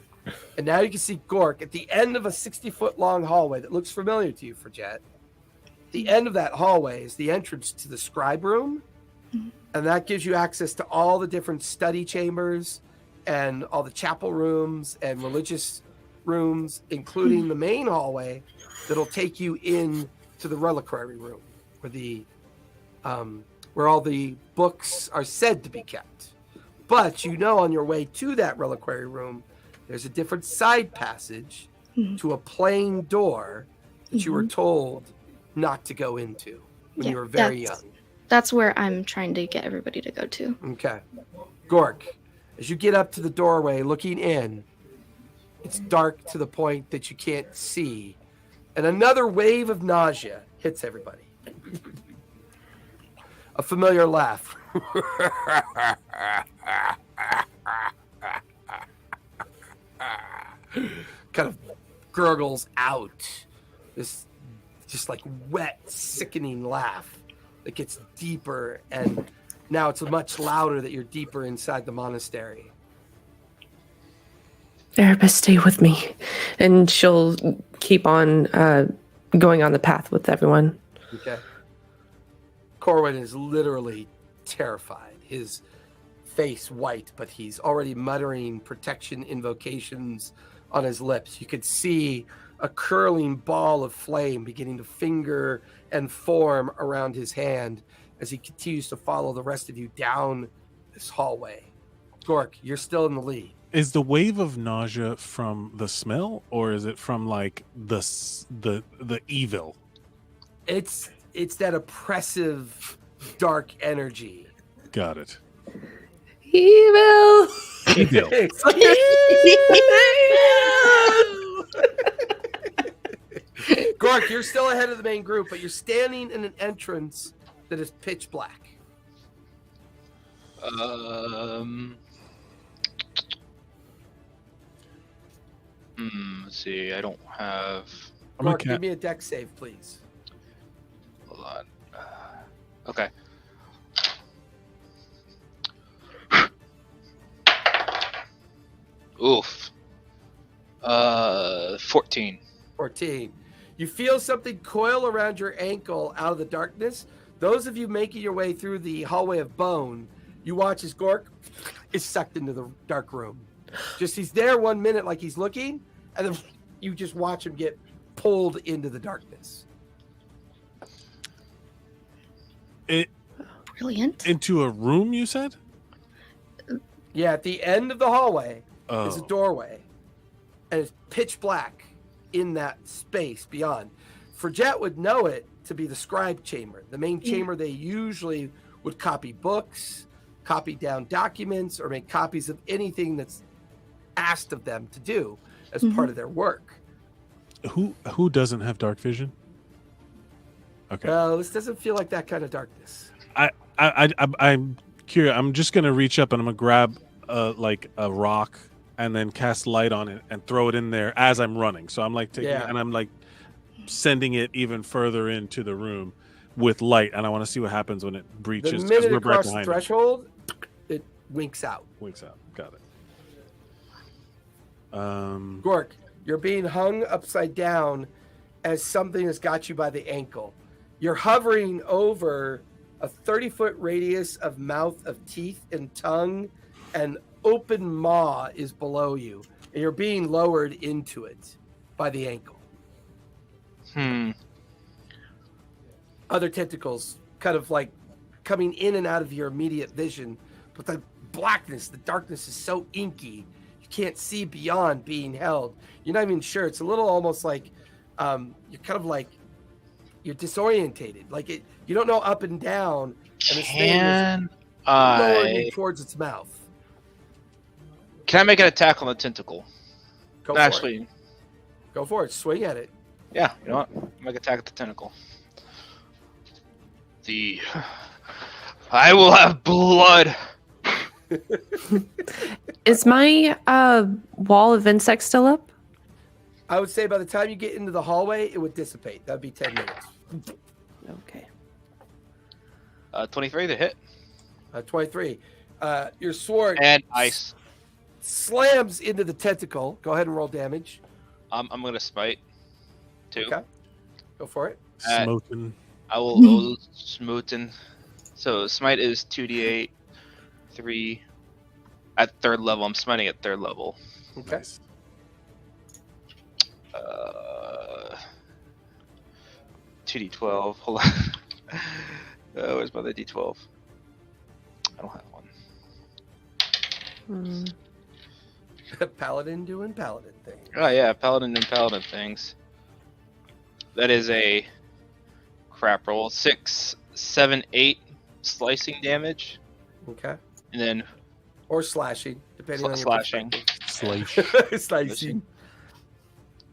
And now you can see Gork at the end of a 60-foot long hallway that looks familiar to you, Fridget. The end of that hallway is the entrance to the scribe room. And that gives you access to all the different study chambers and all the chapel rooms and religious rooms, including the main hallway that'll take you in to the reliquary room where the where all the books are said to be kept. But you know, on your way to that reliquary room, there's a different side passage to a plain door that you were told not to go into when you were very young. That's where I'm trying to get everybody to go to. Okay. Gork, as you get up to the doorway looking in, it's dark to the point that you can't see. And another wave of nausea hits everybody. A familiar laugh. Kind of gurgles out. This just like wet, sickening laugh that gets deeper, and now it's much louder that you're deeper inside the monastery. Erebus, stay with me. And she'll keep on going on the path with everyone. Okay. Corwin is literally terrified. His face white, but he's already muttering protection invocations on his lips. You could see a curling ball of flame beginning to finger and form around his hand as he continues to follow the rest of you down this hallway. Gork, you're still in the lead. Is the wave of nausea from the smell, or is it from like the evil? It's that oppressive dark energy. Got it. Evil. Evil. Gork, you're still ahead of the main group, but you're standing in an entrance that is pitch black. Let's see. I don't have. Gork, give me a dex save, please. Hold on. Okay. Oof. 14. 14. You feel something coil around your ankle out of the darkness. Those of you making your way through the hallway of bone, you watch as Gork is sucked into the dark room. Just he's there 1 minute like he's looking, and then you just watch him get pulled into the darkness. Brilliant. Into a room, you said? Yeah, at the end of the hallway is a Oh. doorway, and it's pitch black in that space beyond. Forget would know it to be the scribe chamber, the main chamber they usually would copy books, copy down documents, or make copies of anything that's asked of them to do as part of their work. Who doesn't have dark vision? Okay. This doesn't feel like that kind of darkness. I'm curious. I'm just gonna reach up and I'm gonna grab like a rock and then cast light on it and throw it in there as I'm running. So I'm like taking it and I'm like sending it even further into the room with light, and I want to see what happens when it breaches. The minute we're it right crosses the behind threshold, it winks out. Winks out. Got it. Gork, you're being hung upside down as something has got you by the ankle. You're hovering over a 30-foot radius of mouth of teeth and tongue, and open maw is below you, and you're being lowered into it by the ankle. Other tentacles kind of like coming in and out of your immediate vision, but the blackness, the darkness is so inky, you can't see beyond being held. You're not even sure. It's a little almost like you're kind of like you're disorientated. Like you don't know up and down, and this thing is lowering you towards its mouth. Can I make an attack on the tentacle? Go Actually, for it. Go for it. Swing at it. yeah. You know what? Make an attack at the tentacle. I will have blood. Is my wall of insects still up? I would say by the time you get into the hallway, it would dissipate. That'd be 10 minutes. Okay. 23 to hit. 23. Your sword And ice. slams into the tentacle. Go ahead and roll damage. I'm gonna smite. 2. Okay. Go for it. Smoking. I will smoten. So smite is 2d8, 3 at 3rd level. I'm smiting at 3rd level. Okay. Nice. 2d12. Hold on. Where's my other d12? I don't have one. Paladin doing paladin thing. Oh yeah, paladin and paladin things. That is a crap roll. 6, 7, 8 slicing damage, Okay. and then Or slashing, depending on your slashing. Slash. perspective. Slicing.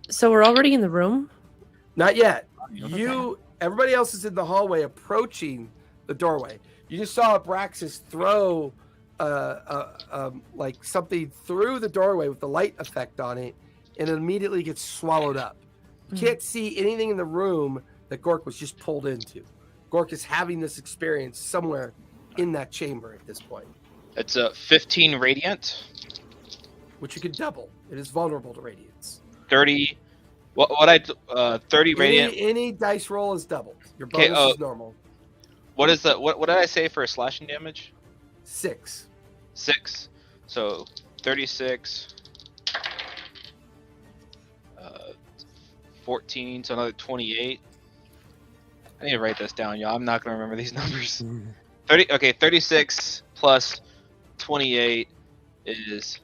So we're already in the room? Not yet. Okay. Everybody else is in the hallway approaching the doorway. You just saw Abraxas throw like something through the doorway with the light effect on it, and it immediately gets swallowed up. You can't see anything in the room that Gork was just pulled into. Gork is having this experience somewhere in that chamber at this point, It's a 15 radiant, which you could double. It is vulnerable to radiance. 30. 30 radiant. Any dice roll is doubled. Your Okay, bonus is normal. What is the what did I say for slashing damage? 6. 6. So 36. 14, so another 28. I need to write this down, y'all. I'm not gonna remember these numbers. 36 plus 28 is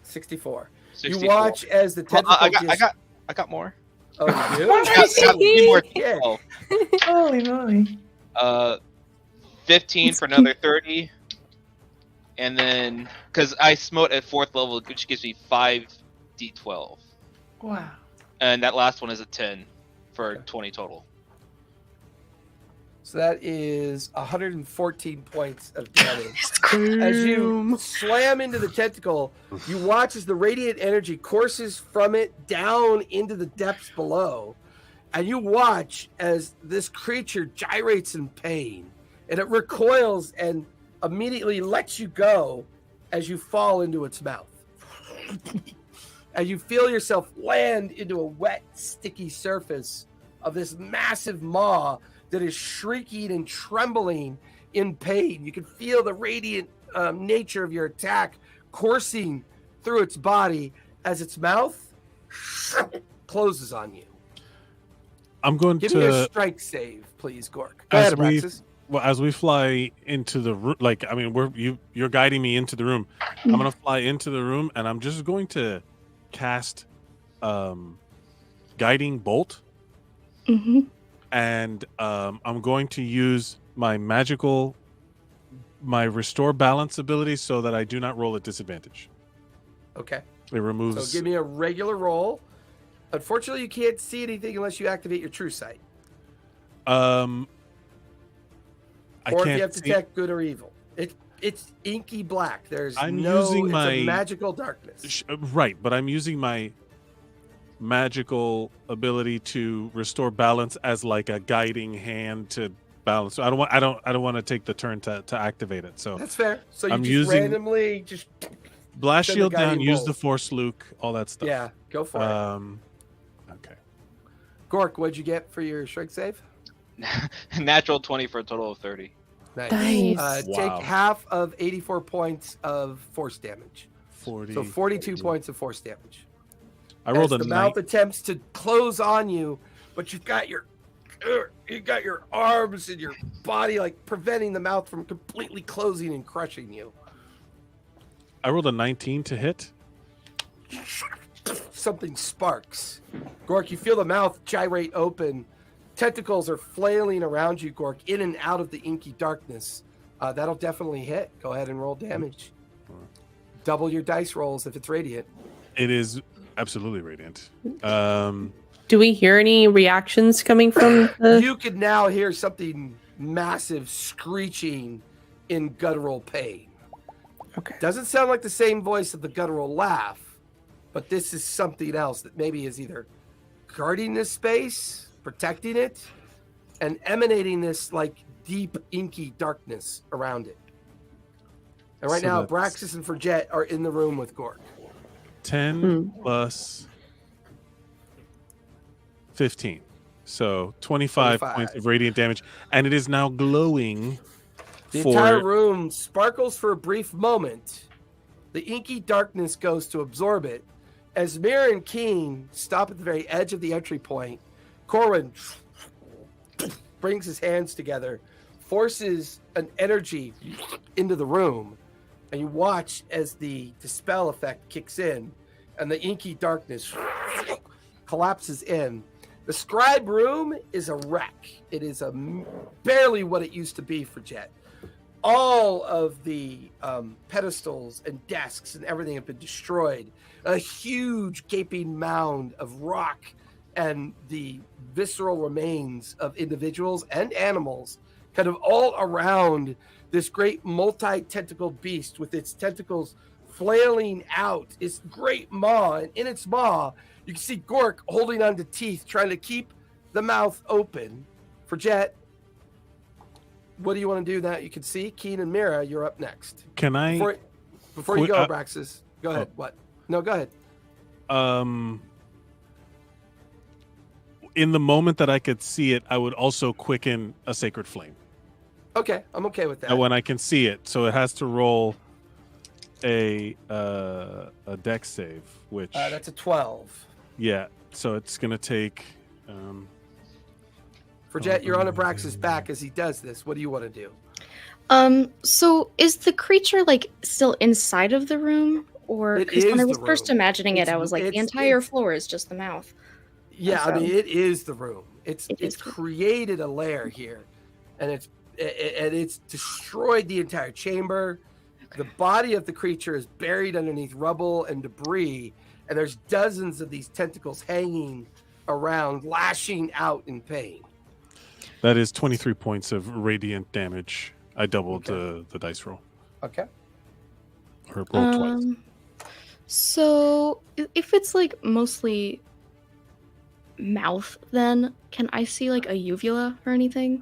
64. 64. You watch as the Well, tentacle I got more. Oh, you do? I got 3 more. Yeah. Oh, Holy moly. 15 for another 30. And then, because I smote at 4th level, which gives me 5d12. Wow. And that last one is a 10 for Okay. 20 total. So that is 114 points of damage. As you slam into the tentacle, you watch as the radiant energy courses from it down into the depths below. And you watch as this creature gyrates in pain. And it recoils and immediately lets you go as you fall into its mouth. And you feel yourself land into a wet, sticky surface of this massive maw that is shrieking and trembling in pain. You can feel the radiant nature of your attack coursing through its body as its mouth closes on you. I'm going Give me a to strike save, please, Gork. Go ahead, Abraxas. as we fly into the room. Like, I mean, you're guiding me into the room. I'm gonna fly into the room, and I'm just going to cast guiding bolt. Mm-hmm. And I'm going to use my restore balance ability so that I do not roll at disadvantage. Okay. It removes. So give me a regular roll. Unfortunately, you can't see anything unless you activate your true sight. I Or if can't you have see- detect good or evil. It's inky black. There's I'm no using it's my- a magical darkness. Right, but I'm using my magical ability to restore balance as like a guiding hand to balance. So I don't want to take the turn to activate it. So That's fair. So you I'm just using- randomly just blast send the shield down, guiding use bolt. the force Luke, all that stuff. Yeah, go for it. Okay. Gork, what'd you get for your strike save? Natural 20 for a total of 30. Nice. Nice. Take Wow. half of 84 points of force damage. 40. So 42 points of force damage. I rolled As a the 9. mouth attempts to close on you, but you've got your arms and your body like preventing the mouth from completely closing and crushing you. I rolled a 19 to hit. Something sparks. Gork, you feel the mouth gyrate open. Tentacles are flailing around you, Gork, in and out of the inky darkness. That'll definitely hit. Go ahead and roll damage. Double your dice rolls if it's radiant. It is absolutely radiant. Do we hear any reactions coming from the? You could now hear something massive screeching in guttural pain. Okay. Doesn't sound like the same voice of the guttural laugh, but this is something else that maybe is either guarding this space, protecting it, and emanating this like deep inky darkness around it. And right So now, that's- Braxis and Forget are in the room with Gork. 10 plus 15. So 25 points 25. of radiant damage. And it is now glowing The for entire room sparkles for a brief moment. The inky darkness goes to absorb it. As Mira and Keen stop at the very edge of the entry point, Corwin brings his hands together, forces an energy into the room, and you watch as the dispel effect kicks in and the inky darkness collapses in. The scribe room is a wreck. It is barely what it used to be for Jet. All of the pedestals and desks and everything have been destroyed. A huge gaping mound of rock and the visceral remains of individuals and animals kind of all around this great multi-tentacled beast with its tentacles flailing out its great maw. And in its maw, you can see Gork holding onto teeth, trying to keep the mouth open. For Jet, what do you want to do now? You can see Keen and Mira, you're up next. Can I Before you Quick- go, Abraxas, go ahead. What? No, go ahead. in the moment that I could see it, I would also quicken a sacred flame. Okay, I'm okay with that. When I can see it, so it has to roll a dex save, which That's a 12. yeah. So it's gonna take. Forget you're on Abraxas' back as he does this. What do you want to do? So is the creature like still inside of the room, or It because when is I was the first room. imagining it, I was like, the It's- entire floor is just the mouth. Yeah, I mean So- it is the room. It's It is the room. created a lair here, and it's destroyed the entire chamber. Okay. The body of the creature is buried underneath rubble and debris, and there's dozens of these tentacles hanging around, lashing out in pain. That is 23 points of radiant damage. I doubled the dice roll. Okay. Or rolled twice. So if it's like mostly mouth, then can I see like a uvula or anything?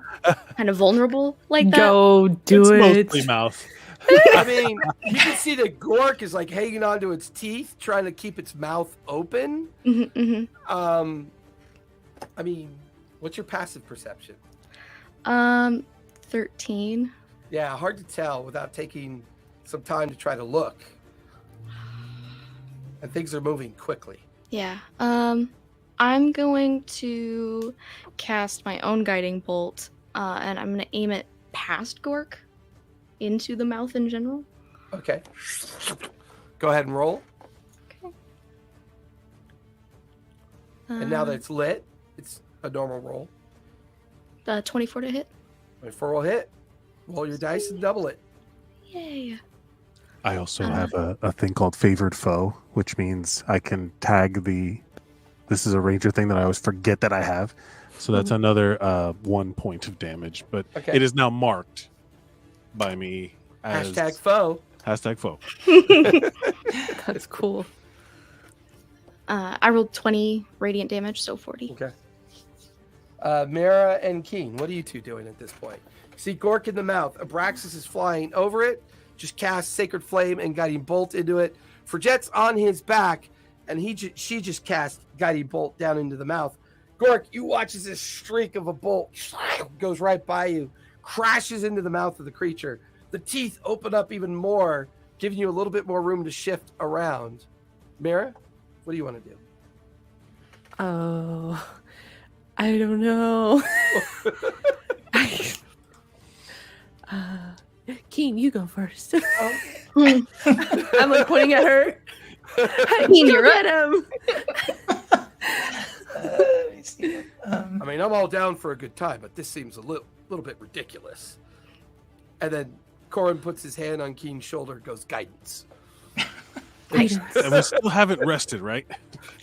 Kind of vulnerable like that? Go do It's it. mostly mouth. I mean, you can see that Gork is like hanging onto its teeth, trying to keep its mouth open. Mm-hmm. I mean, what's your passive perception? 13. Yeah, hard to tell without taking some time to try to look. And things are moving quickly. Yeah. I'm going to cast my own guiding bolt, and I'm going to aim it past Gork into the mouth in general. Okay. Go ahead and roll. Okay. And now that it's lit, it's a normal roll. 24 to hit. 24 will hit. Roll your dice and double it. Yay. I also have a thing called favored foe, which means I can tag this is a ranger thing that I always forget that I have. So that's another 1 point of damage. But Okay. it is now marked by me as Hashtag foe. foe. That's cool. I rolled 20 radiant damage, so 40. Okay. Mara and Keen, what are you two doing at this point? See Gork in the mouth. Abraxas is flying over it. Just cast Sacred Flame and Guiding Bolt into it. Forget's on his back, and she just cast Guiding Bolt down into the mouth. Gork, you watch as this streak of a bolt goes right by you, crashes into the mouth of the creature. The teeth open up even more, giving you a little bit more room to shift around. Mara, what do you want to do? Oh, I don't know. Keen, you go first. I'm like pointing at her. Keen, you're at him. Let me see. I mean, I'm all down for a good time, but this seems a little bit ridiculous. And then Corin puts his hand on Keen's shoulder, goes guidance. Guidance. And we still haven't rested, right?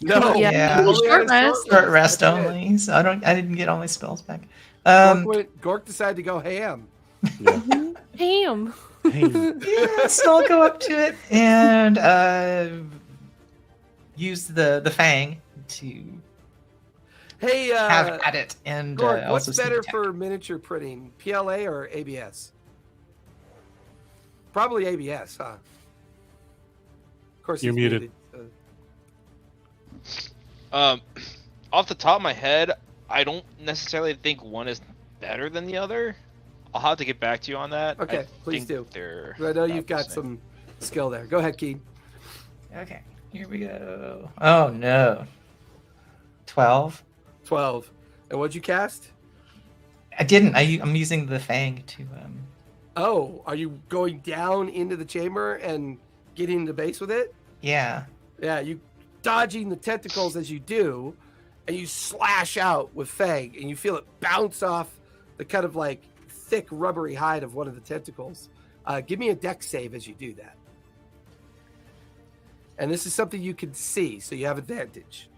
No, Yeah. only on Short his rest. Short rest That's it. only, so I didn't get all my spells back. Gork decided to go ham. Ham. Yeah, so I'll go up to it and use the fang to Hey, have at it. And Gork, also what's sneak better attack. for miniature printing, PLA or ABS? Probably ABS, huh? Of course, You're he's muted. Off the top of my head, I don't necessarily think one is better than the other. I'll have to get back to you on that. Okay, I please think do. they're I know about you've the got same. some skill there. Go ahead, Keen. Okay, here we go. Oh no. 12. 12. And what'd you cast? I didn't. I'm using the fang to Oh, are you going down into the chamber and getting into base with it? yeah. Yeah, you dodging the tentacles as you do, and you slash out with Fang, and you feel it bounce off the kind of like thick rubbery hide of one of the tentacles. Give me a dex save as you do that. And this is something you can see, so you have advantage.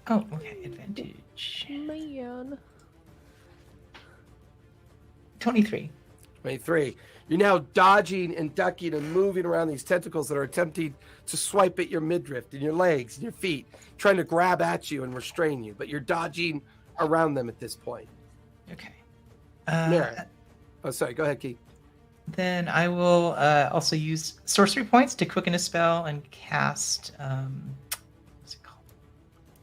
Oh, okay. Advantage. Man. 23. 23. You're now dodging and ducking and moving around these tentacles that are attempting to swipe at your midriff and your legs and your feet, trying to grab at you and restrain you, but you're dodging around them at this point. Okay. Mara. Oh, sorry. Go ahead, Keith. Then I will also use sorcery points to quicken a spell and cast. What's it called?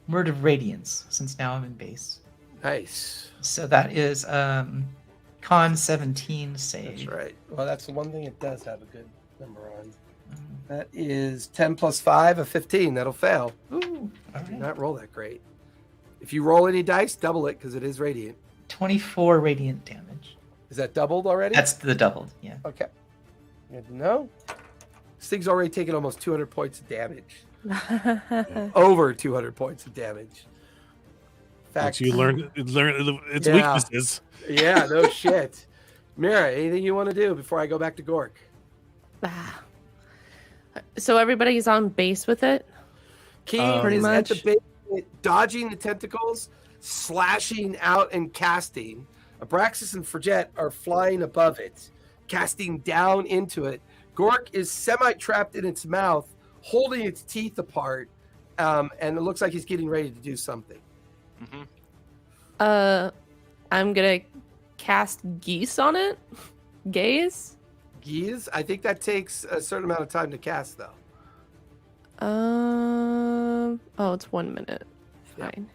Word of Radiance, since now I'm in base. Nice. So that is con 17 save. That's right. Well, that's the one thing it does have a good number on. Mm. That is 10 plus 5, a 15. That'll fail. Ooh, all Did right. not roll that great. If you roll any dice, double it because it is radiant. 24 radiant damage. Is that doubled already? That's the doubled, yeah. Okay. Good to know. This thing's already taken almost 200 points of damage. Over 200 points of damage. Once you learn its Yeah. weaknesses. Yeah, no shit. Mira, anything you want to do before I go back to Gork? So everybody's on base with it? Keen Pretty is at the much. base, dodging the tentacles, slashing out and casting. Abraxas and Frigette are flying above it, casting down into it. Gork is semi-trapped in its mouth, holding its teeth apart, and it looks like he's getting ready to do something. I'm gonna cast geese on it. Gaze. Geese? I think that takes a certain amount of time to cast, though. Oh, it's 1 minute. Yep. Fine.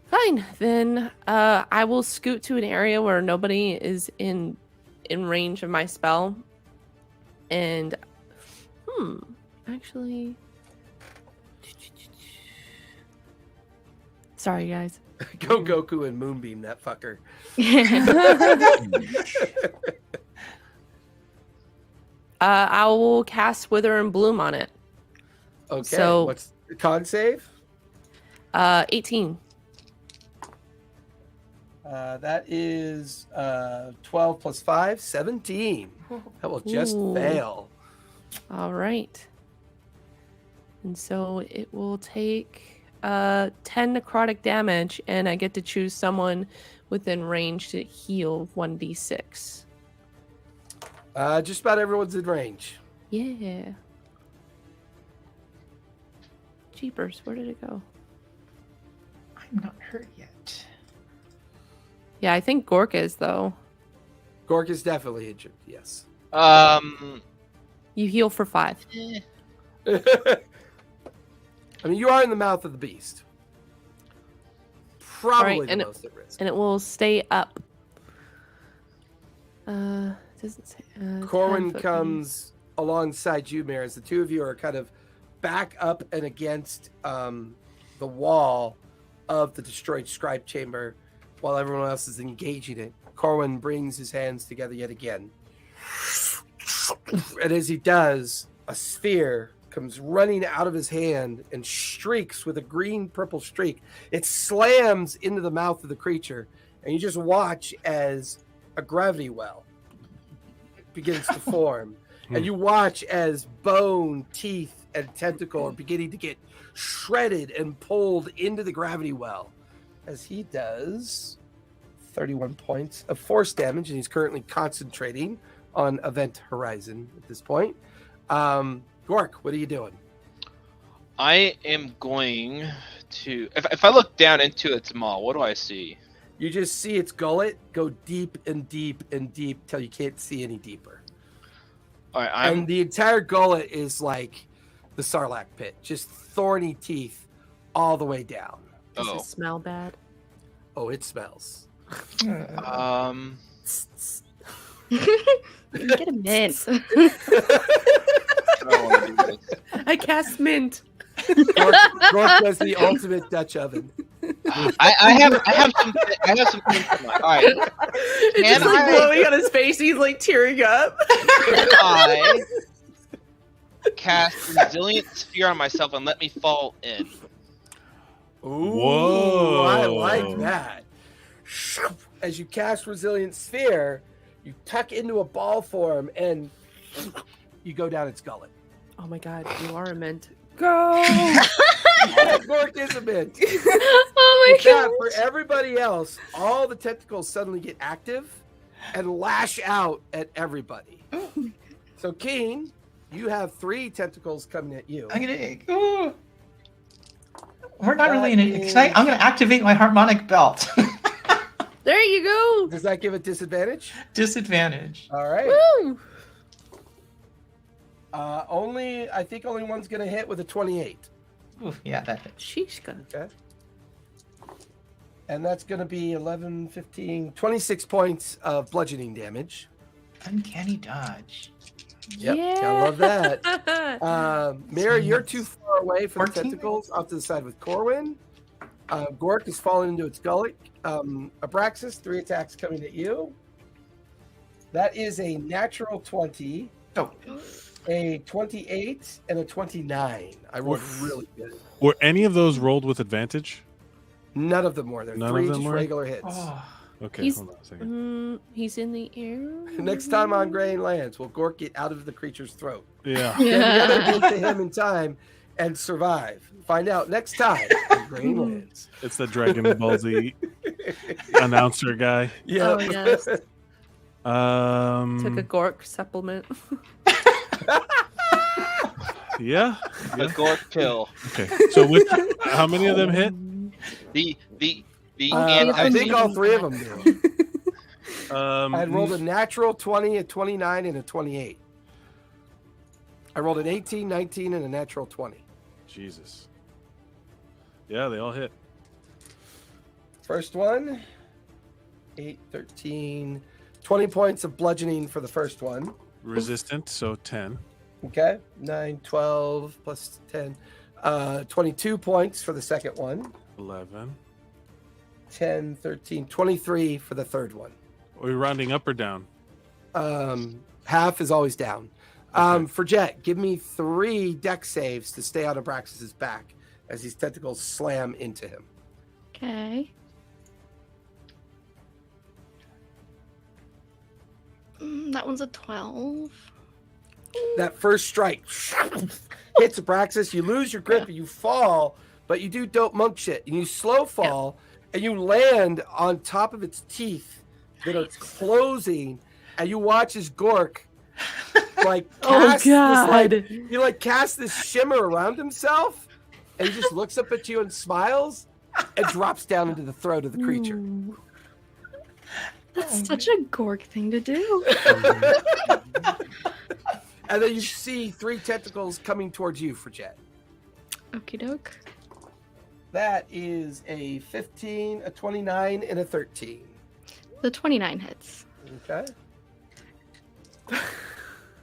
Fine. Then I will scoot to an area where nobody is in range of my spell. And actually, sorry guys. Go Goku and Moonbeam that fucker. I will cast Wither and Bloom on it. Okay. So- What's the con save? 18. That is 12 plus 5, 17. That will just Ooh. fail. All right. And so it will take 10 necrotic damage, and I get to choose someone within range to heal 1d6. Just about everyone's in range. Yeah. Jeepers, where did it go? I'm not hurt yet. Yeah, I think Gork is, though. Gork is definitely injured, yes. You heal for 5. I mean, you are in the mouth of the beast. Probably Alright, the and most at risk. And it will stay up. Doesn't say. 10 Corwin foot comes alongside you, Mare, as the two of you are kind of back up and against the wall of the destroyed scribe chamber while everyone else is engaging it. Corwin brings his hands together yet again. And as he does, a sphere comes running out of his hand and streaks with a green-purple streak. It slams into the mouth of the creature, and you just watch as a gravity well begins to form. And you watch as bone, teeth, and tentacle are beginning to get shredded and pulled into the gravity well. As he does 31 points of force damage, and he's currently concentrating on Event Horizon at this point. Gork, what are you doing? I am going to. If I look down into its maw, what do I see? You just see its gullet go deep and deep and deep till you can't see any deeper. All right, And the entire gullet is like the Sarlacc pit, just thorny teeth all the way down. Does Oh. it smell bad? Oh, it smells. Get a mint. I don't want to do this. I cast mint. Gork does the ultimate Dutch oven. I have some things in mind. All right, It's Can just like I- blowing on his face. He's like tearing up. can I cast Resilient Sphere on myself and let me fall in? Ooh, Whoa. I like that. As you cast Resilient Sphere, you tuck into a ball form and you go down its gullet. Oh my god, you are a mint. Go! Gork is a mint. Oh my With that, god. for everybody else, all the tentacles suddenly get active and lash out at everybody. So, Keen, you have 3 tentacles coming at you. I'm gonna. Ooh. We're not really in That it. is- I'm gonna activate my harmonic belt. There you go! Does that give it disadvantage? Disadvantage. All right. Woo! I think only one's going to hit with a 28. Ooh, yeah, that hits. Sheesh, gun. Okay. And that's going to be 11, 15, 26 points of bludgeoning damage. Uncanny dodge. Yep, Yeah. gotta love that. Mira, you're too far away from the 14? tentacles off to the side with Corwin. Gork is falling into its gullet. Abraxas, 3 attacks coming at you. That is a natural 20, Oh, a 28, and a 29. I rolled really good. Were any of those rolled with advantage? None of them were. They're None of 3 them just were? regular hits. oh. Okay, He's- hold on a second. He's in the air. Next time on Greying Lands, will Gork get out of the creature's throat? Yeah. Can the other get to him in time and survive? Find out next time on Greying Lands. It's the Dragon Ball Z announcer guy. Yeah. Oh, yes. Took a Um, Gork supplement. yeah. The Gork kill. Okay. So how many of them hit? The I think all 3 of them do. Um, I had rolled a natural 20, a 29, and a 28. I rolled an 18, 19, and a natural 20. Jesus. Yeah, they all hit. First one, 8, 13, 20 points of bludgeoning for the first one. Resistant, so 10. Okay, 9, 12, plus 10. 22 points for the second one. 11. 10, 13, 23 for the third one. Are we rounding up or down? Half is always down. Okay. For Jet, give me 3 dex saves to stay on Abraxas's back as these tentacles slam into him. Okay. That one's a 12. That first strike hits Abraxas, you lose your grip, and you fall, but you do dope monk shit, and you slow fall, and you land on top of its teeth that are closing, and you watch as Gork like cast this, he like casts this shimmer around himself, and he just looks up at you and smiles and drops down into the throat of the creature. That's such a Gork thing to do. And then you see 3 tentacles coming towards you for Jet. Okie doke. That is a 15, a 29, and a 13. The 29 hits. Okay.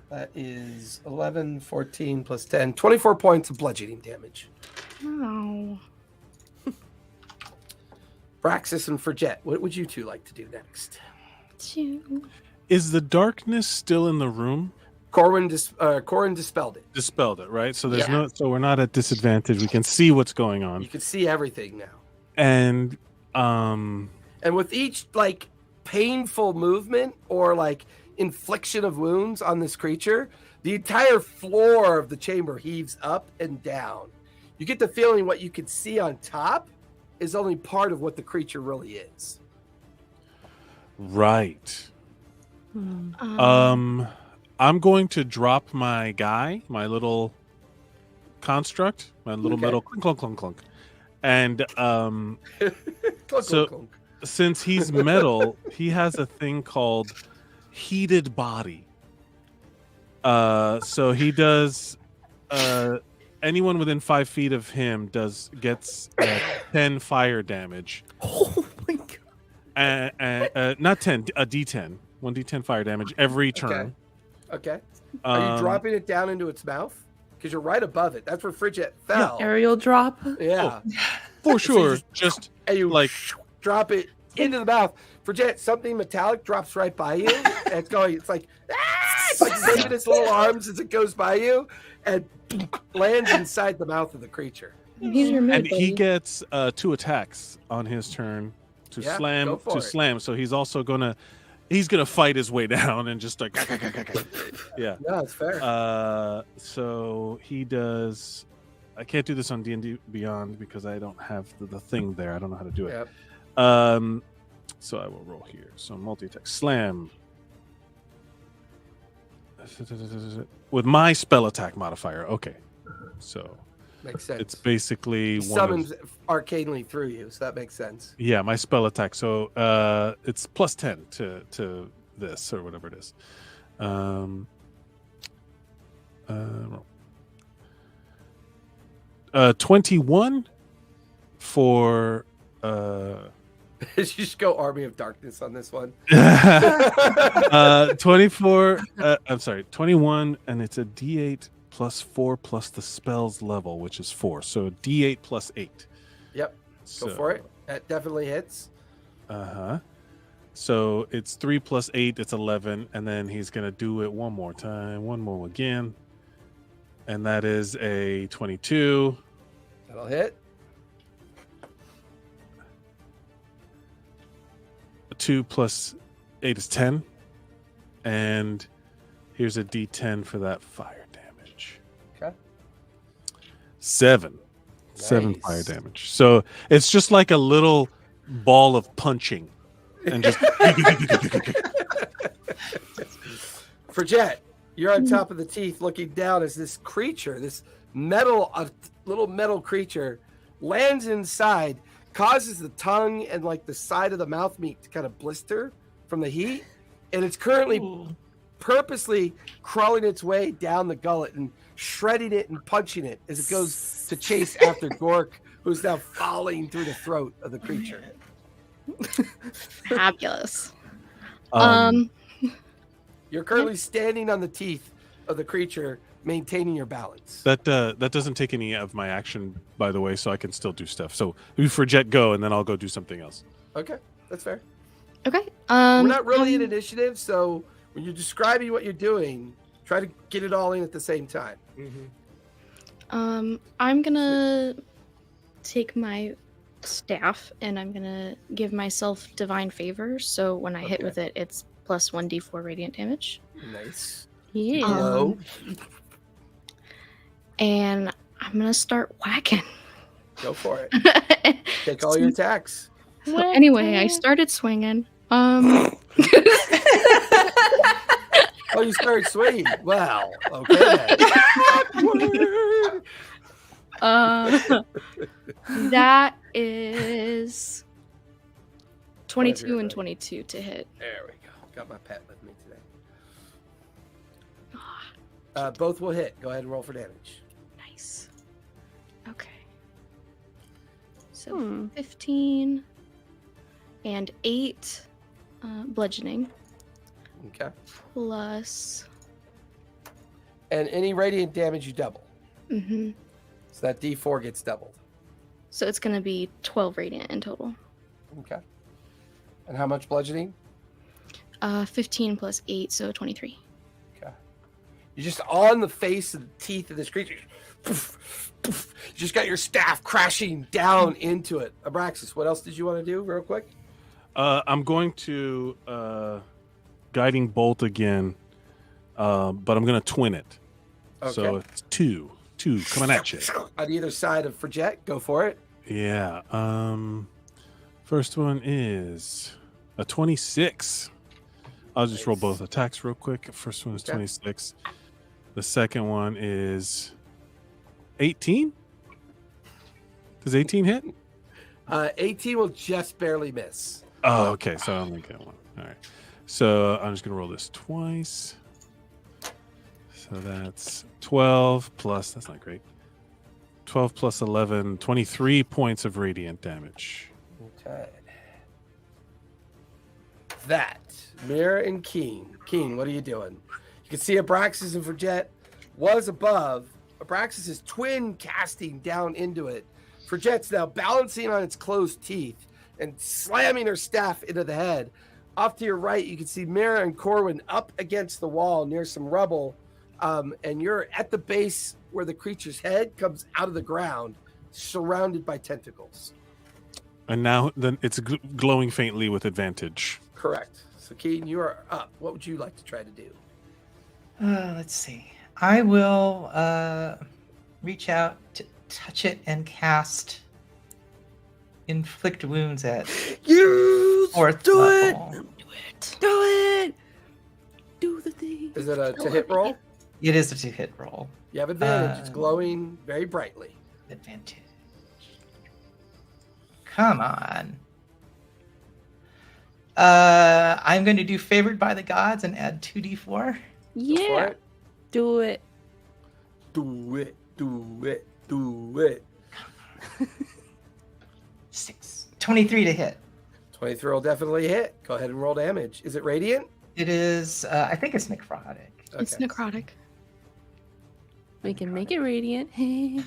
That is 11, 14 plus 10, 24 points of bludgeoning damage. Oh. Braxis and Forget, what would you two like to do next? Is the darkness still in the room? Corwin dispelled it. Dispelled it, right? So there's Yeah. so we're not at disadvantage. We can see what's going on. You can see everything now. And And with each like painful movement or like infliction of wounds on this creature, the entire floor of the chamber heaves up and down. You get the feeling what you can see on top is only part of what the creature really is. right. I'm going to drop my guy, my little construct, my little Okay. metal clunk clunk clunk clunk. And Clunk, So- clunk, clunk. since he's metal, he has a thing called heated body. So he does anyone within 5 feet of him gets 10 fire damage. Oh my god. Not 10, a D10. 1d10 fire damage every turn. Okay. Are you dropping it down into its mouth? Because you're right above it. That's where Frigid fell. Aerial drop. Yeah. For So sure. you Just And you like drop it into the mouth. Frigid, something metallic drops right by you. And it's going, it's like, it's like waving its little arms as it goes by you and lands inside the mouth of the creature. He's your mood, and he buddy. gets 2 attacks on his turn to Yeah, slam go for it. slam. So he's also gonna fight his way down and just like yeah. No, it's fair. So he does. I can't do this on D&D Beyond because I don't have the thing there. I don't know how to do it. Yep. So I will roll here. So multi-attack slam with my spell attack modifier. Okay, so Makes sense. it's basically He one of, summons arcanely through you, so that makes sense. yeah, my spell attack. So it's plus 10 to this or whatever it is. Roll. 21 for You just go Army of Darkness on this one. 24. I'm sorry, 21, and it's a D8 plus 4 plus the spell's level, which is 4. So D8 plus 8. Yep. Go for it. That definitely hits. So it's 3 plus 8, it's 11, and then he's gonna do it one more time, one more again, and that is a 22. That'll hit. 2 plus 8 is 10, and here's a D10 for that fire damage. Okay. 7 Nice. fire damage. So it's just like a little ball of punching, and just For Jet, you're on top of the teeth looking down as this creature, this little metal creature, lands inside, causes the tongue and like the side of the mouth meat to kind of blister from the heat. And it's currently purposely crawling its way down the gullet and shredding it and punching it as it goes to chase after Gork, who's now falling through the throat of the creature. Fabulous. You're currently standing on the teeth of the creature, maintaining your balance. that doesn't take any of my action, by the way, so I can still do stuff. So we for Jet go, and then I'll go do something else. Okay, that's fair. Okay. We're not really in initiative, so when you're describing what you're doing, try to get it all in at the same time. I'm gonna take my staff and I'm gonna give myself divine favor. So when I hit Okay. with it, it's plus 1d4 radiant damage. Nice. Yeah. Hello. And I'm gonna start whacking. Go for it. Take all your attacks. So anyway, I started swinging. Oh, you started swinging. Wow. Okay. That is 22 Whatever, and right. 22 to hit. There we go. Got my pet with me today. Both will hit. Go ahead and roll for damage. Nice. Okay. So 15 and 8 bludgeoning Okay. plus. And any radiant damage you double. So So that D4 gets doubled. it's going to be 12 radiant in total. Okay. And how much bludgeoning? 15 plus 8, so 23. Okay. You're just on the face of the teeth of this creature. Poof, poof. You just got your staff crashing down into it. Abraxas, what else did you want to do real quick? I'm going to guiding bolt again, but I'm going to twin it. Okay. So it's two coming at you. On either side of Forjet, go for it. Yeah. First one is a 26. I'll just roll both attacks real quick. First one is Okay. 26. The second one is 18. Does 18 hit? 18 will just barely miss. Oh, okay. So I only get one. All right. So I'm just going to roll this twice. So that's 12 plus, that's not great. 12 plus 11, 23 points of radiant damage. Okay. That. Mira and Keen. Keen, what are you doing? You can see Abraxas and Forjet was above. Abraxas is twin casting down into it. Forjet's now balancing on its closed teeth and slamming her staff into the head. Off to your right, you can see Mira and Corwin up against the wall near some rubble. And you're at the base where the creature's head comes out of the ground, surrounded by tentacles. And now then it's glowing faintly with advantage. Correct. So, Keen, you are up. What would you like to try to do? Let's see. I will reach out to touch it and cast inflict wounds at Use fourth do level. it. Do it. Do the thing. Is it a to hit roll? It is a 2-hit roll. You have advantage. It's glowing very brightly. Advantage. Come on. I'm going to do favored by the gods and add 2d4. Go for Yeah. it. Do it. Do it. Do it. Do it. 23 to hit. 23 will definitely hit. Go ahead and roll damage. Is it radiant? It is, I think it's necrotic. It's Okay. necrotic. We can make it radiant. I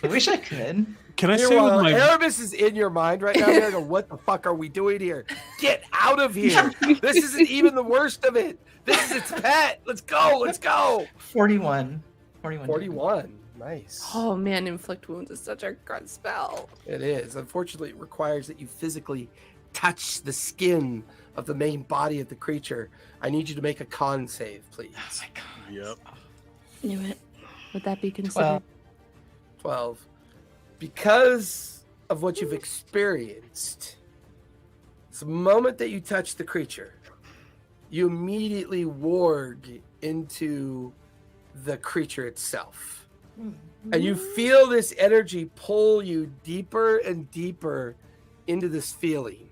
wish I could. Can I say with my Erebus is in your mind right now. You're going, what the fuck are we doing here? Get out of here. This isn't even the worst of it. This is its pet. Let's go. Let's go. 41. 41. Nice. Oh man, inflict wounds is such a good spell. It is. Unfortunately, it requires that you physically touch the skin of the main body of the creature. I need you to make a con save, please. Oh my god. Yep. Knew it. Would that be considered? 12. Because of what you've experienced, the moment that you touch the creature, you immediately warg into the creature itself. And you feel this energy pull you deeper and deeper into this feeling.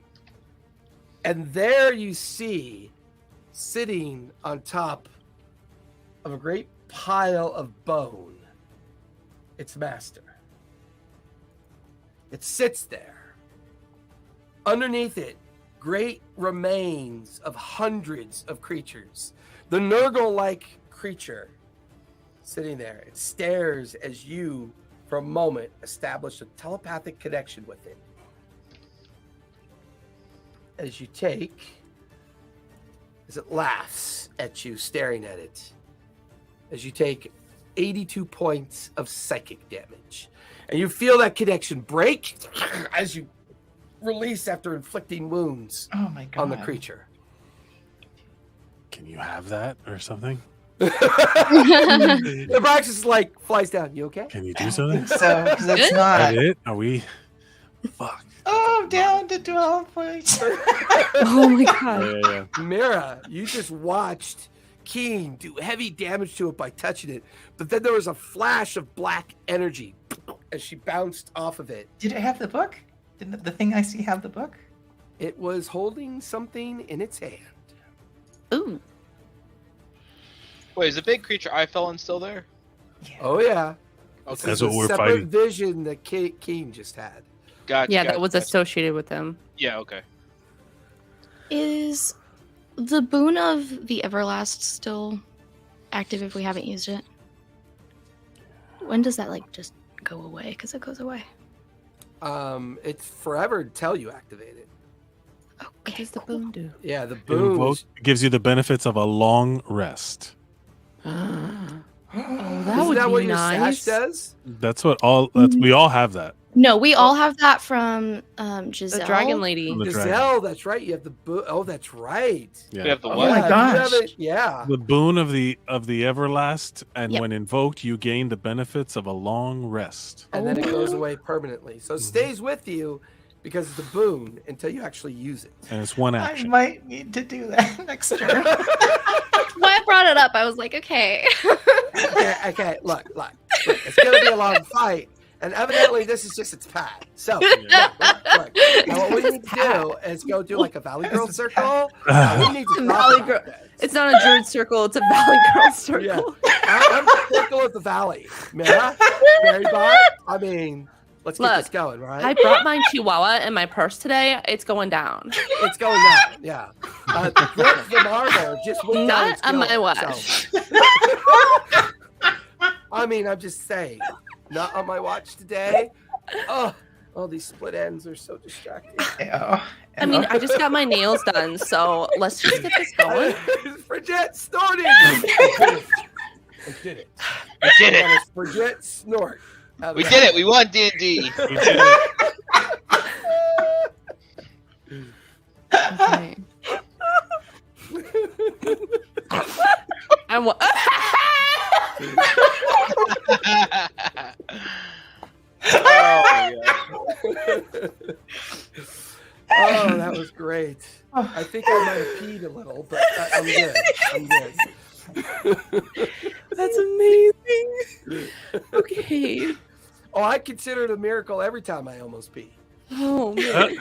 And there you see, sitting on top of a great pile of bone, its master. It sits there. Underneath it, great remains of hundreds of creatures. The Nurgle-like creature sitting there. It stares as you, for a moment, establish a telepathic connection with it. As you take, as it laughs at you, staring at it, as you take 82 points of psychic damage. And you feel that connection break as you release after inflicting wounds Oh my god. on the creature. Can you have that or something? The Brax is like, flies down. You okay? Can you do something? So, because it's Is not. that it? Are we? Fuck. Oh, I'm down to 12 points. Oh my god. Yeah. Mira, you just watched Keen do heavy damage to it by touching it, but then there was a flash of black energy as she bounced off of it. Did it have the book? Didn't the thing I see have the book? It was holding something in its hand. Ooh. Wait, is the big creature I fell in still there? Yeah. Oh yeah, Okay. That's It's a what we're separate fighting. vision that Keen just had. Gotcha. Yeah, gotcha, that was gotcha. associated with him. Yeah, okay. Is the boon of the Everlast still active if we haven't used it? When does that like just go away? Because it goes away. It's forever until you activate it. What Okay. does the boon do? Yeah, the Invoke boon. gives you the benefits of a long rest. Oh, that Isn't would that be what your nice. sash does? That's what all. That's we all have that. No, we all have that from The Giselle. dragon lady. From the dragon. Giselle, that's right. You have the boon. Oh, that's right. Yeah. We have the Oh what? my Yeah, you gosh. have it- Yeah. The boon of the Everlast, and Yep. when invoked, you gain the benefits of a long rest. And then it goes Oh. away permanently. So it Mhm. stays with you because it's the boon until you actually use it. And it's one I action. might need to do that next turn. That's why I brought it up. I was like, okay. Okay, look. It's going to be a long fight. And evidently, this is just its pad. So, look. Now, what we need to do is go do like a Valley Girl circle. We need to Valley talk Girl. about this. It's not a druid circle, it's a valley girl circle. I'm the circle of the valley. Mira, Mary Bot, I mean, let's get Look, this going, right? I brought my chihuahua in my purse today. It's going down. It's going down, yeah. The marble just went down Not its on my gullet, watch. so- I mean, I'm just saying, not on my watch today. Oh, all these split ends are so distracting. I mean, I just got my nails done, so let's just get this going. Frigette snorting. I did it. We did it. Frigette snort. We did it. We won D&D. We did it. Okay. Oh, my God. Oh, that was great. I think I might have peed a little, but I'm good. I'm good. That's amazing. Okay. Oh, I consider it a miracle every time I almost pee. Oh man.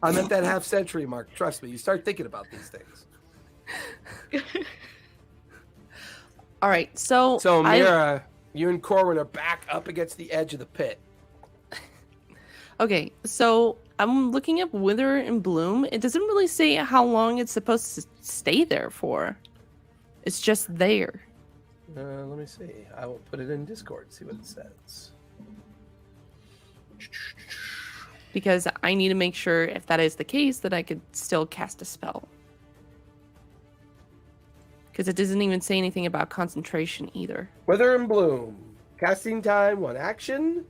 I'm at that half century mark. Trust me. You start thinking about these things. All right. So So, I- Mira, You and Corwin are back up against the edge of the pit. Okay, so I'm looking up Wither and Bloom. It doesn't really say how long it's supposed to stay there for. It's just there. Let me see. I will put it in Discord, see what it says. Because I need to make sure if that is the case that I could still cast a spell. Because it doesn't even say anything about concentration either. Wither and Bloom. Casting time, 1 action.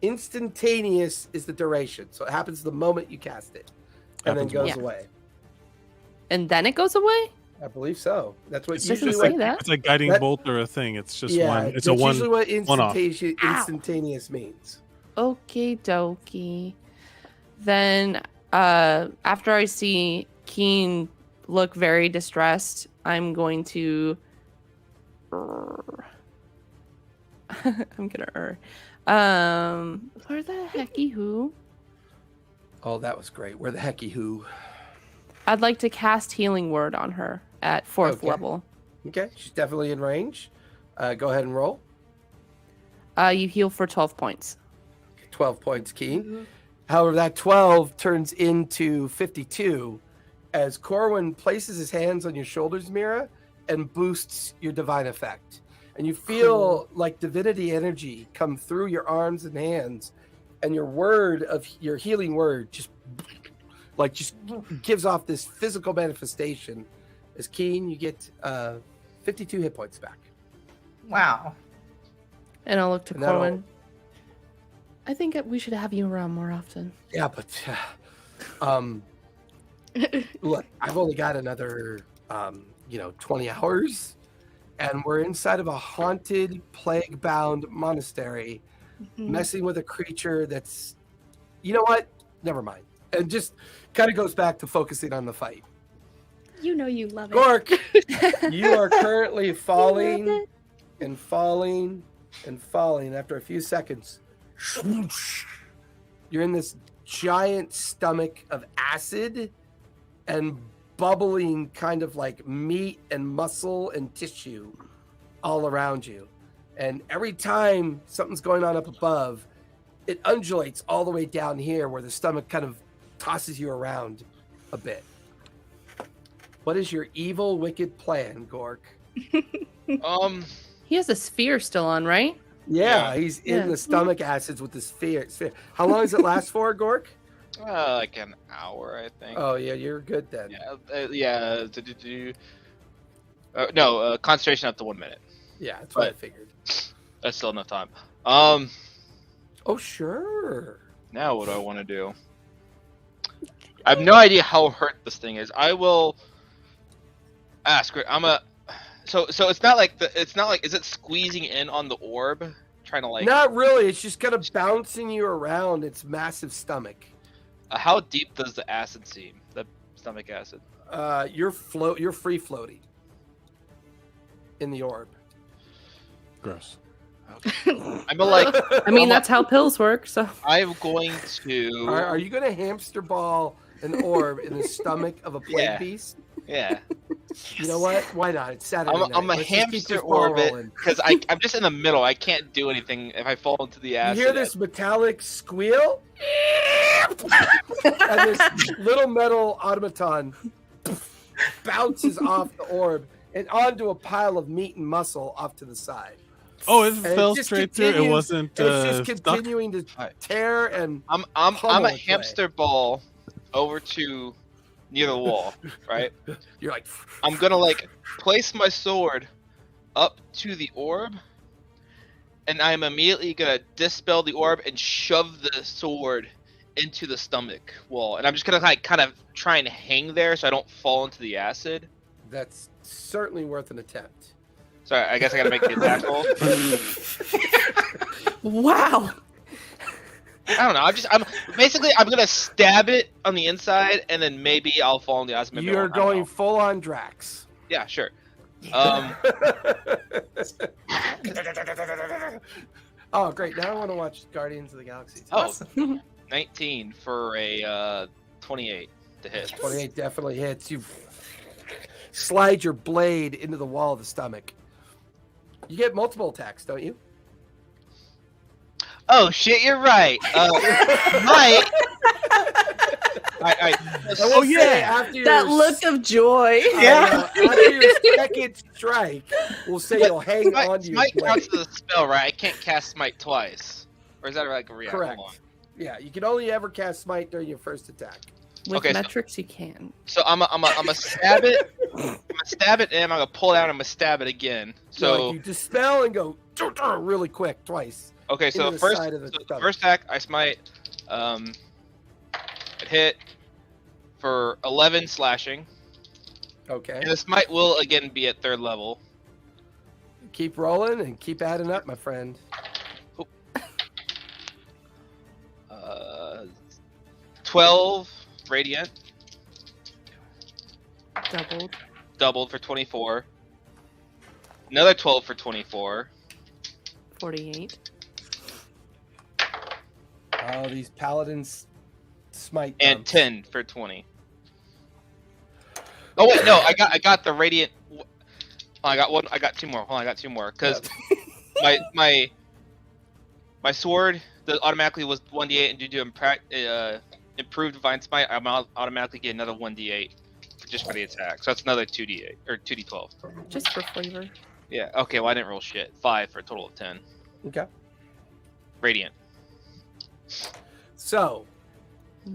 Instantaneous is the duration. So it happens the moment you cast it. And then Happens goes once. away. And then it goes away? I believe so. That's what It's It doesn't usually say what, that. It's a guiding That- bolt or a thing. It's just yeah, one. It's that's a one. usually what one-off. instantaneous means. Okie dokie. Then after I see Keen look very distressed, I'm going to I'm gonna where the hecky who? Oh, that was great. Where the hecky who? I'd like to cast Healing Word on her at 4th Okay. level. Okay, she's definitely in range. Go ahead and roll. You heal for 12 points. 12 points, Keen. However, that 12 turns into 52 as Corwin places his hands on your shoulders, Mira, and boosts your divine effect. And you feel like divinity energy come through your arms and hands, and your healing word just gives off this physical manifestation. As Keen, you get 52 hit points back. Wow. And I'll look to And that'll- Corwin. I think we should have you around more often. Yeah, but look, I've only got another 20 hours, and we're inside of a haunted, plague-bound monastery, messing with a creature that's, you know what? Never mind. And just kind of goes back to focusing on the fight. You know you love it. Gork, you are currently falling and falling and falling. After a few seconds, you're in this giant stomach of acid and bubbling kind of like meat and muscle and tissue all around you. And every time something's going on up above, it undulates all the way down here where the stomach kind of tosses you around a bit. What is your evil, wicked plan, Gork? He has a sphere still on, right? Yeah, he's in Yeah. the stomach acids with the sphere. How long does it last for, Gork? Like an hour, I think. Oh, yeah, you're good then. Yeah. No, concentration up to 1 minute. Yeah, that's what I But- figured. That's still enough time. Oh, sure. Now what do I want to do? I have no idea how hurt this thing is. I will ask her. So it's not like is it squeezing in on the orb, trying to like? Not really. It's just kind of bouncing you around its massive stomach. How deep does the acid seem? The stomach acid. You're free floating in the orb. Gross. I'm like. I mean, that's how pills work, so. I'm going to. Are you going to hamster ball an orb in the stomach of a plague Yeah. beast? Yeah. You know what? Why not? It's Saturday night. I'm a Let's just keep hamster this ball orbit rolling. because I'm just in the middle. I can't do anything if I fall into the You acid. hear this metallic squeal? And this little metal automaton bounces off the orb and onto a pile of meat and muscle off to the side. Oh, it And fell just straight through. It continues- wasn't and it's just stuck. continuing to Alright. tear and I'm pummel a its way. hamster ball over to near the wall, right? you're like, I'm gonna like place my sword up to the orb, and I'm immediately gonna dispel the orb and shove the sword into the stomach wall, and I'm just gonna like kind of try and hang there so I don't fall into the acid. that's certainly worth an attempt. Sorry, I guess I gotta make the attack roll. Wow. I don't know. I'm gonna stab it on the inside, and then maybe I'll fall in the acid. Maybe I You're won't, I don't going know. full on Drax. Yeah, sure. Oh, great. Now I want to watch Guardians of the Galaxy. Oh, 19 for a 28 to hit. 28 definitely hits. You slide your blade into the wall of the stomach. You get multiple attacks, don't you? Oh shit, you're right. Might. I I will say after That your look of joy. after your second strike, we'll say you'll hang on to your Smite counts blade. as a spell, right? I can't cast Smite twice. Or is that like a react? Correct. Hold on. Yeah, you can only ever cast Smite during your first attack. With Okay, so- metrics, you can. So I'm gonna stab it. I'm gonna stab it, and I'm gonna pull it out. And I'm gonna stab it again. So So like you dispel and go really quick twice. okay, so into the first, side of the so the stomach. first attack I smite. It hit for 11 slashing, Okay. and the smite will again be at 3rd level. Keep rolling and keep adding up, my friend. 12 radiant, Doubled. doubled for 24. Another 12 for 24. 48. Oh, these paladins smite. And dumps. 10 for 20. Oh wait, no, I got the radiant. Oh, I got one. I got two more. Hold on, I got two more because my sword that automatically was 1d8, and due to improved divine smite, I'm automatically get another 1d8 just for the attack. So that's another 2d8 or 2d12. Just for flavor. Yeah. Okay. Well, I didn't roll shit. 5 for a total of 10. Okay. Radiant. So,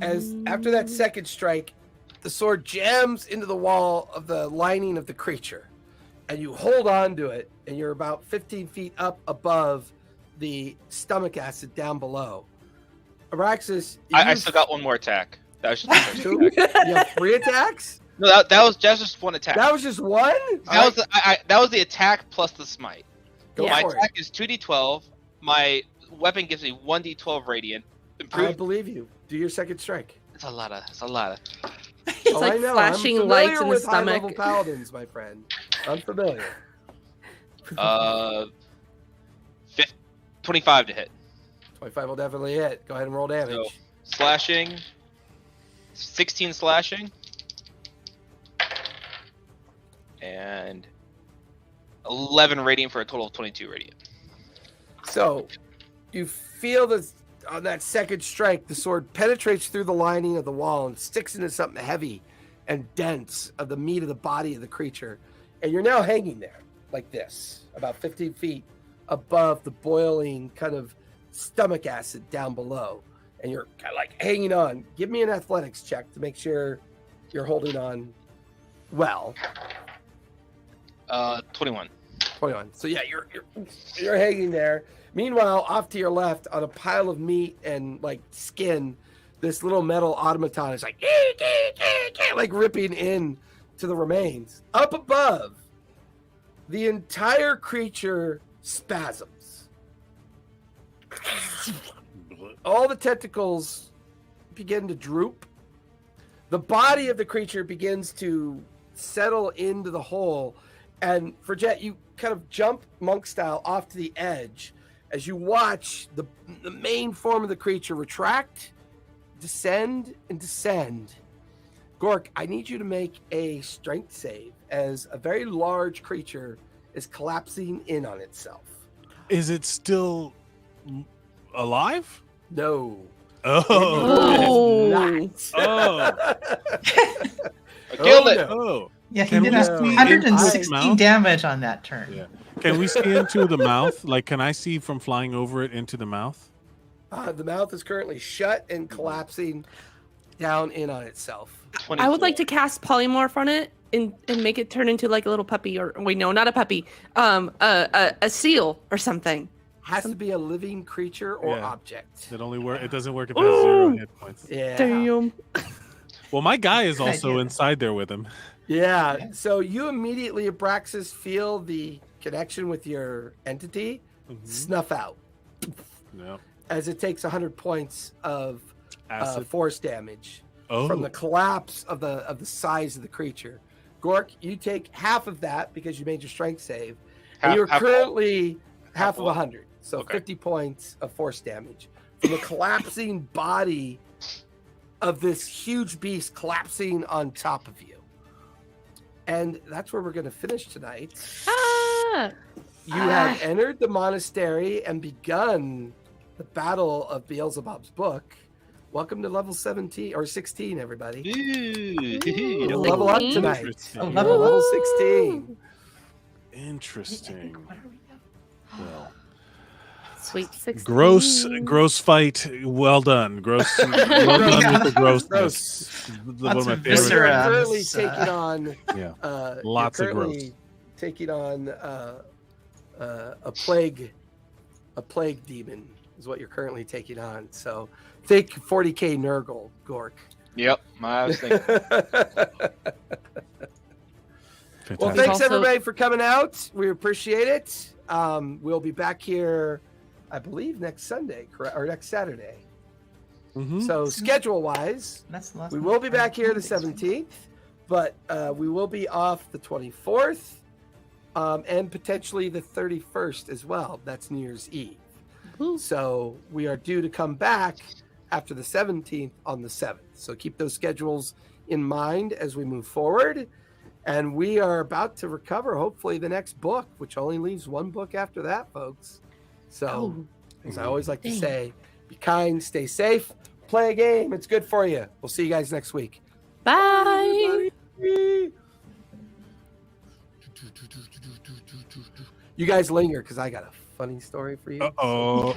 as after that second strike, the sword jams into the wall of the lining of the creature, and you hold on to it, and you're about 15 feet up above the stomach acid down below. Araxis, I still got one more attack. That was just the first two? attack. You have 3 attacks? No, that was just one attack. That was just one? That was the attack plus the smite. Go My for it. attack is 2d12. My weapon gives me 1d12 radiant. I Improved. believe you. Do your second strike. It's a lot of. It's Oh, like I know. flashing I'm lights familiar in the with high-level stomach. paladins, my friend. I'm familiar. 25 to hit. 25 will definitely hit. Go ahead and roll damage. So slashing. 16 slashing. And 11 radiant for a total of 22 radiant. So, you feel this on that second strike, the sword penetrates through the lining of the wall and sticks into something heavy and dense of the meat of the body of the creature. And you're now hanging there like this, about 15 feet above the boiling kind of stomach acid down below. And you're kind of like hanging on. Give me an athletics check to make sure you're holding on well. 21. 21. So yeah, you're hanging there. Meanwhile, off to your left, on a pile of meat and like skin, this little metal automaton is like ripping in to the remains. Up above, the entire creature spasms. All the tentacles begin to droop. The body of the creature begins to settle into the hole. And for Jet, you kind of jump monk style off to the edge as you watch the main form of the creature retract, descend, and descend. Gork, I need you to make a strength save as a very large creature is collapsing in on itself. Is it still alive? No. Oh. Not. Oh. I killed it. no. Oh. Yeah, he Can did we see 116 mouth? damage on that turn. Yeah. Can we see into the mouth? Like, can I see from flying over it into the mouth? The mouth is currently shut and collapsing down in on itself. I would like 24. to cast polymorph on it and make it turn into like a little puppy, or wait, no, not a puppy. A seal or something. Has to be a living creature or Yeah. object. It only work. It doesn't work if it has 0 hit points. Yeah. Damn. Well, my guy is Good also idea. inside there with him. Yeah. Yeah. So you immediately, Abraxas, feel the connection with your entity snuff out Yep. as it takes 100 points of Acid. force damage Oh. from the collapse of the size of the creature. Gork, you take half of that because you made your strength save. And you're Half currently half of what? 100. So Okay. 50 points of force damage from the collapsing body of this huge beast collapsing on top of you. And that's where we're going to finish tonight. Ah! You have entered the monastery and begun the Battle of Beelzebub's book. Welcome to level 17 or 16, everybody. Ooh. You'll level up 16? tonight. Interesting. Oh, Level 16. Interesting. Well, Sweet 16. gross fight. Well done. Gross. Well done with the grossness. Gross. One Lots of my of favorite. You're viscera. currently This, taking on Yeah. you're Lots of currently gross. taking on a plague demon is what you're currently taking on. So think 40k Nurgle, Gork. Yep, I was thinking. Well, Fantastic. thanks Also- everybody for coming out. We appreciate it. We'll be back here, I believe, next Sunday, correct, or next Saturday. Mhm. So schedule-wise, That's the last we one. will be back here the Mondays, right? 17th, but we will be off the 24th, and potentially the 31st as well. That's New Year's Eve. Ooh. So we are due to come back after the 17th on the 7th. So keep those schedules in mind as we move forward. And we are about to recover, hopefully, the next book, which only leaves one book after that, folks. So, Oh, as I always like to dang. say, be kind, stay safe, play a game. It's good for you. We'll see you guys next week. bye. You guys linger because I got a funny story for you. Uh-oh.